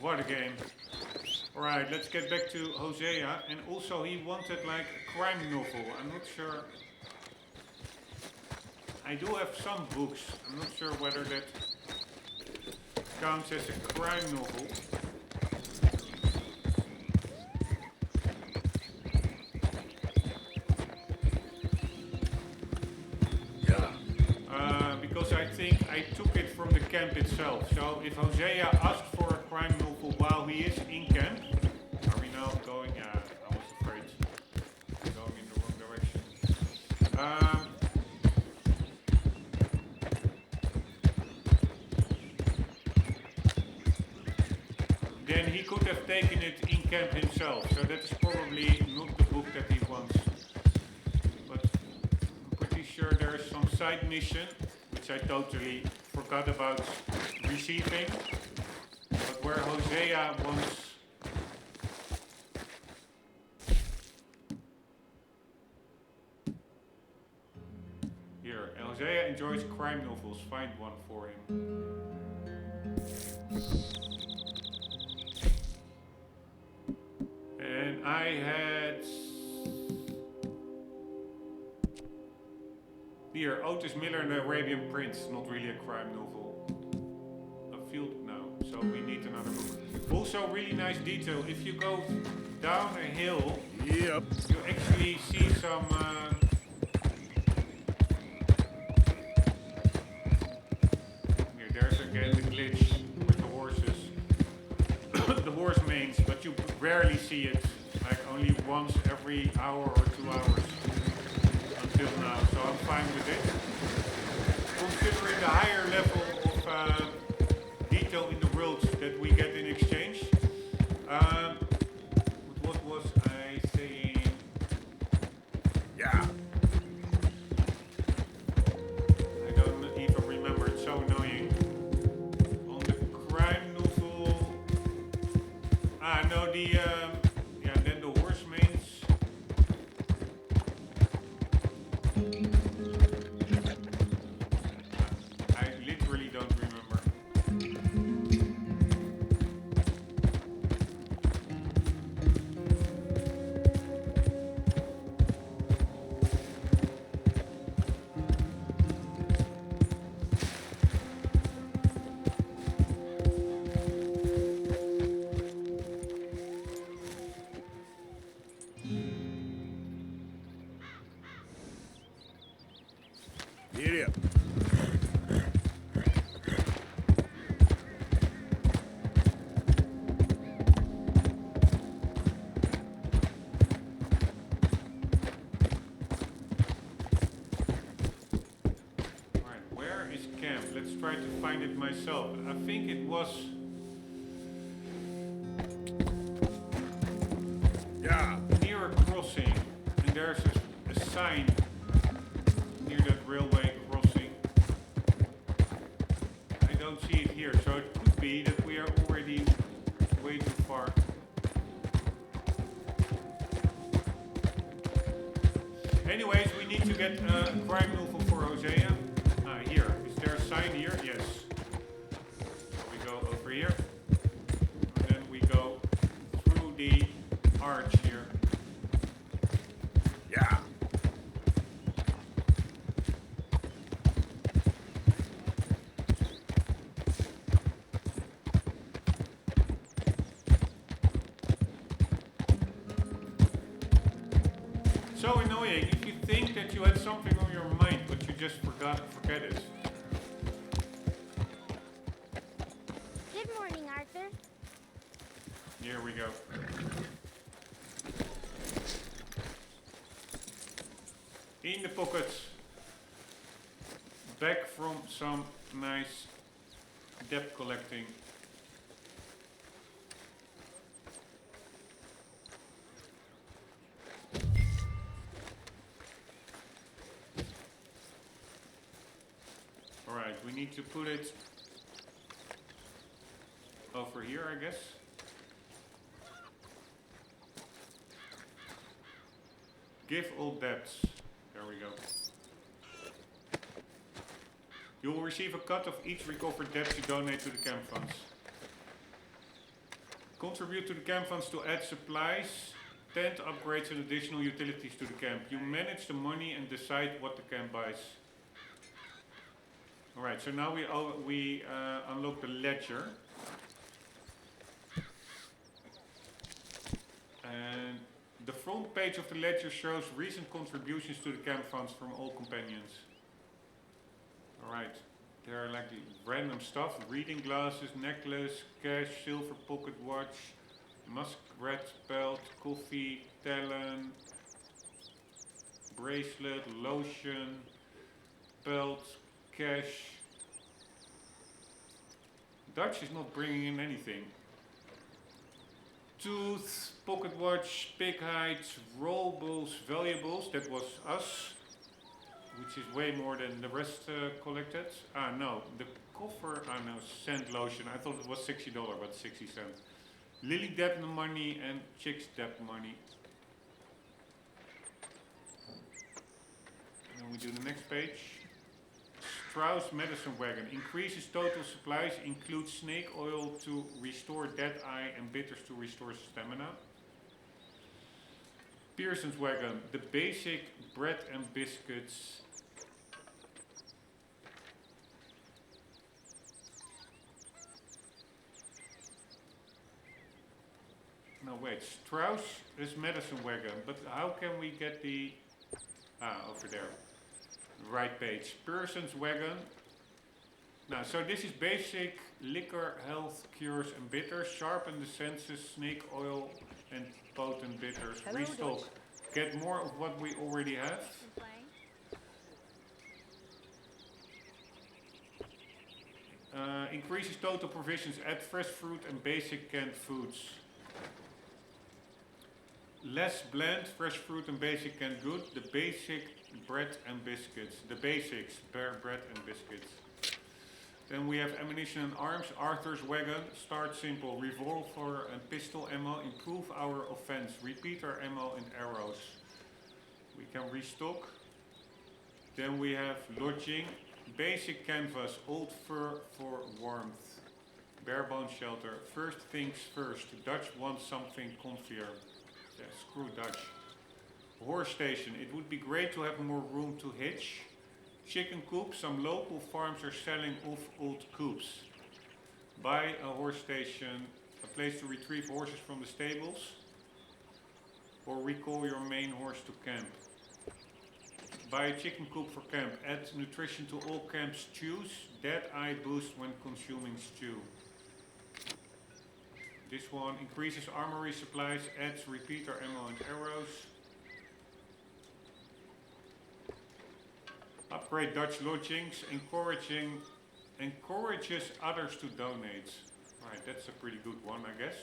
What a game. Alright, let's get back to Hosea. And also he wanted like a crime novel. I'm not sure. I do have some books. I'm not sure whether that counts as a crime novel. Because I think I took it from the camp itself. So if Hosea asked for a crime novel while he is in camp, are we now going? Yeah, I was afraid. Going in the wrong direction. Then he could have taken it in camp himself. So that is probably not the book that he wants. But I'm pretty sure there is some side mission which I totally forgot about receiving, but where Hosea wants Here, Hosea enjoys crime novels. Find one for him. And I had... Here, Otis Miller and the Arabian Prince. Not really a crime novel. A field... No. So we need another book. Also, really nice detail. If you go down a hill... Yep. You actually see some... Here, there's again the glitch with the horses. The horse mains, but you rarely see it. Like only once every hour or 2 hours. Until now, so I'm fine with it. Considering the higher level of detail in the worlds that we get in exchange. What was I saying? Yeah. I don't even remember, it's so annoying. On the crime novel... Ah, no, the... yeah, then the horse mains. I literally don't remember. Get up. Alright, where is camp? Let's try to find it myself. I think it was... Yeah. Near a crossing. And there's a sign near that railway crossing. I don't see it here, so it could be that we are already way too far. Anyways, we need to get a crime novel for Hosea. Here. Is there a sign here? Yes. We go over here. And then we go through the arch here. Yeah. So annoying if you think that you had something on your mind but you just forget it. Good morning, Arthur. Here we go. In the pockets. Back from some nice debt collecting. Alright, we need to put it over here, I guess. Give all debts. There we go. You will receive a cut of each recovered debt you donate to the camp funds. Contribute to the camp funds to add supplies, tent upgrades and additional utilities to the camp. You manage the money and decide what the camp buys. Alright, so now we unlock the ledger. And the front page of the ledger shows recent contributions to the camp funds from all companions. Alright, there are like the random stuff. Reading glasses, necklace, cash, silver pocket watch, muskrat pelt, coffee, talon, bracelet, lotion, belt, cash. Dutch is not bringing in anything. Tooth, pocket watch, pig hides, Rombbb valuables, that was us, which is way more than the rest collected. Ah no, the coffer, ah no, scent lotion, I thought it was $60, but 60 cents. Lily debt money and Chick's debt money. And then we do the next page. Strauss medicine wagon. Increases total supplies. Includes snake oil to restore dead eye and bitters to restore stamina. Pearson's wagon. The basic bread and biscuits. No, wait. Strauss is medicine wagon. But how can we get the... over there. Right page. Pearson's wagon. Now, so this is basic liquor, health, cures and bitters. Sharpen the senses, snake oil and potent bitters. Hello, Restock. Dutch. Get more of what we already have. Increases total provisions. Add fresh fruit and basic canned foods. Less bland, fresh fruit and basic canned good. The basic bread and biscuits. The basics, bread and biscuits. Then we have ammunition and arms. Arthur's wagon. Start simple. Revolver and pistol ammo. Improve our offense. Repeater ammo and arrows. We can restock. Then we have lodging. Basic canvas. Old fur for warmth. Barebone shelter. First things first. Dutch wants something comfier. Yeah, screw Dutch. Horse station. It would be great to have more room to hitch. Chicken coop. Some local farms are selling off old coops. Buy a horse station. A place to retrieve horses from the stables. Or recall your main horse to camp. Buy a chicken coop for camp. Add nutrition to all camp stews. Dead eye boost when consuming stew. This one increases armory supplies, adds repeater ammo and arrows. Upgrade Dutch lodgings, encourages others to donate. Right, that's a pretty good one, I guess.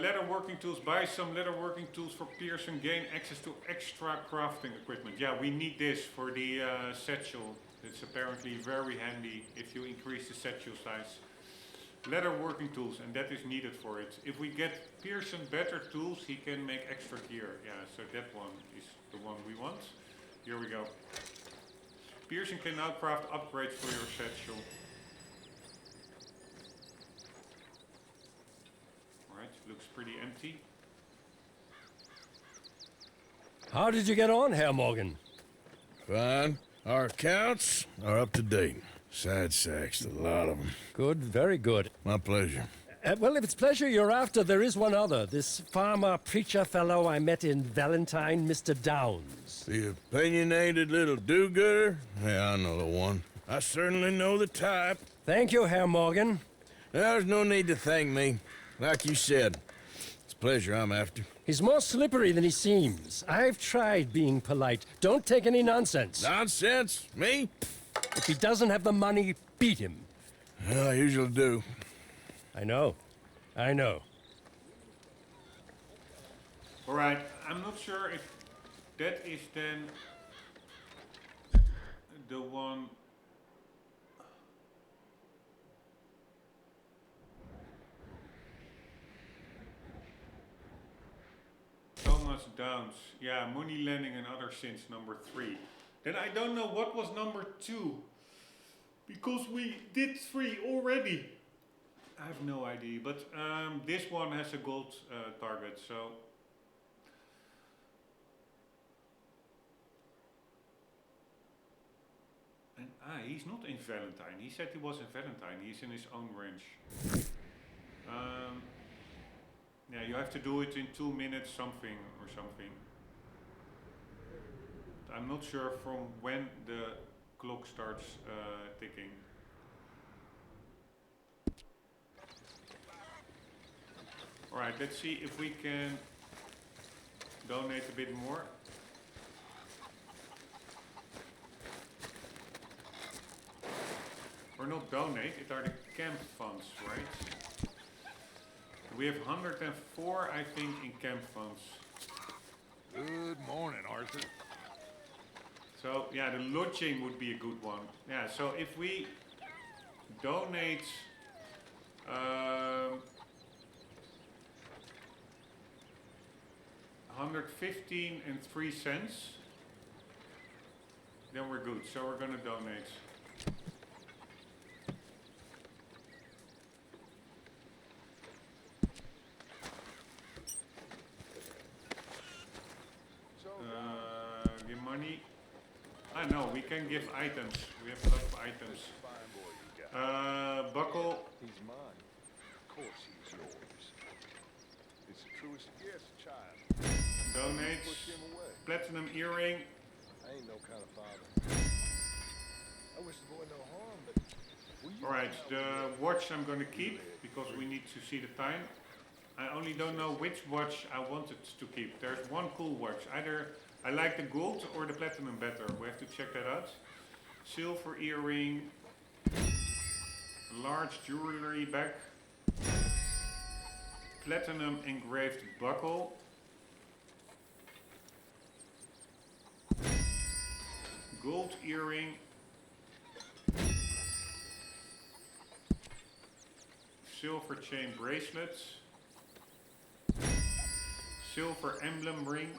Leather working tools. Buy some leather working tools for Pearson. Gain access to extra crafting equipment. Yeah, we need this for the satchel. It's apparently very handy if you increase the satchel size. Leather working tools, and that is needed for it. If we get Pearson better tools, he can make extra gear. Yeah, so that one is the one we want. Here we go. Pearson can now craft upgrades for your satchel. Looks pretty empty. How did you get on, Herr Morgan? Fine. Our accounts are up to date. Sad sacks, a lot of them. Good, very good. My pleasure. Well, if it's pleasure you're after, there is one other. This farmer preacher fellow I met in Valentine, Mr. Downs. The opinionated little do-gooder? Yeah, I know the one. I certainly know the type. Thank you, Herr Morgan. There's no need to thank me. Like you said, it's pleasure I'm after. He's more slippery than he seems. I've tried being polite. Don't take any nonsense. Nonsense? Me? If he doesn't have the money, beat him. Well, I usually do. I know. I know. All right, I'm not sure if that is then the one. Thomas Downs, yeah, money lending and other sins, number 3. Then I don't know what was number 2, because we did 3 already. I have no idea, but this one has a gold target, so. And he's not in Valentine. He said he was in Valentine. He's in his own range. Yeah, you have to do it in 2 minutes something or something. I'm not sure from when the clock starts ticking. Alright, let's see if we can donate a bit more. Or not donate, it are the camp funds, right? We have 104, I think, in camp funds. Good morning, Arthur. So yeah, the lodging would be a good one. Yeah, so if we donate 115 and 3 cents, then we're good. So we're gonna donate. Give money. I know, we can give items. We have a lot of items. Buckle. He's mine. Of course he's yours. It's the truest gift, child. Donates. Push him away. Platinum earring. I ain't no kind of father. I wish the boy no harm, but... Alright, the watch I'm gonna keep, because we need to see the time. I only don't know which watch I wanted to keep. There's one cool watch. Either I like the gold or the platinum better. We have to check that out. Silver earring. Large jewelry bag. Platinum engraved buckle. Gold earring. Silver chain bracelets. Silver emblem ring.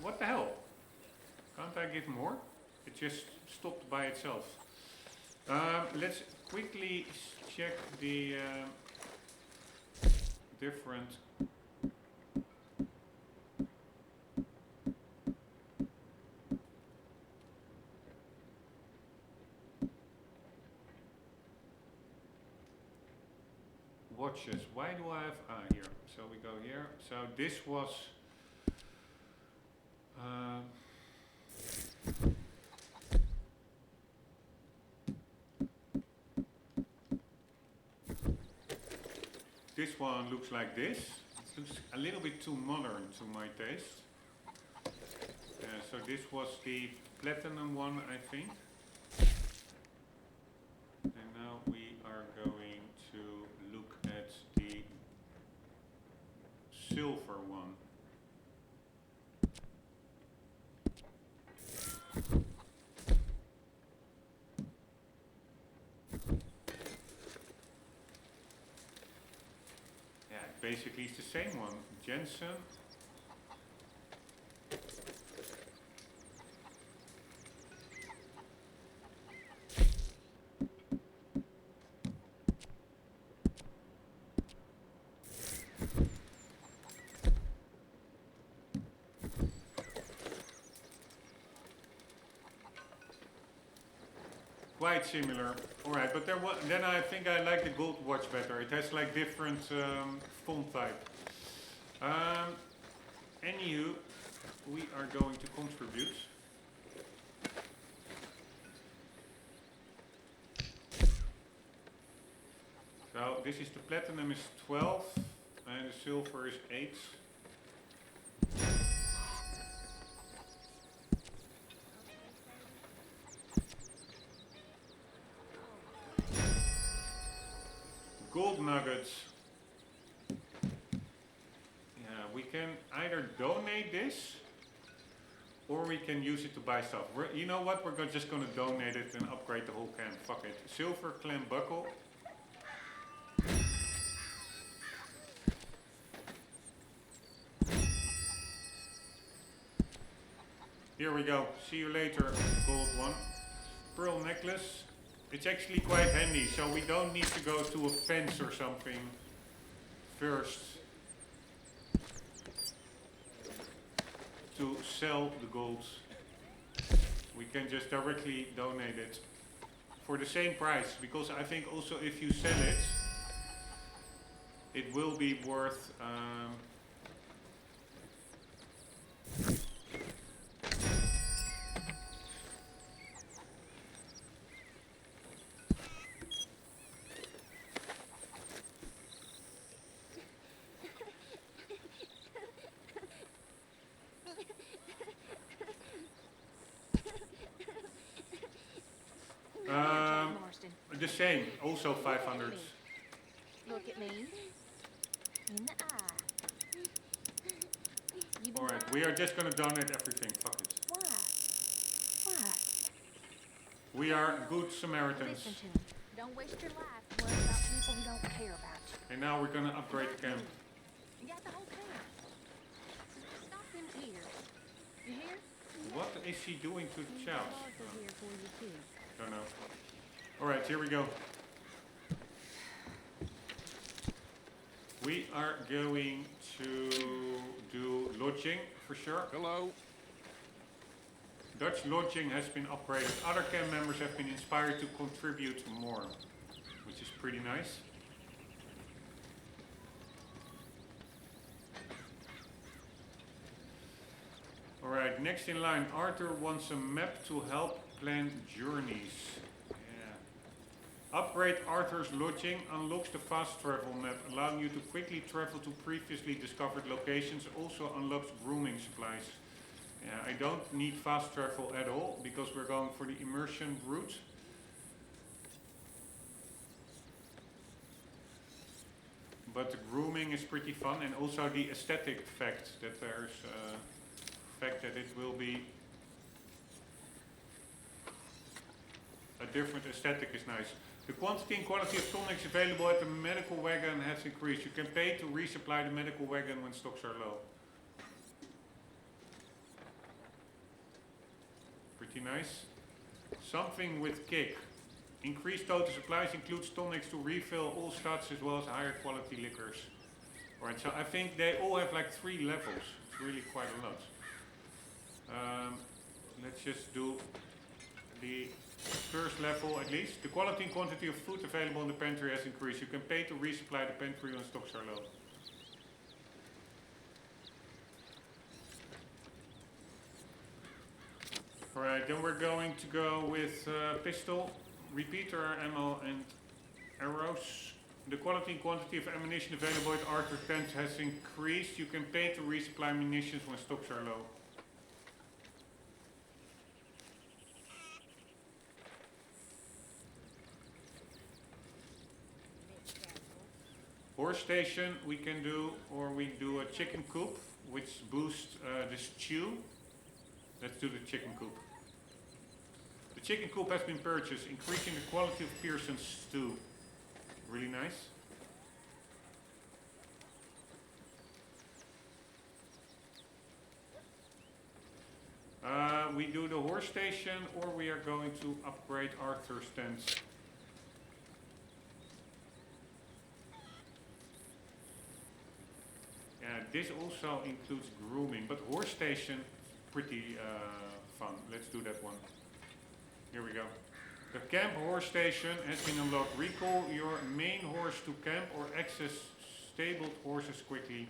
What the hell? Can't I give more? It just stopped by itself. Let's quickly check the different watches. Why do I have here? So we go here. So this was this one looks like this. It looks a little bit too modern to my taste. So this was the platinum one, I think. And now we are going to look at the silver one. Yeah, basically it's the same one. Jensen. Quite similar. Alright, but then I think I like the gold watch better. It has like different font type. Anywho, we are going to contribute. So this is the platinum is 12 and the silver is 8. Gold nuggets. Yeah, we can either donate this or we can use it to buy stuff. You know what? We're just going to donate it and upgrade the whole can. Fuck it. Silver clam buckle. Here we go. See you later, gold one. Pearl necklace. It's actually quite handy, so we don't need to go to a fence or something first to sell the gold. We can just directly donate it for the same price, because I think also if you sell it, it will be worth the same, also 500. Look at me. In the eye. You Alright, we are just gonna donate everything. Fuck it. Why? Why? We are good Samaritans. Listen to me. Don't waste your life worrying about people who don't care about you. And now we're gonna upgrade the camp. You got the whole camp. Stop them tears. You hear? What is she doing to the child? Dogs are here for you too. Don't know. Alright, here we go. We are going to do lodging for sure. Hello. Dutch lodging has been upgraded. Other camp members have been inspired to contribute more, which is pretty nice. Alright, next in line, Arthur wants a map to help plan journeys. Yeah. Upgrade Arthur's lodging unlocks the fast travel map, allowing you to quickly travel to previously discovered locations. Also unlocks grooming supplies. Yeah, I don't need fast travel at all because we're going for the immersion route. But the grooming is pretty fun, and also the aesthetic fact that there's fact that it will be a different aesthetic is nice. The quantity and quality of tonics available at the medical wagon has increased. You can pay to resupply the medical wagon when stocks are low. Pretty nice. Something with kick. Increased total supplies includes tonics to refill all stats as well as higher quality liquors. Alright, so I think they all have like 3 levels. It's really quite a lot. Let's just do the first level at least. The quality and quantity of food available in the pantry has increased. You can pay to resupply the pantry when stocks are low. Alright, then we're going to go with pistol, repeater ammo and arrows. The quality and quantity of ammunition available at Arthur tents has increased. You can pay to resupply munitions when stocks are low. Horse station we can do, or we do a chicken coop, which boosts the stew. Let's do the chicken coop. The chicken coop has been purchased, increasing the quality of Pearson's stew. Really nice. We do the horse station, or we are going to upgrade Arthur's tents. This also includes grooming, but horse station, pretty fun. Let's do that one. Here we go. The camp horse station has been unlocked. Recall your main horse to camp or access stabled horses quickly.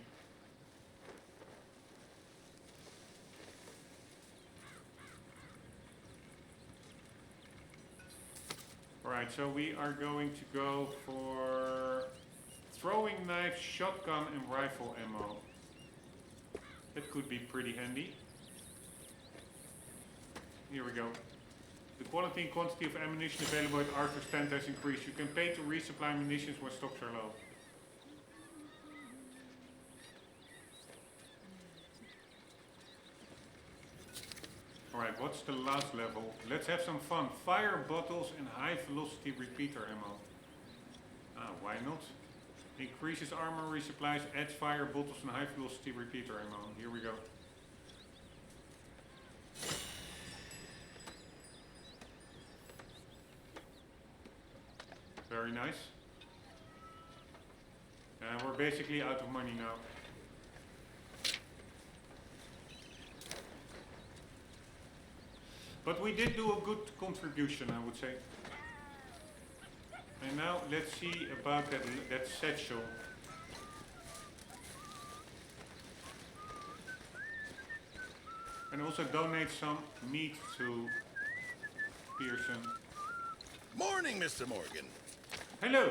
Alright, so we are going to go for throwing knife, shotgun and rifle ammo. That could be pretty handy. Here we go. The quality and quantity of ammunition available at Arthur's tent has increased. You can pay to resupply munitions when stocks are low. Alright, what's the last level? Let's have some fun. Fire bottles and high velocity repeater ammo. Why not? Increases armor resupplies, adds fire bottles and high velocity repeater ammo. Here we go. Very nice. And we're basically out of money now. But we did do a good contribution, I would say. And now let's see about that satchel. And also donate some meat to Pearson. Morning, Mr. Morgan. Hello.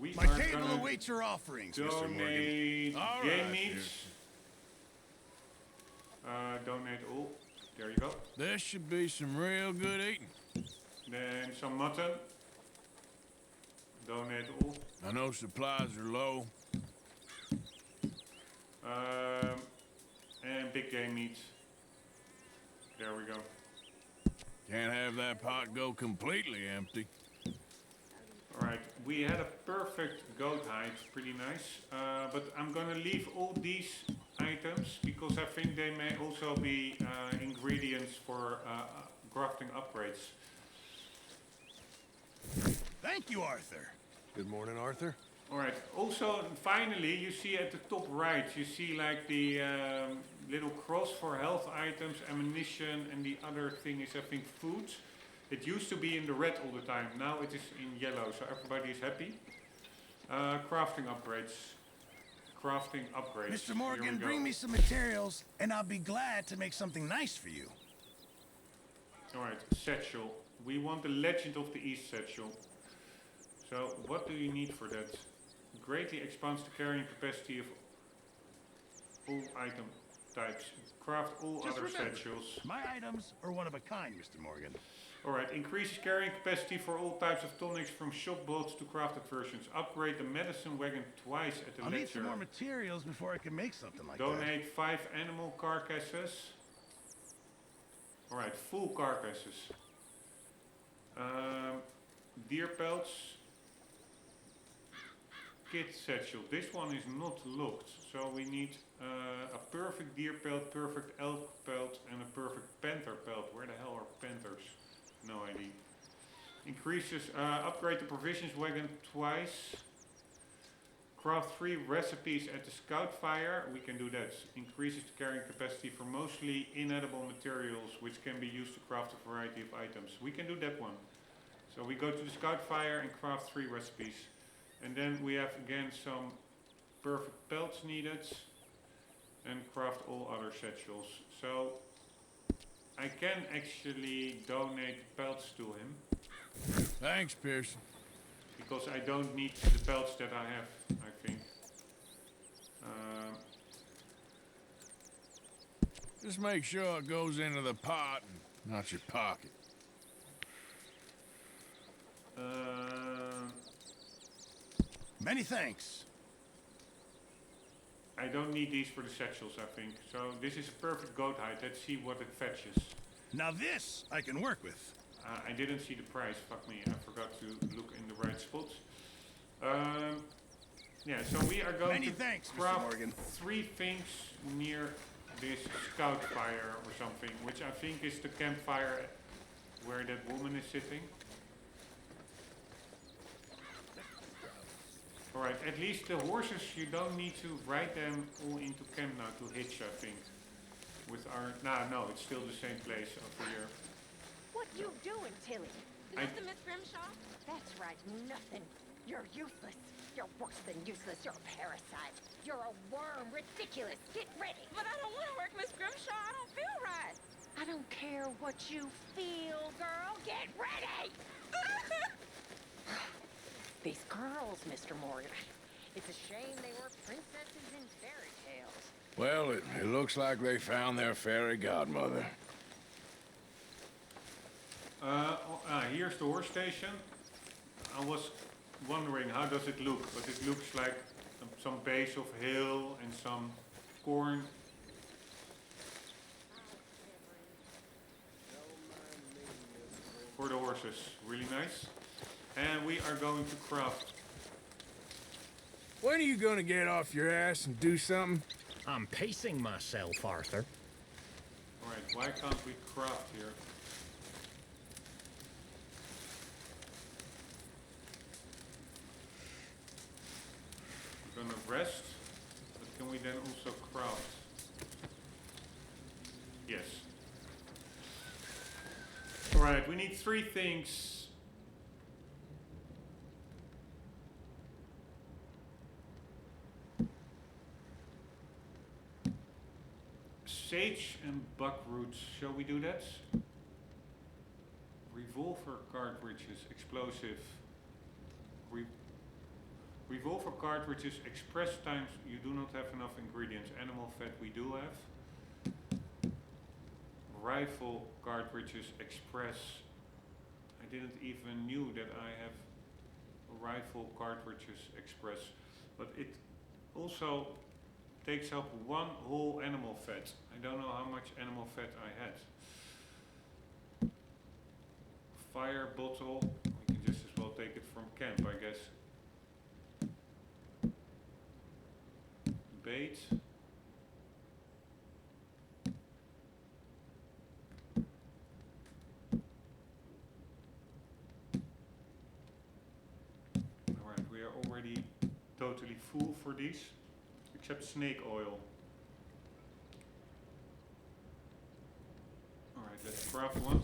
We My are table gonna awaits your offerings, Mr. Morgan. donate All game right, meats. Donate all. There you go. There should be some real good eating. Then some mutton. Donate all. I know supplies are low. big game meat. There we go. Can't have that pot go completely empty. Alright, we had a perfect goat hide, pretty nice. But I'm gonna leave all these items because I think they may also be ingredients for crafting upgrades. Thank you, Arthur. Good morning, Arthur. Alright, also finally you see at the top right, you see like the little cross for health items, ammunition, and the other thing is I think food. It used to be in the red all the time, now it is in yellow, so everybody is happy. Crafting upgrades. Crafting upgrades. Mr. Morgan, bring me some materials, and I'll be glad to make something nice for you. Alright, satchel. We want the Legend of the East satchel. So, what do you need for that? Greatly expands the carrying capacity of all item types. Craft all Just other remember, satchels. my items are one of a kind, Mr. Morgan. Alright, increases carrying capacity for all types of tonics from shop boats to crafted versions. Upgrade the medicine wagon twice at the I'll need some ledger. more materials before I can make something like that. Donate 5 animal carcasses. Alright, full carcasses. Deer pelts. Kit satchel. This one is not locked, so we need a perfect deer pelt, perfect elk pelt, and a perfect panther pelt. Where the hell are panthers? No idea. Increases, upgrade the provisions wagon twice. Craft 3 recipes at the scout fire. We can do that. Increases the carrying capacity for mostly inedible materials, which can be used to craft a variety of items. We can do that one. So we go to the scout fire and craft 3 recipes. And then we have again some perfect pelts needed. And craft all other satchels. So I can actually donate pelts to him. Thanks, Pearson. Because I don't need the pelts that I have, I think. Just make sure it goes into the pot and not your pocket. Many thanks. I don't need these for the satchels, I think. So this is a perfect goat hide. Let's see what it fetches. Now this I can work with. I didn't see the price. Fuck me. I forgot to look in the right spots. Yeah, so we are going to craft 3 things near this scout fire or something, which I think is the campfire where that woman is sitting. Alright, at least the horses, you don't need to ride them all into camp now to hitch, I think. With our... no, it's still the same place over here. What you doing, Tilly? Nothing, Miss Grimshaw. That's right, nothing. You're useless. You're worse than useless. You're a parasite. You're a worm. Ridiculous. Get ready. But I don't want to work, Miss Grimshaw. I don't feel right. I don't care what you feel, girl. Get ready! These girls, Mr. Morgan. It's a shame they were princesses in fairy tales. Well, it looks like they found their fairy godmother. Here's the horse station. I was wondering how does it look, but it looks like some base of hill and some corn. For the horses, really nice. And we are going to craft. When are you gonna get off your ass and do something? I'm pacing myself, Arthur. Alright, why can't we craft here? We're gonna rest, but can we then also craft? Yes. Alright, we need 3 things. Sage and buckroots. Shall we do that? Revolver cartridges, explosive. Revolver cartridges, express times. You do not have enough ingredients. Animal fat we do have. Rifle cartridges, express. I didn't even knew that I have rifle cartridges express. But it also takes up 1 whole animal fat. I don't know how much animal fat I had. Fire bottle. We can just as well take it from camp, I guess. Bait. Alright, we are already totally full for these, except snake oil. Alright, let's craft one.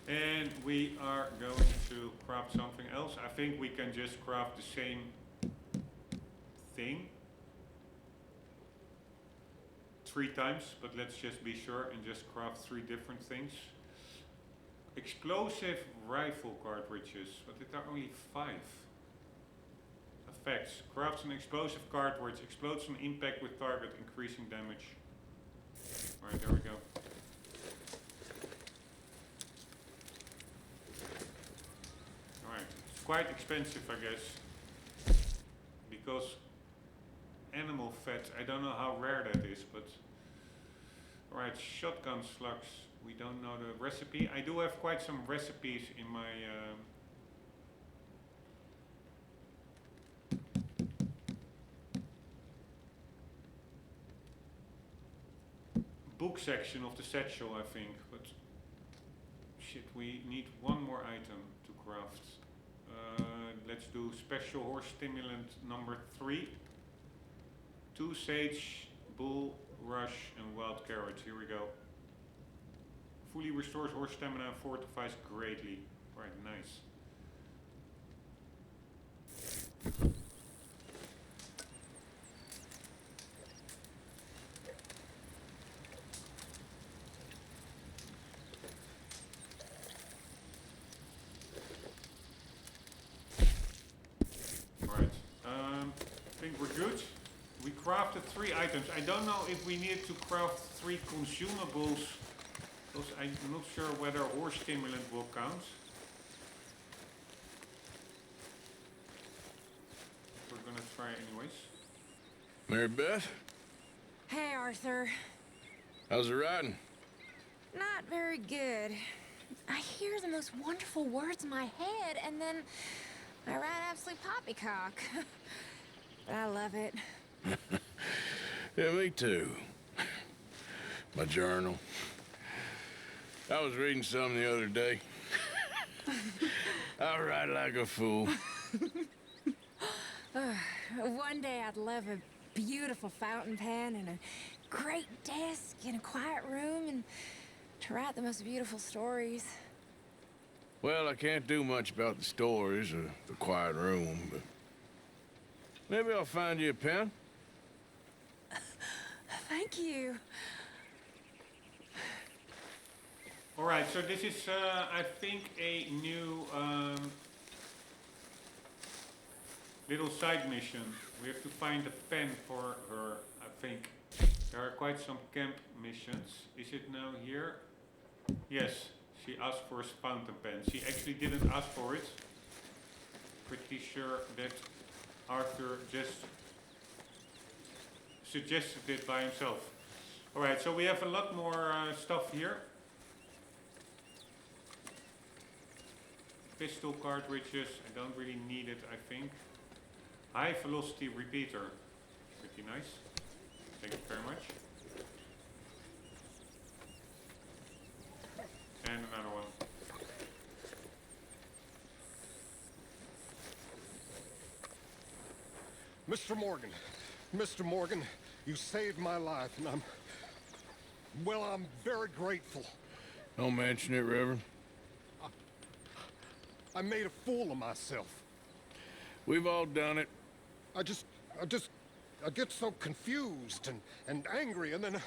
And we are going to craft something else. I think we can just craft the same thing 3 times, but let's just be sure and just craft 3 different things. Explosive rifle cartridges, but there are only 5. Effects. Crafts an explosive cartridge, explodes on impact with target, increasing damage. Alright, there we go. Alright, it's quite expensive, I guess. Because animal fat, I don't know how rare that is, but... Alright, shotgun slugs. We don't know the recipe. I do have quite some recipes in my... book section of the satchel, I think, but shit, we need 1 more item to craft. Let's do special horse stimulant number 3. 2 sage, bull, rush, and wild carrots. Here we go. Fully restores horse stamina and fortifies greatly. Right, nice. I think we're good. We crafted 3 items. I don't know if we needed to craft 3 consumables, because I'm not sure whether horse stimulant will count. We're gonna try anyways. Mary Beth, Hey, Arthur. how's it riding? Not very good. I hear the most wonderful words in my head, and then I ride absolute poppycock. But I love it. Yeah, me too. My journal. I was reading some the other day. I write like a fool. One day I'd love a beautiful fountain pen and a great desk in a quiet room and to write the most beautiful stories. Well, I can't do much about the stories or the quiet room, but maybe I'll find you a pen. Thank you. Alright, so this is, I think, a new little side mission. We have to find a pen for her, I think. There are quite some camp missions. Is it now here? Yes, she asked for a fountain pen. She actually didn't ask for it. Pretty sure that Arthur just suggested it by himself. Alright, so we have a lot more stuff here. Pistol cartridges, I don't really need it, I think. High velocity repeater, pretty nice. Thank you very much. And another one. Mr. Morgan, you saved my life, and I'm very grateful. Don't mention it, Reverend. I made a fool of myself. We've all done it. I get so confused and angry, and then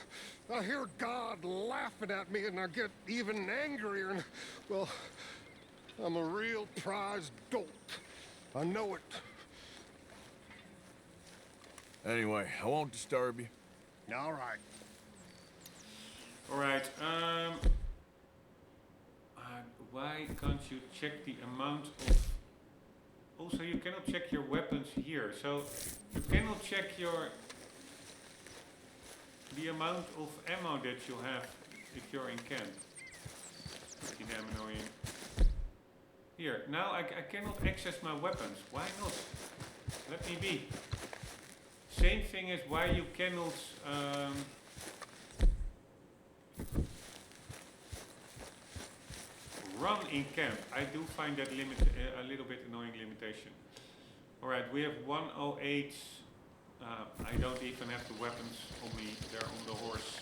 I hear God laughing at me, and I get even angrier, and, well, I'm a real prize dolt. I know it. Anyway, I won't disturb you. All right. Alright, why can't you check the amount of... Also, you cannot check your weapons here, so you cannot check the amount of ammo that you have if you're in camp. Pretty damn annoying. Here, now I cannot access my weapons. Why not? Let me be. Same thing as why you cannot run in camp. I do find that a little bit annoying limitation. Alright, we have 108. I don't even have the weapons on me. They're on the horse.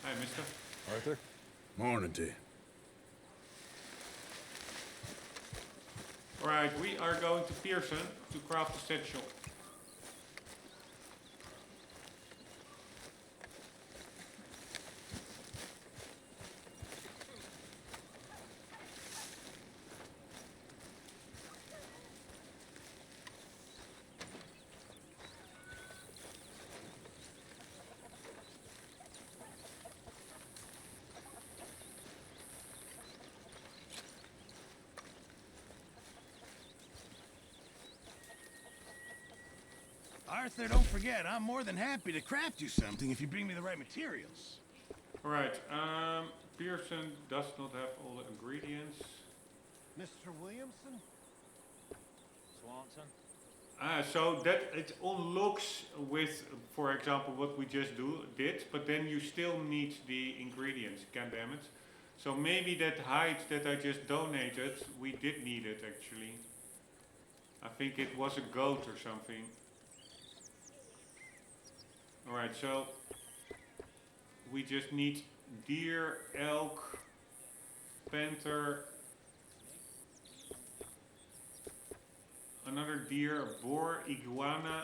Hi, mister. Arthur? Morning to you. Alright, we are going to Pearson to craft the satchel. Arthur, don't forget, I'm more than happy to craft you something if you bring me the right materials. Alright, Pearson does not have all the ingredients. Mr. Williamson? Swanson? So that it unlocks with, for example, what we just did, but then you still need the ingredients, damn it. So maybe that hide that I just donated, we did need it actually. I think it was a goat or something. Alright, so we just need deer, elk, panther, another deer, boar, iguana,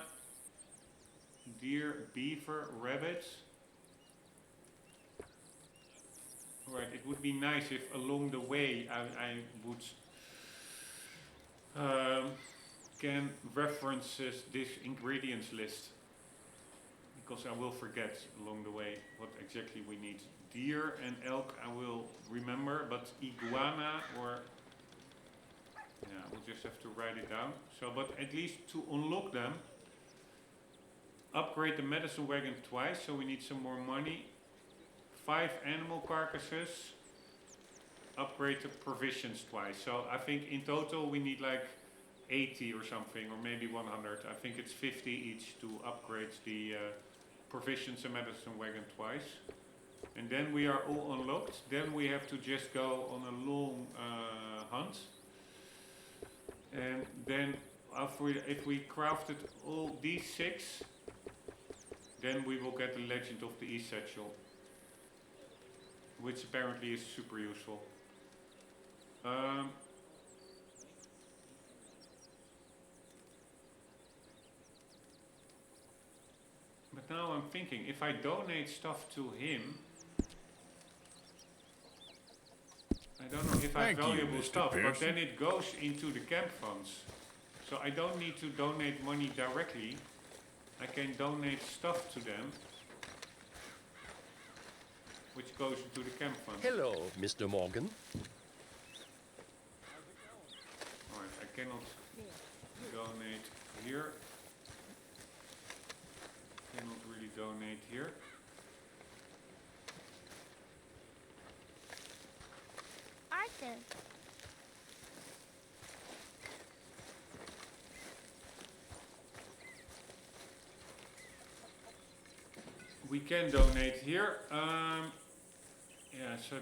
deer, beaver, rabbits. Alright, it would be nice if along the way I would can reference this ingredients list. Because I will forget along the way what exactly we need. Deer and elk I will remember, but iguana or... Yeah, we'll just have to write it down. So, but at least to unlock them, upgrade the medicine wagon twice, so we need some more money. 5 animal carcasses, upgrade the provisions twice. So I think in total we need like 80 or something, or maybe 100. I think it's 50 each to upgrade the provisions and medicine wagon twice. And then we are all unlocked. Then we have to just go on a long hunt. And then if we crafted all these 6, then we will get the Legend of the East Satchel, which apparently is super useful. But now I'm thinking, if I donate stuff to him, I don't know if I have valuable stuff, but then it goes into the camp funds. So I don't need to donate money directly. I can donate stuff to them, which goes into the camp fund. Hello, Mr. Morgan. Alright, I cannot donate here. Cannot really donate here. Arthur. We can donate here. Yeah, so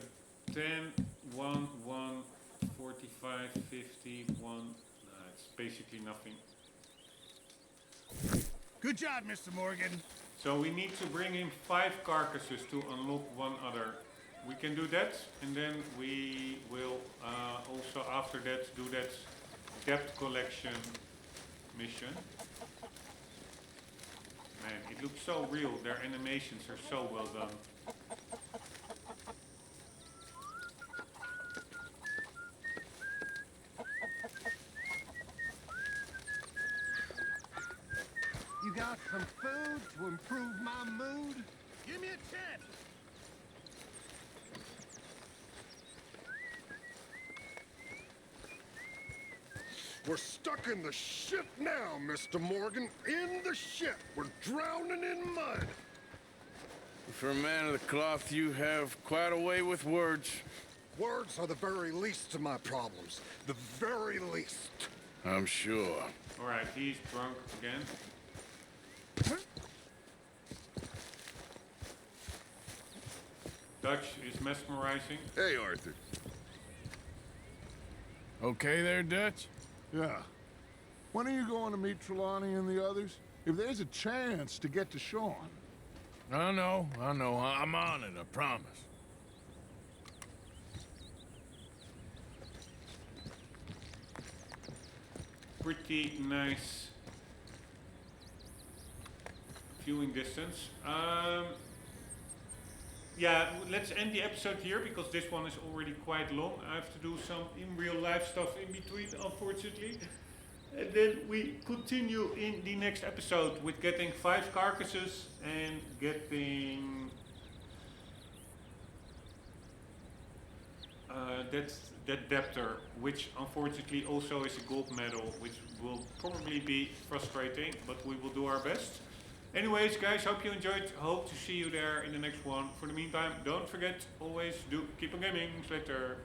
10, 1, 1, 45, 50, 1. It's basically nothing. Good job, Mr. Morgan. So we need to bring in 5 carcasses to unlock one other. We can do that, and then we will also after that do that debt collection mission. Man, it looks so real. Their animations are so well done. You got some food, to improve my mood? Give me a chance. We're stuck in the shit now, Mr. Morgan. In the shit. We're drowning in mud. For a man of the cloth, you have quite a way with words. Words are the very least of my problems. The very least. I'm sure. All right, he's drunk again. Dutch is mesmerizing. Hey, Arthur. Okay there, Dutch? Yeah. When are you going to meet Trelawney and the others? If there's a chance to get to Sean. I know. I'm on it, I promise. Pretty nice viewing distance. Yeah, let's end the episode here because this one is already quite long. I have to do some in real life stuff in between, unfortunately. And then we continue in the next episode with getting 5 carcasses and getting that debtor, which unfortunately also is a gold medal, which will probably be frustrating, but we will do our best. Anyways, guys, hope you enjoyed. Hope to see you there in the next one. For the meantime, don't forget, always do keep on gaming. Later.